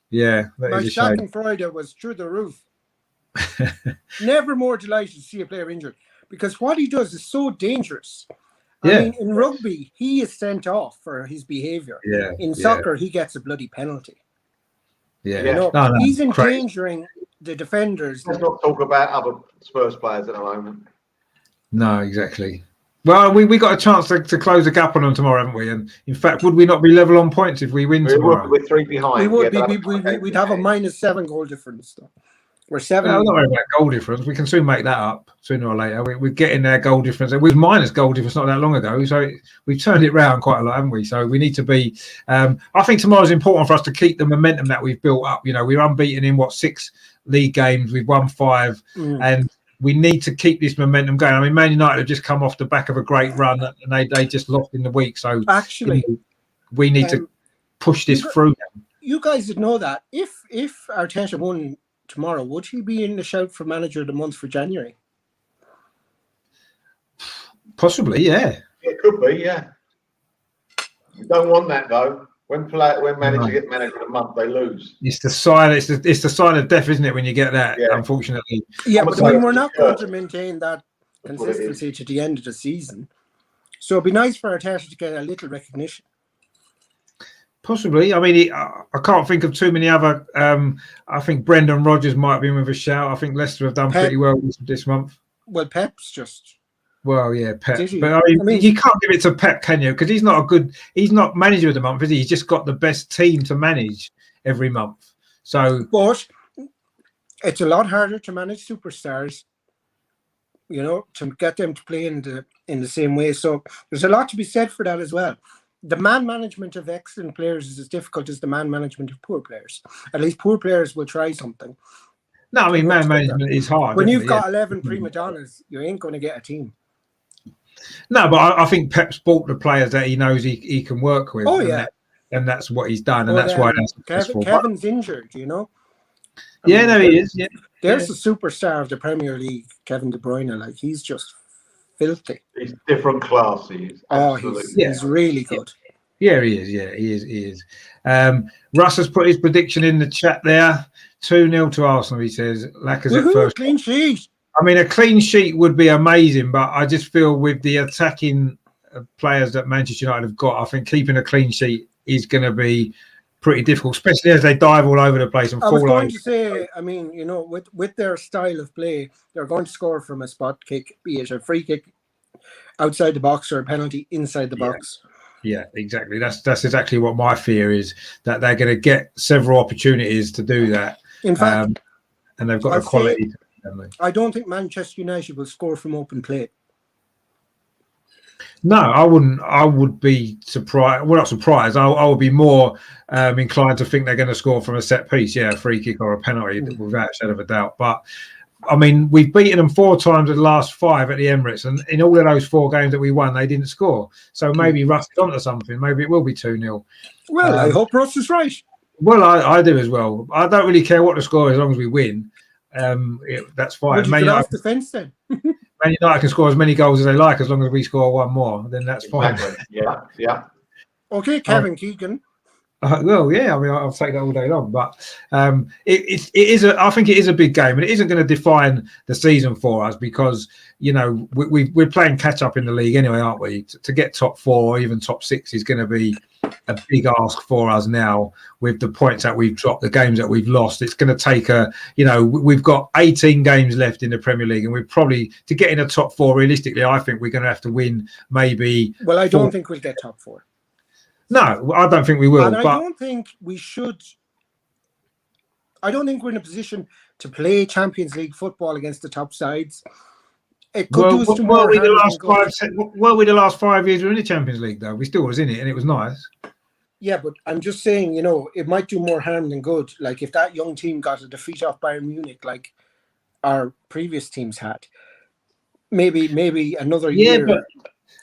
Yeah, my second Friday was through the roof. Never more delighted to see a player injured, because what he does is so dangerous. I mean, in rugby, he is sent off for his behaviour. Yeah. In soccer, he gets a bloody penalty. Yeah. He's endangering the defenders. Let's not talk about other Spurs players at the moment. No, exactly. Well, we got a chance to close the gap on them tomorrow, haven't we? And in fact, would we not be level on points if we win tomorrow? We're 3 behind. We would be. We'd have a -7 goal difference, though. We're 7. No, I'm not worried about goal difference. We can soon make that up sooner or later. We're getting their goal difference. We was minus goal difference not that long ago, so we've turned it round quite a lot, haven't we? So we need to be. I think tomorrow's important for us to keep the momentum that we've built up. We're unbeaten in 6 league games. We've won 5, and we need to keep this momentum going. I mean, Man United have just come off the back of a great run, and they just lost in the week. So actually, we need to push this through. You guys would know that if Arteta won tomorrow, would he be in the shout for manager of the month for January? Possibly, yeah. It could be, yeah. You don't want that though. When manager get manager of the month, they lose. It's the sign. It's the sign of death, isn't it? When you get that, unfortunately. Yeah, but we're not going to maintain that consistency to the end of the season. So it'd be nice for Arteta to get a little recognition. Possibly. I mean, I can't think of too many other. I think Brendan Rodgers might have been with a shout. I think Leicester have done pretty well this month. Well, Pep's just. Well, yeah, Pep. But I mean, you can't give it to Pep, can you? Because he's not manager of the month, is he? He's just got the best team to manage every month. So, but it's a lot harder to manage superstars you know, to get them to play in the same way. So there's a lot to be said for that as well. The man management of excellent players is as difficult as the man management of poor players. At least poor players will try something. No, I mean, man management is hard. When you've got 11 prima donnas, you ain't going to get a team. No, but I think Pep's bought the players that he knows he can work with. Oh, yeah. And that's what he's done, and that's why that's successful. Kevin's injured, you know? He is. Yeah. There's the superstar of the Premier League, Kevin De Bruyne. Like, he's just filthy. He's different class. He's really good. Yeah, he is. Yeah, he is. Russ has put his prediction in the chat there. 2-0 to Arsenal, he says. Lacazette first. Clean sheet. I mean, a clean sheet would be amazing, but I just feel with the attacking players that Manchester United have got, I think keeping a clean sheet is going to be pretty difficult, especially as they dive all over the place and fall over. I was going to say, I mean, you know, with their style of play, they're going to score from a spot kick, be it a free kick outside the box or a penalty inside the box. Yeah, exactly. That's exactly what my fear is, that they're going to get several opportunities to do that. In fact, and they've got the quality. I don't think Manchester United will score from open play. No, I wouldn't. I would be surprised. Well, not surprised. I would be more inclined to think they're going to score from a set piece, a free kick or a penalty, without a shadow of a doubt. But I mean, we've beaten them 4 times in the last 5 at the Emirates, and in all of those 4 games that we won, they didn't score. So maybe Russ is onto something. Maybe it will be 2-0. Well, I hope Russ is right. Well, I do as well. I don't really care what the score is as long as we win. That's fine. Man United defense then. Man United can score as many goals as they like as long as we score 1 more. Then that's fine. Yeah. Okay, Kevin Keegan. Well, yeah. I mean, I'll take that all day long. But it is. I think it is a big game, and it isn't going to define the season for us because you know we're playing catch up in the league anyway, aren't we? To get top 4 or even top 6 is going to be a big ask for us now with the points that we've dropped, the games that we've lost. It's going to take we've got 18 games left in the Premier League, and we're probably, to get in a top 4 realistically, I think we're going to have to win maybe. Well, I don't think we'll get top 4. No, I don't think we will. And I don't think we should. I don't think we're in a position to play Champions League football against the top sides. It could do us to more. Were we the last 5 years we were in the Champions League, though? We still was in it, and it was nice. Yeah, but I'm just saying, you know, it might do more harm than good. Like if that young team got a defeat off Bayern Munich, like our previous teams had, maybe another year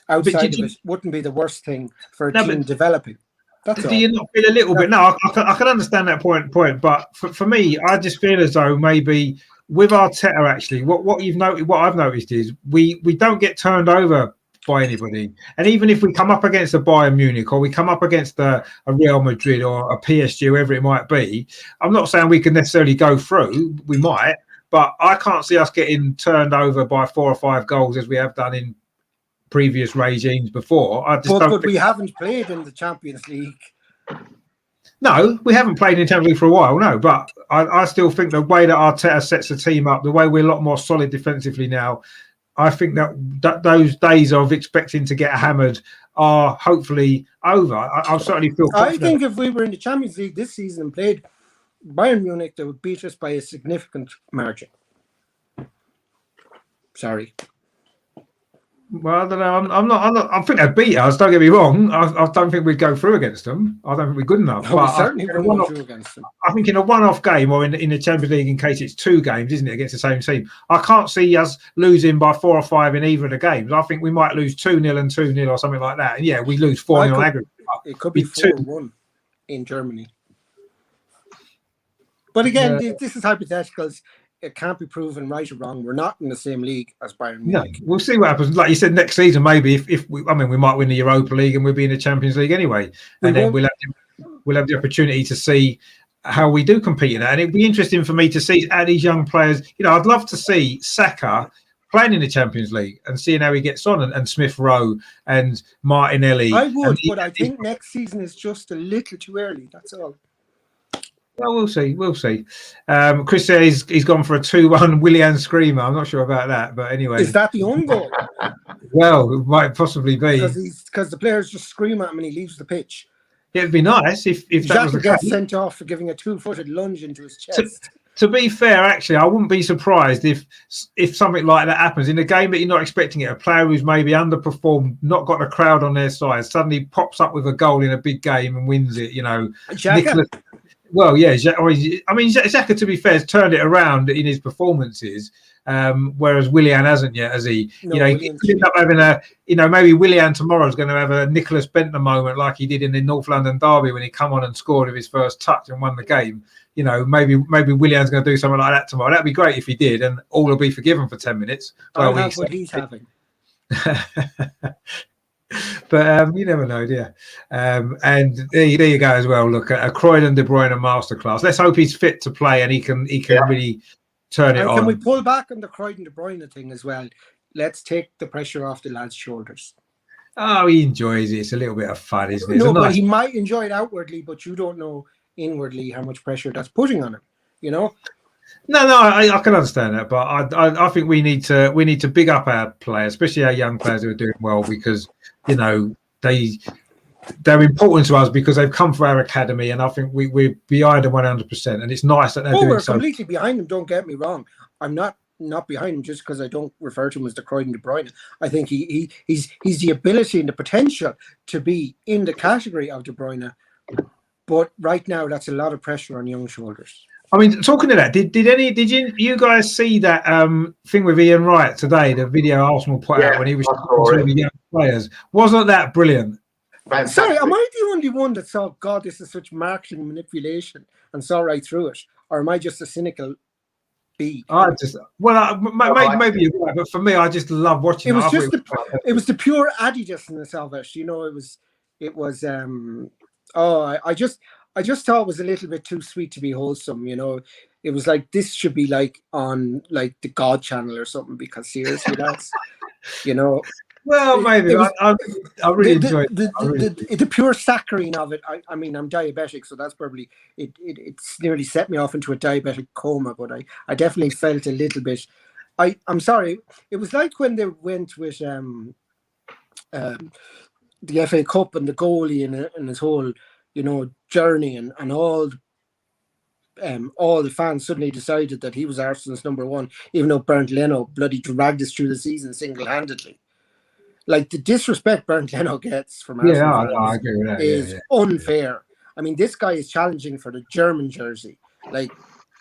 outside of it wouldn't be the worst thing for a team developing. That's all. Do you not feel a little bit? No, I can understand that point. But for me, I just feel as though maybe with Arteta, actually, what I've noticed is we don't get turned over by anybody. And even if we come up against a Bayern Munich or we come up against a Real Madrid or a PSG, whoever it might be, I'm not saying we can necessarily go through. We might, but I can't see us getting turned over by 4 or 5 goals as we have done in previous regimes before. But we haven't played in the Champions League. No, we haven't played in the Champions League for a while, no. But I still think the way that Arteta sets the team up, the way we're a lot more solid defensively now, I think that those days of expecting to get hammered are hopefully over. I'll certainly feel confident. I think if we were in the Champions League this season and played Bayern Munich, they would beat us by a significant margin. Sorry. Well, I don't know. I'm not. I think they'd beat us. Don't get me wrong. I don't think we'd go through against them. I don't think we're good enough. No, but certainly wouldn't go through against them. I think in a one-off game or in the Champions League, in case it's 2 games, isn't it, against the same team? I can't see us losing by 4 or 5 in either of the games. I think we might lose 2-0 and 2-0 or something like that. And yeah, we lose 4-0 on aggregate. It could be 4-1 in Germany. But again, this is hypotheticals. It can't be proven right or wrong. We're not in the same league as Bayern Munich. No, we'll see what happens. Like you said, next season maybe if we might win the Europa League and we'll be in the Champions League anyway, and then we'll have the opportunity to see how we do compete in that. And it'd be interesting for me to see how these young players. You know, I'd love to see Saka playing in the Champions League and seeing how he gets on, and Smith Rowe and Martinelli. I would, but I think next season is just a little too early. That's all. Well, we'll see. Chris says he's gone for a 2-1 Willian screamer. I'm not sure about that, but anyway. Is that the own goal? Well, it might possibly be. Because the players just scream at him and he leaves the pitch. It'd be nice if that was the case. Gets sent off for giving a 2-footed lunge into his chest. to be fair, actually, I wouldn't be surprised if something like that happens in a game that you're not expecting it. A player who's maybe underperformed, not got a crowd on their side, suddenly pops up with a goal in a big game and wins it. You know, Xhaka. Well, yeah. I mean, Xhaka, to be fair, has turned it around in his performances, whereas Willian hasn't yet, has he? No, You know, he could end up having maybe Willian tomorrow is going to have a Nicholas Bentner moment like he did in the North London derby when he come on and scored with his first touch and won the game. You know, maybe Willian's going to do something like that tomorrow. That'd be great if he did, and all will be forgiven for 10 minutes. I have what he's having. But you never know, do you? And there you go as well. Look, a Croydon De Bruyne masterclass. Let's hope he's fit to play and he can really turn it on. Can we pull back on the Croydon De Bruyne thing as well? Let's take the pressure off the lad's shoulders. Oh, he enjoys it. It's a little bit of fun, isn't it? No, but he might enjoy it outwardly, but you don't know inwardly how much pressure that's putting on him. You know. No, I can understand that, but I think we need to big up our players, especially our young players who are doing well, because you know they're important to us because they've come from our academy, and I think we're behind them 100%, and it's nice that they're doing we're so. Completely behind them. Don't get me wrong. I'm not behind him just because I don't refer to him as the Croydon De Bruyne. I think he's the ability and the potential to be in the category of De Bruyne, but right now that's a lot of pressure on young shoulders. I mean, talking to that, did you guys see that thing with Ian Wright today? The video Arsenal put out when he was talking to the young players. Wasn't that brilliant? Fantastic. Sorry, am I the only one that saw, God, this is such marketing manipulation and saw right through it, or am I just a cynical bee? Maybe you're right, but for me, I just love watching. It was just it was the pure Adidas-ness of it. You know, it was. I just thought it was a little bit too sweet to be wholesome, you know. It was like this should be like on like the God channel or something, because seriously, that's, you know. Well, maybe I really enjoyed the pure saccharine of it. I mean, I'm diabetic, so that's probably it's nearly set me off into a diabetic coma. But I definitely felt a little bit. I'm sorry. It was like when they went with the FA Cup and the goalie and his whole, you know, journey, and all the fans suddenly decided that he was Arsenal's number one, even though Bernd Leno bloody dragged us through the season single-handedly. Like, the disrespect Bernd Leno gets from Arsenal I agree with that. is unfair. I mean, this guy is challenging for the German jersey. Like,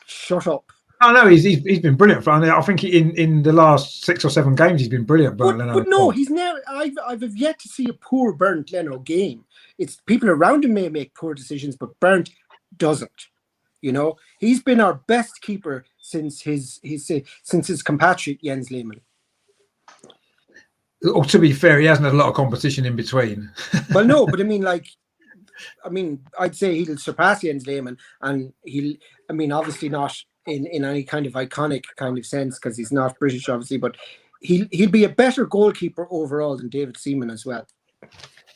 shut up. Oh no, he's been brilliant. I think in the last 6 or 7 games he's been brilliant. But no, he's never. I've yet to see a poor Bernd Leno game. It's people around him may make poor decisions, but Bernd doesn't. You know, he's been our best keeper since his compatriot Jens Lehmann. Oh, to be fair, he hasn't had a lot of competition in between. Well, no, but I'd say he'll surpass Jens Lehmann, and obviously not in any kind of iconic kind of sense, because he's not British, obviously, but he'll be a better goalkeeper overall than David Seaman as well.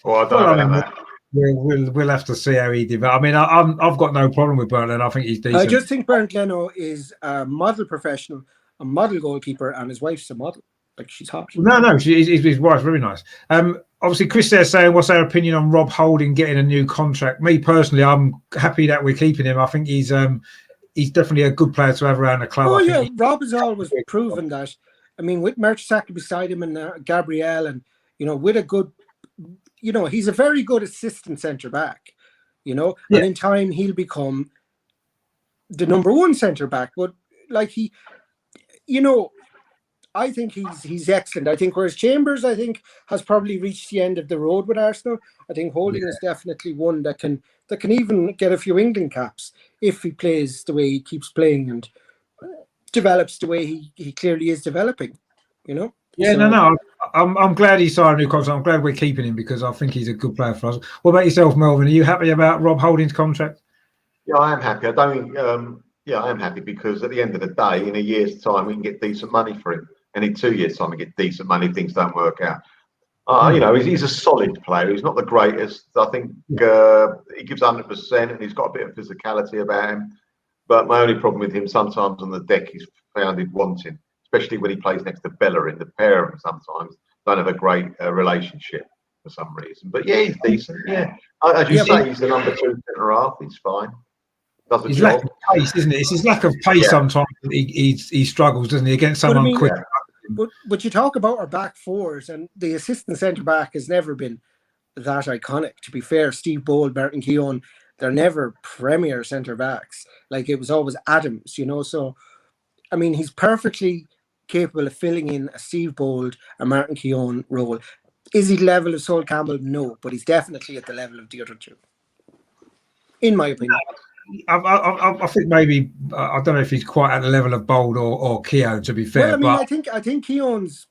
Well, I don't know about that. We'll have to see how he develops. I mean, I've got no problem with Bernd Leno. I think he's decent. I just think Bernd Leno is a model professional, a model goalkeeper, and his wife's a model. Like, she's hot. No, his wife's very nice. Obviously, Chris there saying, what's our opinion on Rob Holding getting a new contract? Me personally, I'm happy that we're keeping him. I think he's definitely a good player to have around the club. Oh yeah, Rob has always proven that. I mean, with Mertesacker beside him and Gabriel, and you know, with a good, you know, he's a very good assistant centre back. You know, and in time he'll become the number one centre back. But like I think he's excellent. I think whereas Chambers, I think, has probably reached the end of the road with Arsenal. I think Holding is definitely one that can even get a few England caps if he plays the way he keeps playing and develops the way he clearly is developing. You know? Yeah, so, no. I'm glad he signed a new contract. I'm glad we're keeping him because I think he's a good player for us. What about yourself, Melvin? Are you happy about Rob Holding's contract? Yeah, I am happy. I am happy because at the end of the day, in a year's time, we can get decent money for him. And in 2 years' time, we get decent money if things don't work out. You know, he's a solid player. He's not the greatest. I think he gives 100% and he's got a bit of physicality about him. But my only problem with him, sometimes on the deck, he's found it wanting, especially when he plays next to Bellerin. The pair of them sometimes don't have a great relationship for some reason. But yeah, he's decent. Yeah, as you say, he's the number 2 centre half. He's fine. does the his job. lack of pace, isn't it? It's his lack of pace Yeah. sometimes. He struggles, doesn't he, against But I someone mean, quick. But you talk about our back fours, and the assistant centre back has never been that iconic. To be fair, Steve Bold, Martin Keown, they're never premier centre backs. Like, it was always Adams, you know. So, I mean, he's perfectly capable of filling in a Steve Bold, a Martin Keown role. Is he the level of Sol Campbell? No, but he's definitely at the level of the other two, in my opinion. I think maybe I don't know if he's quite at the level of Bold or Keown, to be fair. Well, I mean, but I think Keown's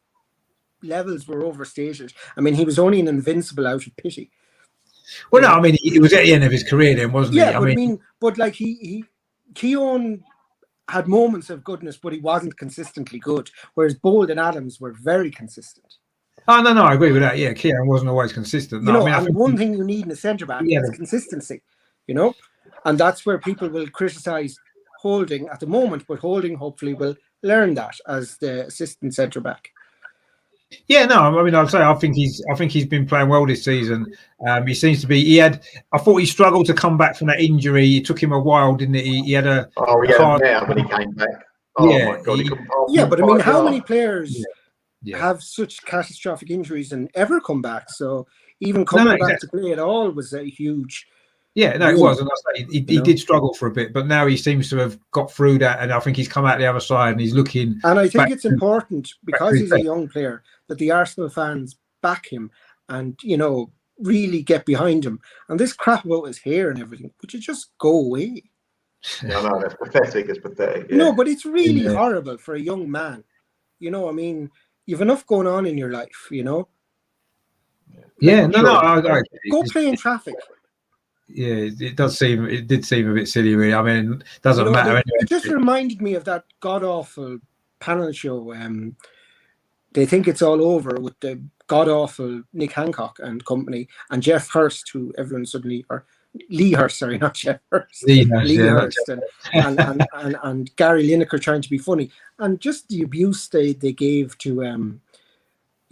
levels were overstated. I mean, he was only an invincible out of pity. well, no, I mean, he was at the end of his career then, wasn't he? Yeah, but I mean, but like Keown had moments of goodness, but he wasn't consistently good. Whereas Bold and Adams were very consistent. oh no, I agree with that. Yeah, Keown wasn't always consistent. You No, know, I mean, I and think one thing you need in a centre back is consistency. You know, and that's where people will criticise Holding at the moment, but Holding hopefully will learn that as the assistant centre back. yeah, no, I mean, I'd say I think he's been playing well this season. He seems to be. I thought he struggled to come back from that injury. It took him a while, didn't it? He had a. Oh, he had a mare when he came back. Oh Yeah, my God! Yeah, but I mean, how many players Yeah. have such catastrophic injuries and ever come back? So even coming back to play at all was a huge. Yeah, no, it was, and I say he did struggle for a bit, but now he seems to have got through that, and I think he's come out the other side, and he's looking. And I think it's important, because he's a young player, that the Arsenal fans back him and, you know, really get behind him. And this crap about his hair and everything, would you just go away? No, that's pathetic. It's pathetic. Yeah. No, but it's really horrible for a young man. You know, I mean, you've enough going on in your life, you know? Yeah, I go play in traffic. Yeah, it did seem a bit silly, really. I mean, it doesn't matter anyway. It just reminded me of that god-awful panel show. They think it's all over with the god-awful Nick Hancock and company, and Jeff Hurst, who everyone suddenly, or Lee Hurst, sorry, not Jeff Hurst. Lee Hurst and Gary Lineker trying to be funny. And just the abuse they gave to,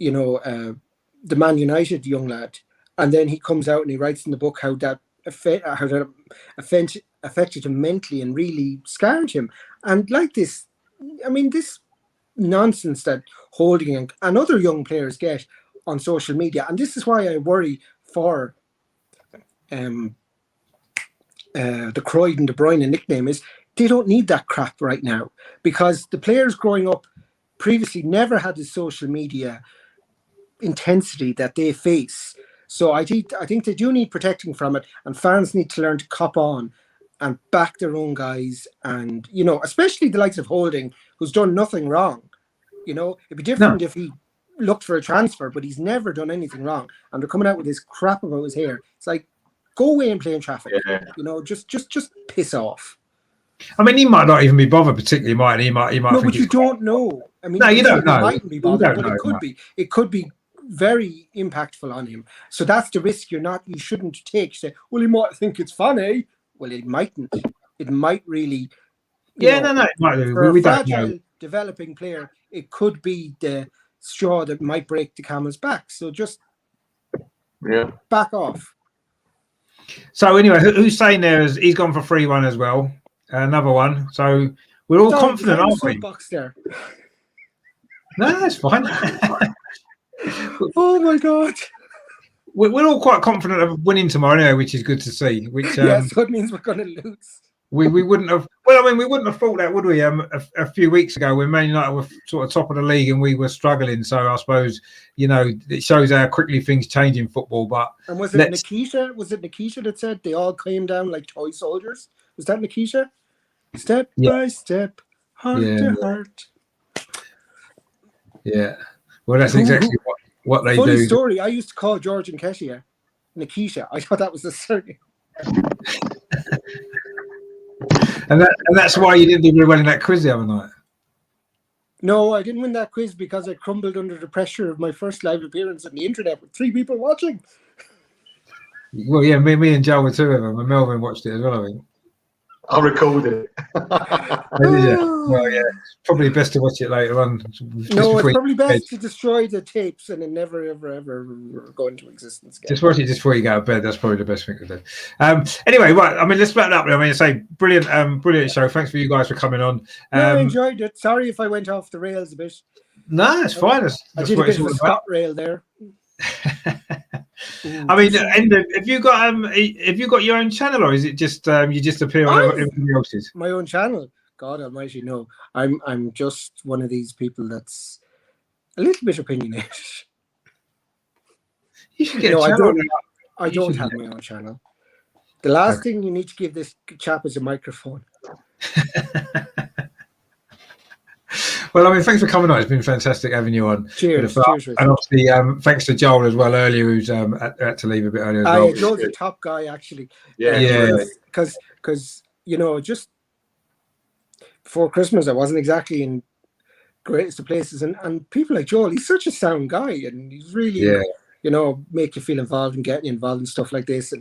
the Man United young lad. And then he comes out and he writes in the book how that affected him mentally and really scarred him. And like this, I mean, this nonsense that Holding and other young players get on social media, and this is why I worry for the Croydon De Bruyne nickname, is they don't need that crap right now, because the players growing up previously never had the social media intensity that they face. So I think they do need protecting from it, and fans need to learn to cop on and back their own guys, and, you know, especially the likes of Holding, who's done nothing wrong. You know, it'd be different if he looked for a transfer, but he's never done anything wrong. And they're coming out with this crap about his hair. It's like, go away and play in traffic. Yeah. You know, just piss off. I mean, he might not even be bothered particularly. He might. No, but you don't know. I mean, no, you don't know. He mightn't be bothered, but it could be. It could be very impactful on him. So that's the risk you shouldn't take. Say, well, he might think it's funny. Well, it mightn't. It might really. It might do. For we a don't fragile, know. developing player, it could be the straw that might break the camel's back. So just back off. So anyway, who's saying there is he's gone for 3-1 as well? Another one. So we're all confident, aren't we? Box there. No, that's fine. Oh my God. We're all quite confident of winning tomorrow anyway, which is good to see. Which so it means we're going to lose. We wouldn't have. Well, I mean, we wouldn't have thought that, would we? A few weeks ago, when Man United were sort of top of the league and we were struggling. So I suppose, you know, it shows how quickly things change in football. But and was it Nikita? Was it Nikita that said they all came down like toy soldiers? Was that Nikita? Step by step, heart to heart. Yeah. Well, that's exactly what they do. Funny story. I used to call George Nketiah Nikita. I thought that was a surname. And that's why you didn't do very well in that quiz the other night. No, I didn't win that quiz because I crumbled under the pressure of my first live appearance on the internet with 3 people watching. Well, yeah, me and Joe were 2 of them, and Melvin watched it as well, I think. I recorded it. Well, yeah, probably best to watch it later on. No, it's probably best to destroy the tapes and then never, ever go into existence again. Just watch it just before you go to bed. That's probably the best thing to do. Anyway, right. I mean, let's wrap it up. I mean, say brilliant show. Thanks for you guys for coming on. I enjoyed it. Sorry if I went off the rails a bit. No, it's fine. I did a bit of a stop rail there. I mean, have you got your own channel, or is it just you just appear on everybody else's? My own channel? God Almighty, no. I'm just one of these people that's a little bit opinionated. You should get a channel. I don't have my own channel. The last thing you need to give this chap is a microphone. Well, I mean, thanks for coming on. It's been fantastic having you on. Cheers. And obviously, thanks to Joel as well earlier, who's had to leave a bit earlier as well. Joel's a top guy, actually. Yeah. Because just before Christmas, I wasn't exactly in greatest of places, and people like Joel, he's such a sound guy, and he's really, make you feel involved and getting you involved in stuff like this,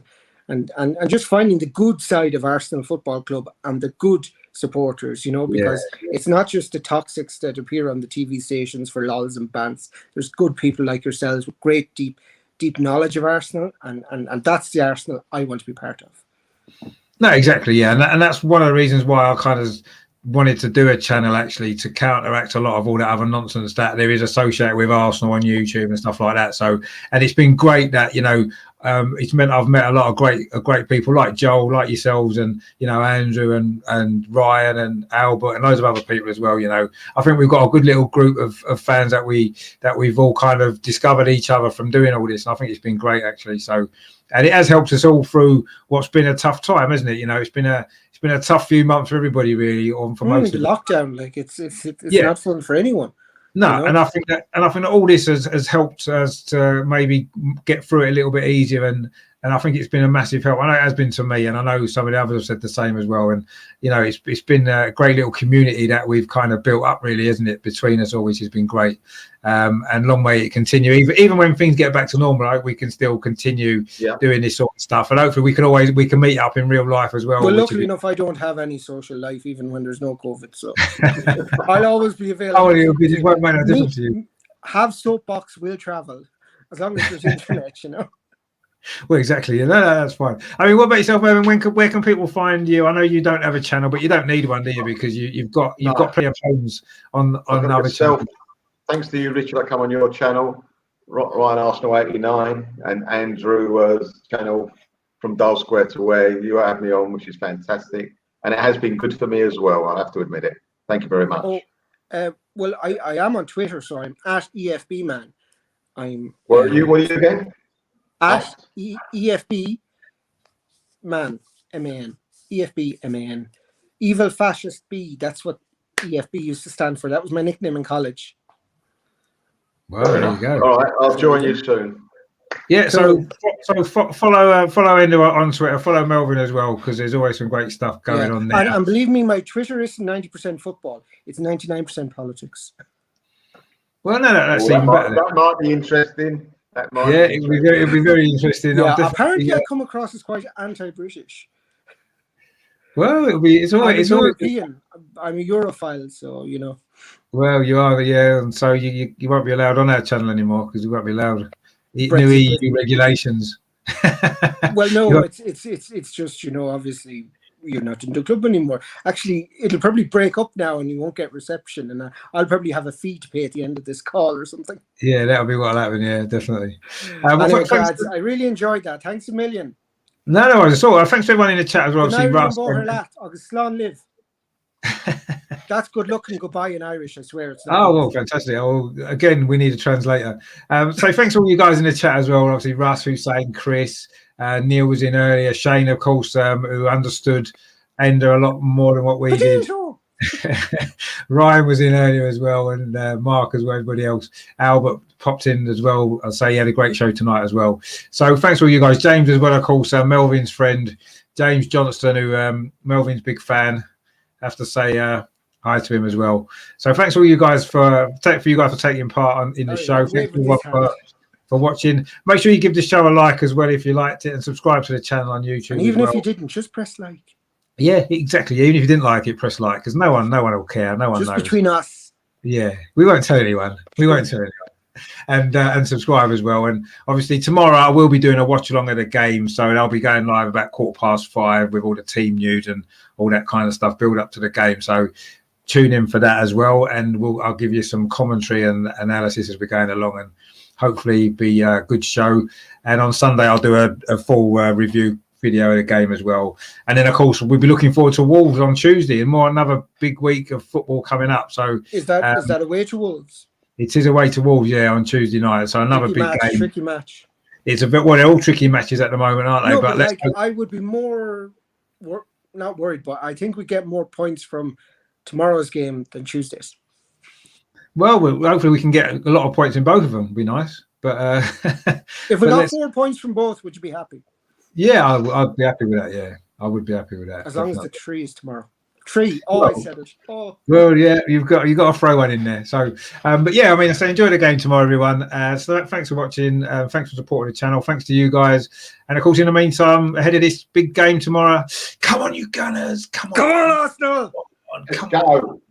and just finding the good side of Arsenal Football Club and the good supporters, because it's not just the toxics that appear on the TV stations for lols and bants. There's good people like yourselves with great deep knowledge of Arsenal, and that's the Arsenal I want to be part of. No, exactly, yeah, and that's one of the reasons why I kind of wanted to do a channel actually to counteract a lot of all that other nonsense that there is associated with Arsenal on YouTube and stuff like that. So, and it's been great that it's meant I've met a lot of great people like Joel, like yourselves, and Andrew and Ryan and Albert and loads of other people as well. I think we've got a good little group of fans that we've all kind of discovered each other from doing all this, and I think it's been great actually. So, and it has helped us all through what's been a tough time, hasn't it? It's been a tough few months for everybody, really, or for most of the lockdown. Like it's not fun for anyone. No, and I think that all this has helped us to maybe get through it a little bit easier, and I think it's been a massive help. I know it has been to me, and I know some of the others have said the same as well. And it's been a great little community that we've kind of built up, really, isn't it, between us all, which has been great. And long may it continue. Even when things get back to normal, we can still continue doing this sort of stuff. And hopefully we can meet up in real life as well. Well, luckily enough, I don't have any social life, even when there's no COVID. So I'll always be available. It won't make no difference to you. Have Soapbox will travel as long as there's internet, Well, exactly. No, that's fine. I mean, what about yourself, Evan? Where can people find you? I know you don't have a channel, but you don't need one, do you? Because you've got plenty of homes on other channels. Thanks to you, Richard. I come on your channel, Ryan Arsenal 89, and Andrew's channel from Dial Square to where you have me on, which is fantastic, and it has been good for me as well. I have to admit it. Thank you very much. Well, I am on Twitter, so I'm at EFBman. What are you again? At EFB man, M-A-N. EFB M-A-N. Evil Fascist B. That's what EFB used to stand for. That was my nickname in college. Well, there you go. All right, I'll join you soon. Yeah, so follow Endo on Twitter, follow Melvin as well, because there's always some great stuff going on there. And believe me, my Twitter isn't 90% football; it's 99% politics. Well, no, that's even better. That might be interesting. It'd be very interesting. Yeah, apparently I come across as quite anti-British. Well, it's always European. I'm a Europhile, so Well, you are, and so you won't be allowed on our channel anymore because you won't be allowed new EU regulations. Well, no, it's just obviously you're not in the club anymore. Actually, it'll probably break up now, and you won't get reception, and I'll probably have a fee to pay at the end of this call or something. Yeah, that'll be what'll happen. Yeah, definitely. Anyway, lads, I really enjoyed that. Thanks a million. No, it's all. Thanks to everyone in the chat as well. See, Russ. Live. That's good luck and goodbye in Irish, I swear. It's well, fantastic. Again, we need a translator. So thanks to all you guys in the chat as well. Obviously, Russ, Hussein, Chris, Neil was in earlier. Shane, of course, who understood Ender a lot more than what we did. Ryan was in earlier as well, and Mark as well, everybody else. Albert popped in as well. I'll say he had a great show tonight as well. So thanks to all you guys. James as well, of course, Melvin's friend, James Johnston, who Melvin's big fan. Have to say hi to him as well. So thanks all you guys for taking part in the show. Thank you for watching. Make sure you give the show a like as well if you liked it, and subscribe to the channel on YouTube. And even if you didn't, just press like. Yeah, exactly. Even if you didn't like it, press like, because no one will care. No one Just knows. between us. Yeah, we won't tell anyone. We won't tell anyone. And subscribe as well. And obviously tomorrow I will be doing a watch along of the game, so I'll be going live about 5:15 with all the team news and all that kind of stuff, build up to the game. So tune in for that as well, and I'll give you some commentary and analysis as we're going along, and hopefully be a good show. And on Sunday I'll do a full review video of the game as well. And then of course we'll be looking forward to Wolves on Tuesday, and another big week of football coming up. So is that away to Wolves? It is away to Wolves, yeah, on Tuesday night. So another tricky match. It's a bit, well, they're all tricky matches at the moment, aren't they? No, but like, I would be more not worried, but I think we get more points from tomorrow's game than Tuesday's. Well, hopefully we can get a lot of points in both of them. Would be nice. But if we got 4 points from both, would you be happy? Yeah, I'd be happy with that. Yeah, I would be happy with that. As long as the 3 is tomorrow. 3. Oh, well, I said it. Oh. Well, yeah, you've got to throw one in there. So, but yeah, I mean, so enjoy the game tomorrow, everyone. So thanks for watching. Thanks for supporting the channel. Thanks to you guys. And of course, in the meantime, ahead of this big game tomorrow, come on, you Gunners! Come on, Arsenal! Come on.